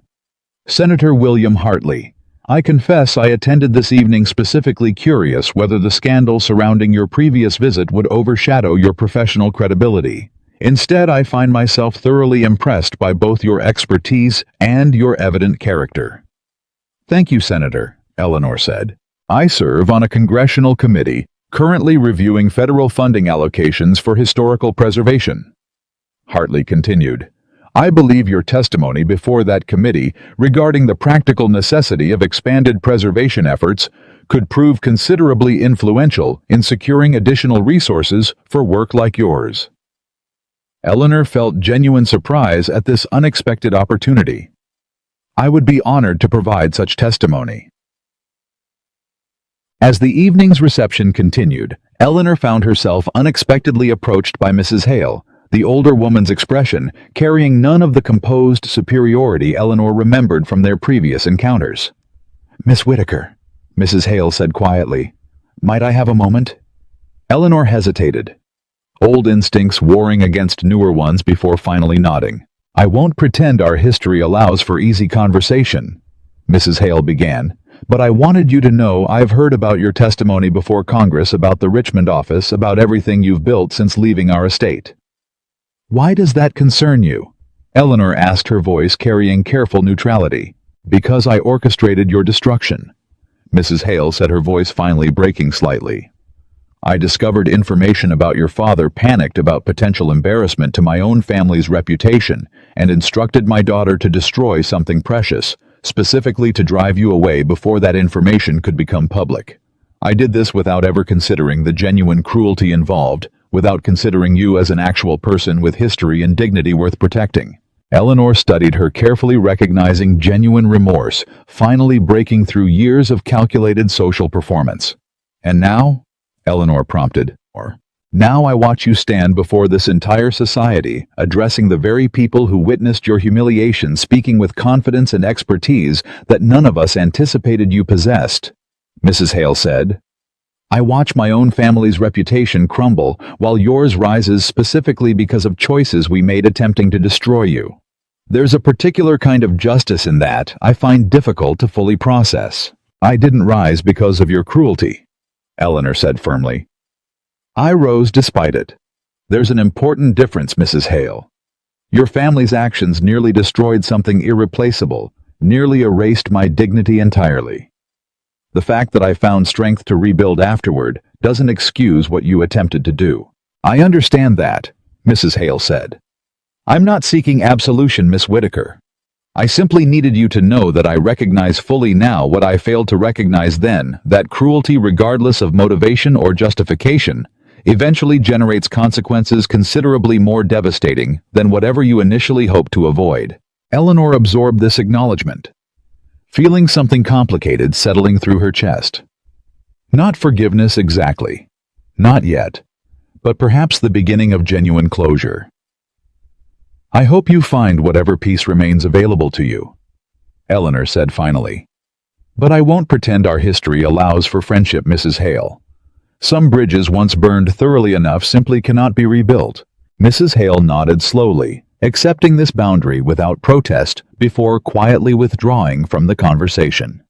"Senator William Hartley, I confess I attended this evening specifically curious whether the scandal surrounding your previous visit would overshadow your professional credibility. Instead, I find myself thoroughly impressed by both your expertise and your evident character." "Thank you, Senator," Eleanor said. "I serve on a congressional committee currently reviewing federal funding allocations for historical preservation." Hartley continued, "I believe your testimony before that committee regarding the practical necessity of expanded preservation efforts could prove considerably influential in securing additional resources for work like yours." Eleanor felt genuine surprise at this unexpected opportunity. "I would be honored to provide such testimony." As the evening's reception continued, Eleanor found herself unexpectedly approached by Mrs. Hale, the older woman's expression carrying none of the composed superiority Eleanor remembered from their previous encounters. "Miss Whitaker," Mrs. Hale said quietly, "might I have a moment?" Eleanor hesitated, old instincts warring against newer ones before finally nodding. "I won't pretend our history allows for easy conversation," Mrs. Hale began, "but I wanted you to know I've heard about your testimony before Congress about the Richmond office, about everything you've built since leaving our estate." "Why does that concern you?" Eleanor asked, her voice carrying careful neutrality. "Because I orchestrated your destruction," Mrs. Hale said, her voice finally breaking slightly. "I discovered information about your father, panicked about potential embarrassment to my own family's reputation, and instructed my daughter to destroy something precious, specifically to drive you away before that information could become public. I did this without ever considering the genuine cruelty involved, without considering you as an actual person with history and dignity worth protecting." Eleanor studied her carefully, recognizing genuine remorse, finally breaking through years of calculated social performance. "And now?" Eleanor prompted. "Now I watch you stand before this entire society, addressing the very people who witnessed your humiliation, speaking with confidence and expertise that none of us anticipated you possessed," Mrs. Hale said. "I watch my own family's reputation crumble, while yours rises specifically because of choices we made attempting to destroy you. There's a particular kind of justice in that I find difficult to fully process." "I didn't rise because of your cruelty," Eleanor said firmly. "I rose despite it. There's an important difference, Mrs. Hale. Your family's actions nearly destroyed something irreplaceable, nearly erased my dignity entirely. The fact that I found strength to rebuild afterward doesn't excuse what you attempted to do." "I understand that," Mrs. Hale said. "I'm not seeking absolution, Miss Whitaker. I simply needed you to know that I recognize fully now what I failed to recognize then, that cruelty, regardless of motivation or justification, eventually generates consequences considerably more devastating than whatever you initially hoped to avoid." Eleanor absorbed this acknowledgement, feeling something complicated settling through her chest. Not forgiveness exactly. Not yet. But perhaps the beginning of genuine closure. "I hope you find whatever peace remains available to you," Eleanor said finally. "But I won't pretend our history allows for friendship, Mrs. Hale. Some bridges once burned thoroughly enough simply cannot be rebuilt." Mrs. Hale nodded slowly, accepting this boundary without protest before quietly withdrawing from the conversation.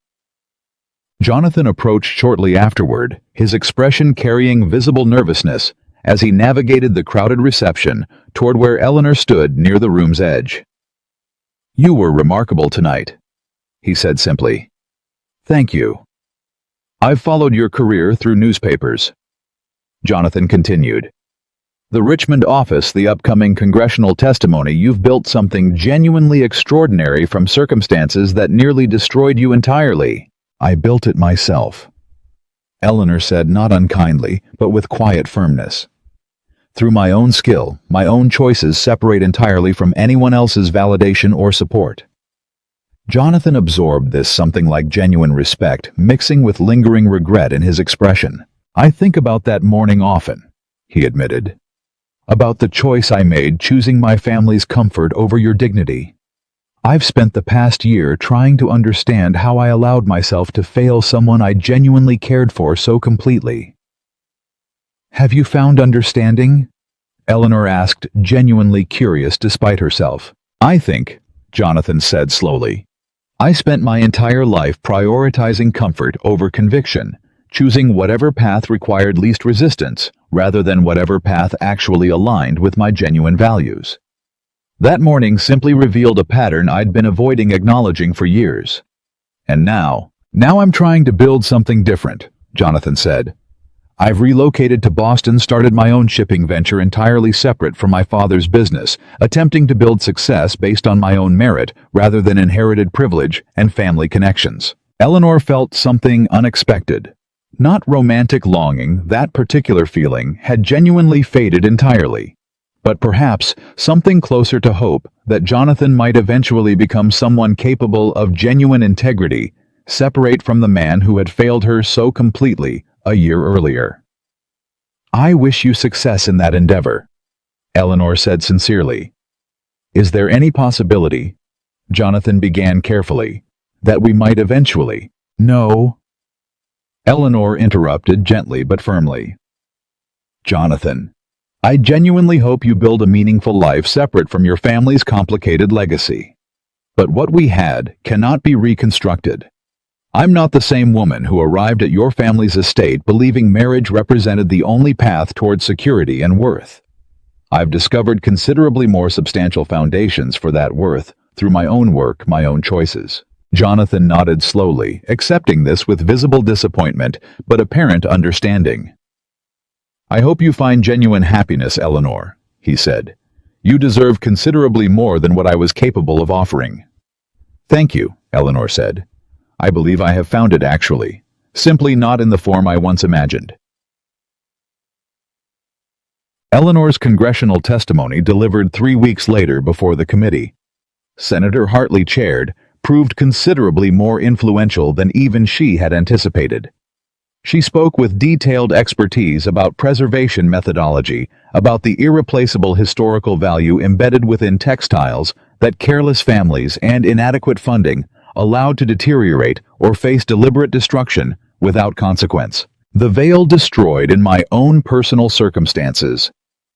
Jonathan approached shortly afterward, his expression carrying visible nervousness as he navigated the crowded reception toward where Eleanor stood near the room's edge. "You were remarkable tonight," he said simply. "Thank you. I've followed your career through newspapers," Jonathan continued. "The Richmond office, the upcoming congressional testimony, you've built something genuinely extraordinary from circumstances that nearly destroyed you entirely." "I built it myself," Eleanor said, not unkindly, but with quiet firmness. "Through my own skill, my own choices separate entirely from anyone else's validation or support." Jonathan absorbed this something like genuine respect, mixing with lingering regret in his expression. "I think about that morning often," he admitted. "About the choice I made, choosing my family's comfort over your dignity. I've spent the past year trying to understand how I allowed myself to fail someone I genuinely cared for so completely." "Have you found understanding?" Eleanor asked, genuinely curious despite herself. "I think," Jonathan said slowly, "I spent my entire life prioritizing comfort over conviction, choosing whatever path required least resistance, rather than whatever path actually aligned with my genuine values. That morning simply revealed a pattern I'd been avoiding acknowledging for years. And now I'm trying to build something different," Jonathan said. "I've relocated to Boston, started my own shipping venture entirely separate from my father's business, attempting to build success based on my own merit rather than inherited privilege and family connections." Eleanor felt something unexpected. Not romantic longing, that particular feeling had genuinely faded entirely. But perhaps something closer to hope that Jonathan might eventually become someone capable of genuine integrity, separate from the man who had failed her so completely a year earlier. "I wish you success in that endeavor," Eleanor said sincerely. "Is there any possibility," Jonathan began carefully, "that we might eventually—" "No," Eleanor interrupted gently but firmly. "Jonathan, I genuinely hope you build a meaningful life separate from your family's complicated legacy. But what we had cannot be reconstructed. I'm not the same woman who arrived at your family's estate believing marriage represented the only path toward security and worth. I've discovered considerably more substantial foundations for that worth through my own work, my own choices." Jonathan nodded slowly, accepting this with visible disappointment but apparent understanding. "I hope you find genuine happiness, Eleanor," he said. "You deserve considerably more than what I was capable of offering." "Thank you," Eleanor said. "I believe I have found it actually, simply not in the form I once imagined." Eleanor's congressional testimony, delivered 3 weeks later before the committee Senator Hartley chaired, proved considerably more influential than even she had anticipated. She spoke with detailed expertise about preservation methodology, about the irreplaceable historical value embedded within textiles that careless families and inadequate funding allowed to deteriorate or face deliberate destruction without consequence. "The veil destroyed in my own personal circumstances,"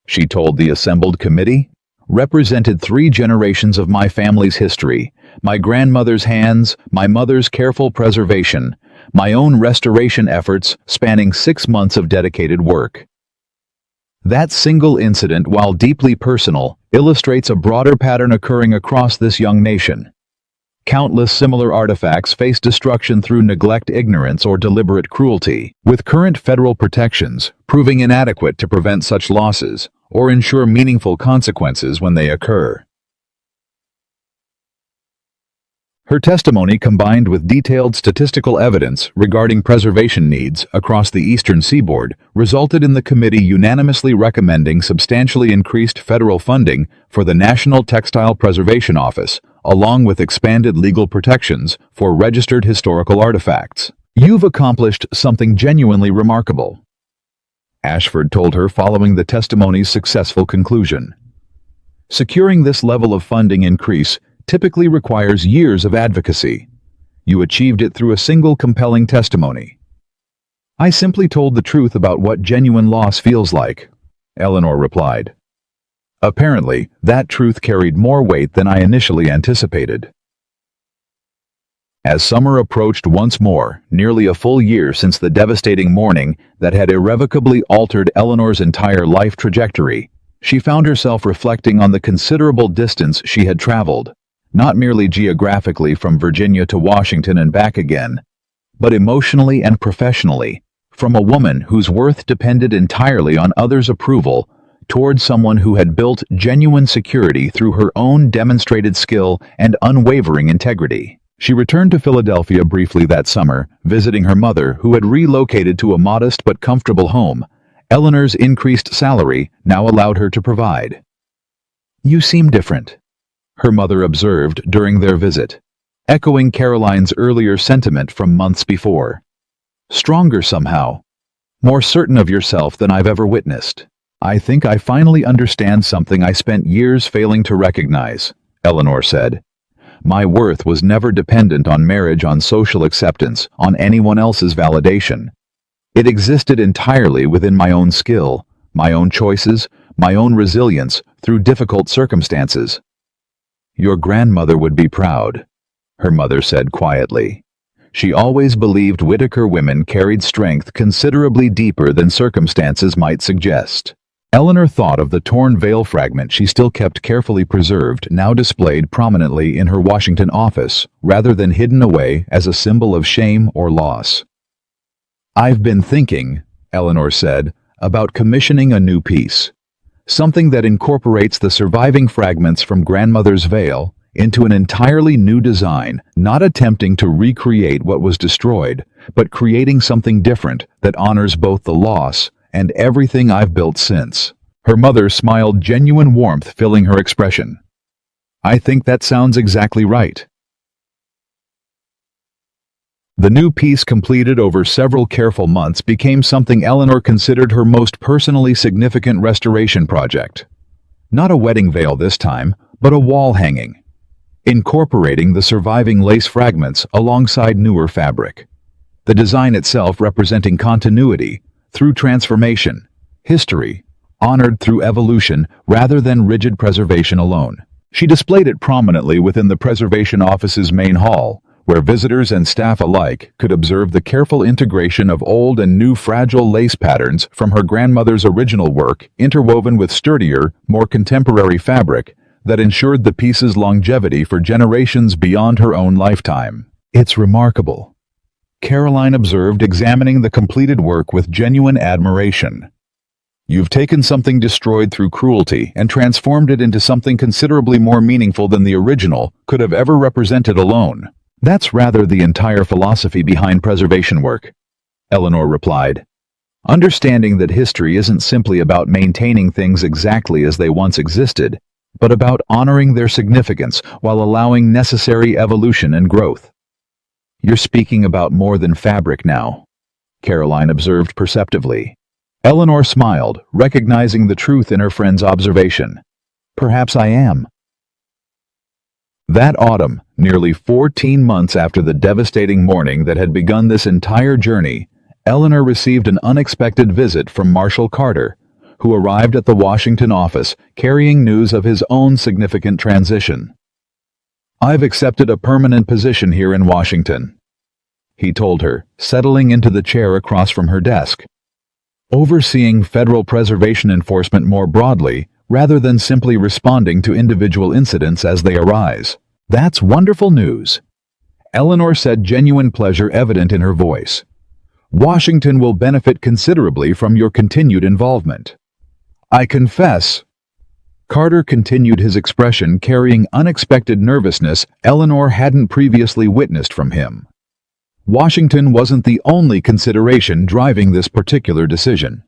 she told the assembled committee, "represented 3 generations of my family's history, my grandmother's hands, my mother's careful preservation, my own restoration efforts spanning 6 months of dedicated work." That single incident, while deeply personal, illustrates a broader pattern occurring across this young nation. Countless similar artifacts face destruction through neglect, ignorance, or deliberate cruelty, with current federal protections proving inadequate to prevent such losses or ensure meaningful consequences when they occur. Her testimony, combined with detailed statistical evidence regarding preservation needs across the eastern seaboard, resulted in the committee unanimously recommending substantially increased federal funding for the National Textile Preservation Office, along with expanded legal protections for registered historical artifacts. "You've accomplished something genuinely remarkable," Ashford told her following the testimony's successful conclusion. "Securing this level of funding increase typically requires years of advocacy. You achieved it through a single compelling testimony." "I simply told the truth about what genuine loss feels like," Eleanor replied. "Apparently, that truth carried more weight than I initially anticipated." As summer approached once more, nearly a full year since the devastating morning that had irrevocably altered Eleanor's entire life trajectory, she found herself reflecting on the considerable distance she had traveled, not merely geographically from Virginia to Washington and back again, but emotionally and professionally, from a woman whose worth depended entirely on others' approval towards someone who had built genuine security through her own demonstrated skill and unwavering integrity. She returned to Philadelphia briefly that summer, visiting her mother, who had relocated to a modest but comfortable home. Eleanor's increased salary now allowed her to provide. "You seem different," her mother observed during their visit, echoing Caroline's earlier sentiment from months before. "Stronger somehow. More certain of yourself than I've ever witnessed. I think I finally understand something I spent years failing to recognize," Eleanor said. "My worth was never dependent on marriage, on social acceptance, on anyone else's validation. It existed entirely within my own skill, my own choices, my own resilience through difficult circumstances." "Your grandmother would be proud," her mother said quietly. She always believed Whitaker women carried strength considerably deeper than circumstances might suggest. Eleanor thought of the torn veil fragment she still kept carefully preserved, now displayed prominently in her Washington office, rather than hidden away as a symbol of shame or loss. "I've been thinking," Eleanor said, "about commissioning a new piece. Something that incorporates the surviving fragments from grandmother's veil into an entirely new design, not attempting to recreate what was destroyed, but creating something different that honors both the loss and everything I've built since." Her mother smiled, genuine warmth filling her expression. "I think that sounds exactly right." The new piece, completed over several careful months, became something Eleanor considered her most personally significant restoration project. Not a wedding veil this time, but a wall hanging, incorporating the surviving lace fragments alongside newer fabric. The design itself representing continuity through transformation, history honored through evolution rather than rigid preservation alone. She displayed it prominently within the Preservation Office's main hall, where visitors and staff alike could observe the careful integration of old and new fragile lace patterns from her grandmother's original work, interwoven with sturdier, more contemporary fabric that ensured the piece's longevity for generations beyond her own lifetime. "It's remarkable," Caroline observed, examining the completed work with genuine admiration. "You've taken something destroyed through cruelty and transformed it into something considerably more meaningful than the original could have ever represented alone. That's rather the entire philosophy behind preservation work," Eleanor replied. "Understanding that history isn't simply about maintaining things exactly as they once existed, but about honoring their significance while allowing necessary evolution and growth." "You're speaking about more than fabric now," Caroline observed perceptively. Eleanor smiled, recognizing the truth in her friend's observation. "Perhaps I am." That autumn, nearly 14 months after the devastating morning that had begun this entire journey, Eleanor received an unexpected visit from Marshall Carter, who arrived at the Washington office carrying news of his own significant transition. "I've accepted a permanent position here in Washington," he told her, settling into the chair across from her desk. "Overseeing federal preservation enforcement more broadly, rather than simply responding to individual incidents as they arise." "That's wonderful news," Eleanor said, genuine pleasure evident in her voice. "Washington will benefit considerably from your continued involvement." "I confess," Carter continued, his expression carrying unexpected nervousness Eleanor hadn't previously witnessed from him. Washington wasn't the only consideration driving this particular decision.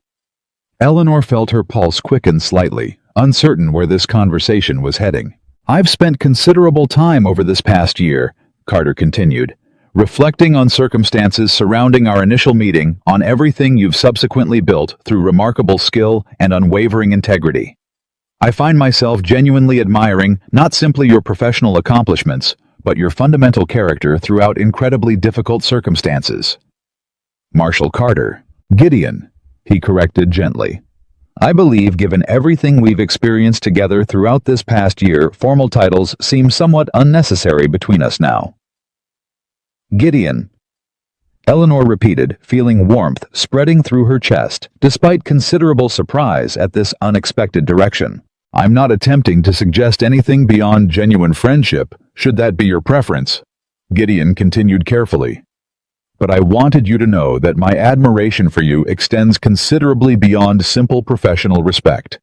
Eleanor felt her pulse quicken slightly, uncertain where this conversation was heading. "I've spent considerable time over this past year," Carter continued, "reflecting on circumstances surrounding our initial meeting, on everything you've subsequently built through remarkable skill and unwavering integrity. I find myself genuinely admiring not simply your professional accomplishments, but your fundamental character throughout incredibly difficult circumstances." Marshall Carter. "Gideon," he corrected gently. "I believe, given everything we've experienced together throughout this past year, formal titles seem somewhat unnecessary between us now." "Gideon," Eleanor repeated, feeling warmth spreading through her chest, despite considerable surprise at this unexpected direction. "I'm not attempting to suggest anything beyond genuine friendship, should that be your preference," Gideon continued carefully. "But I wanted you to know that my admiration for you extends considerably beyond simple professional respect.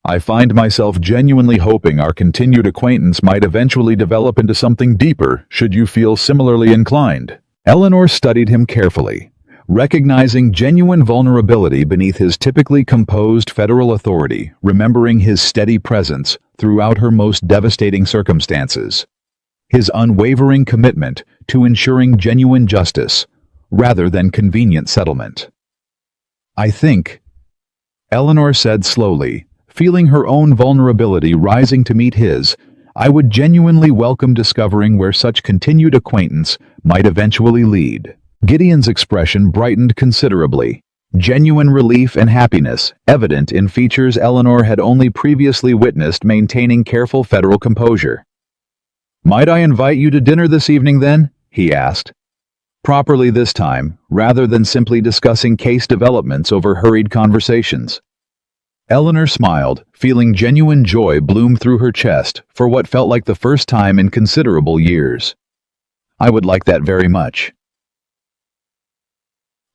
I find myself genuinely hoping our continued acquaintance might eventually develop into something deeper, should you feel similarly inclined." Eleanor studied him carefully, recognizing genuine vulnerability beneath his typically composed federal authority, remembering his steady presence throughout her most devastating circumstances. His unwavering commitment to ensuring genuine justice, rather than convenient settlement. "I think," Eleanor said slowly, feeling her own vulnerability rising to meet his, "I would genuinely welcome discovering where such continued acquaintance might eventually lead." Gideon's expression brightened considerably, genuine relief and happiness evident in features Eleanor had only previously witnessed maintaining careful federal composure. "Might I invite you to dinner this evening then?" he asked. Properly this time, rather than simply discussing case developments over hurried conversations. Eleanor smiled, feeling genuine joy bloom through her chest for what felt like the first time in considerable years. "I would like that very much."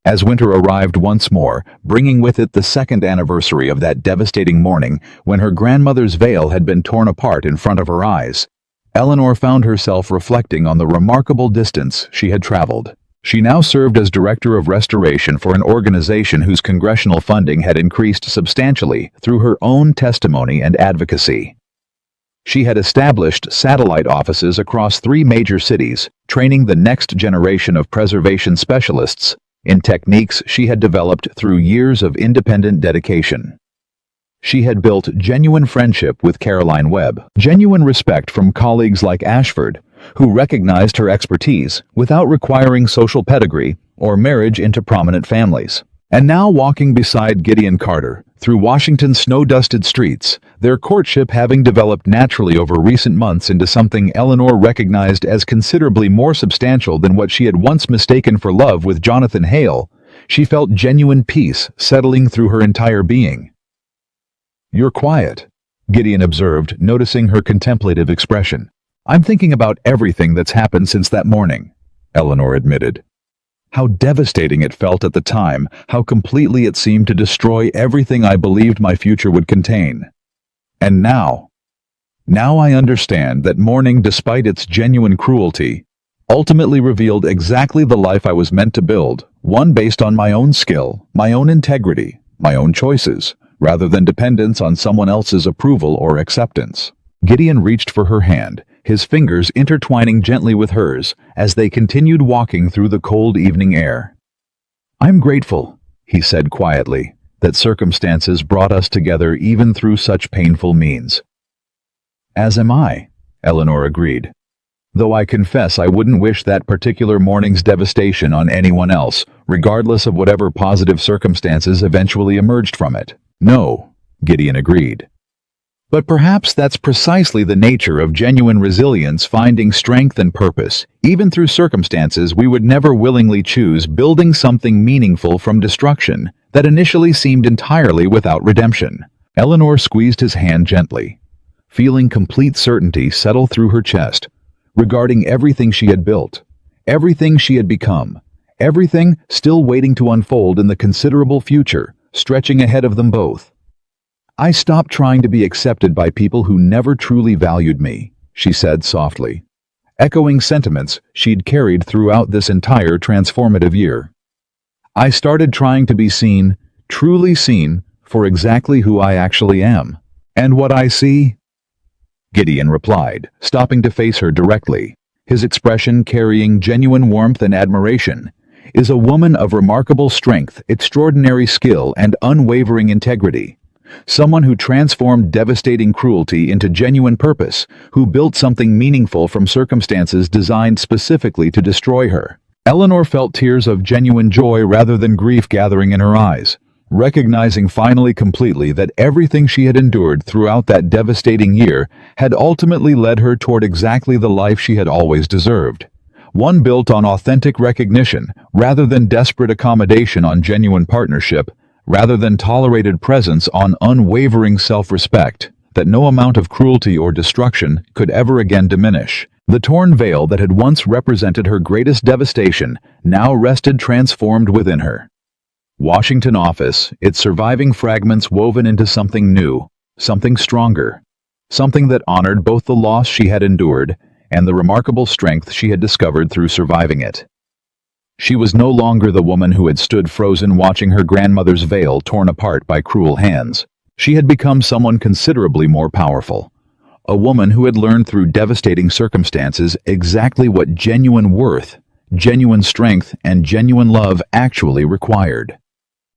As winter arrived once more, bringing with it the second anniversary of that devastating morning when her grandmother's veil had been torn apart in front of her eyes, Eleanor found herself reflecting on the remarkable distance she had traveled. She now served as director of restoration for an organization whose congressional funding had increased substantially through her own testimony and advocacy. She had established satellite offices across 3 major cities, training the next generation of preservation specialists in techniques she had developed through years of independent dedication. She had built genuine friendship with Caroline Webb, genuine respect from colleagues like Ashford, who recognized her expertise without requiring social pedigree or marriage into prominent families. And now walking beside Gideon Carter through Washington's snow-dusted streets, their courtship having developed naturally over recent months into something Eleanor recognized as considerably more substantial than what she had once mistaken for love with Jonathan Hale, she felt genuine peace settling through her entire being. "You're quiet," Gideon observed, noticing her contemplative expression. "I'm thinking about everything that's happened since that morning," Eleanor admitted. "How devastating it felt at the time, how completely it seemed to destroy everything I believed my future would contain. And now I understand that mourning, despite its genuine cruelty, ultimately revealed exactly the life I was meant to build, one based on my own skill, my own integrity, my own choices, rather than dependence on someone else's approval or acceptance." Gideon reached for her hand, his fingers intertwining gently with hers as they continued walking through the cold evening air. "I'm grateful," he said quietly, "that circumstances brought us together even through such painful means." "As am I," Eleanor agreed. "Though I confess I wouldn't wish that particular morning's devastation on anyone else, regardless of whatever positive circumstances eventually emerged from it." "No," Gideon agreed. "But perhaps that's precisely the nature of genuine resilience, finding strength and purpose, even through circumstances we would never willingly choose, building something meaningful from destruction that initially seemed entirely without redemption." Eleanor squeezed his hand gently, feeling complete certainty settle through her chest, regarding everything she had built, everything she had become, everything still waiting to unfold in the considerable future, stretching ahead of them both. "I stopped trying to be accepted by people who never truly valued me," she said softly, echoing sentiments she'd carried throughout this entire transformative year. "I started trying to be seen, truly seen, for exactly who I actually am. And what I see?" Gideon replied, stopping to face her directly, his expression carrying genuine warmth and admiration, "is a woman of remarkable strength, extraordinary skill, and unwavering integrity. Someone who transformed devastating cruelty into genuine purpose, who built something meaningful from circumstances designed specifically to destroy her." Eleanor felt tears of genuine joy rather than grief gathering in her eyes, recognizing finally completely that everything she had endured throughout that devastating year had ultimately led her toward exactly the life she had always deserved. One built on authentic recognition rather than desperate accommodation, on genuine partnership rather than tolerated presence, on unwavering self-respect that no amount of cruelty or destruction could ever again diminish. The torn veil that had once represented her greatest devastation now rested transformed within her. Washington office, its surviving fragments woven into something new, something stronger, something that honored both the loss she had endured and the remarkable strength she had discovered through surviving it. She was no longer the woman who had stood frozen watching her grandmother's veil torn apart by cruel hands. She had become someone considerably more powerful. A woman who had learned through devastating circumstances exactly what genuine worth, genuine strength, and genuine love actually required.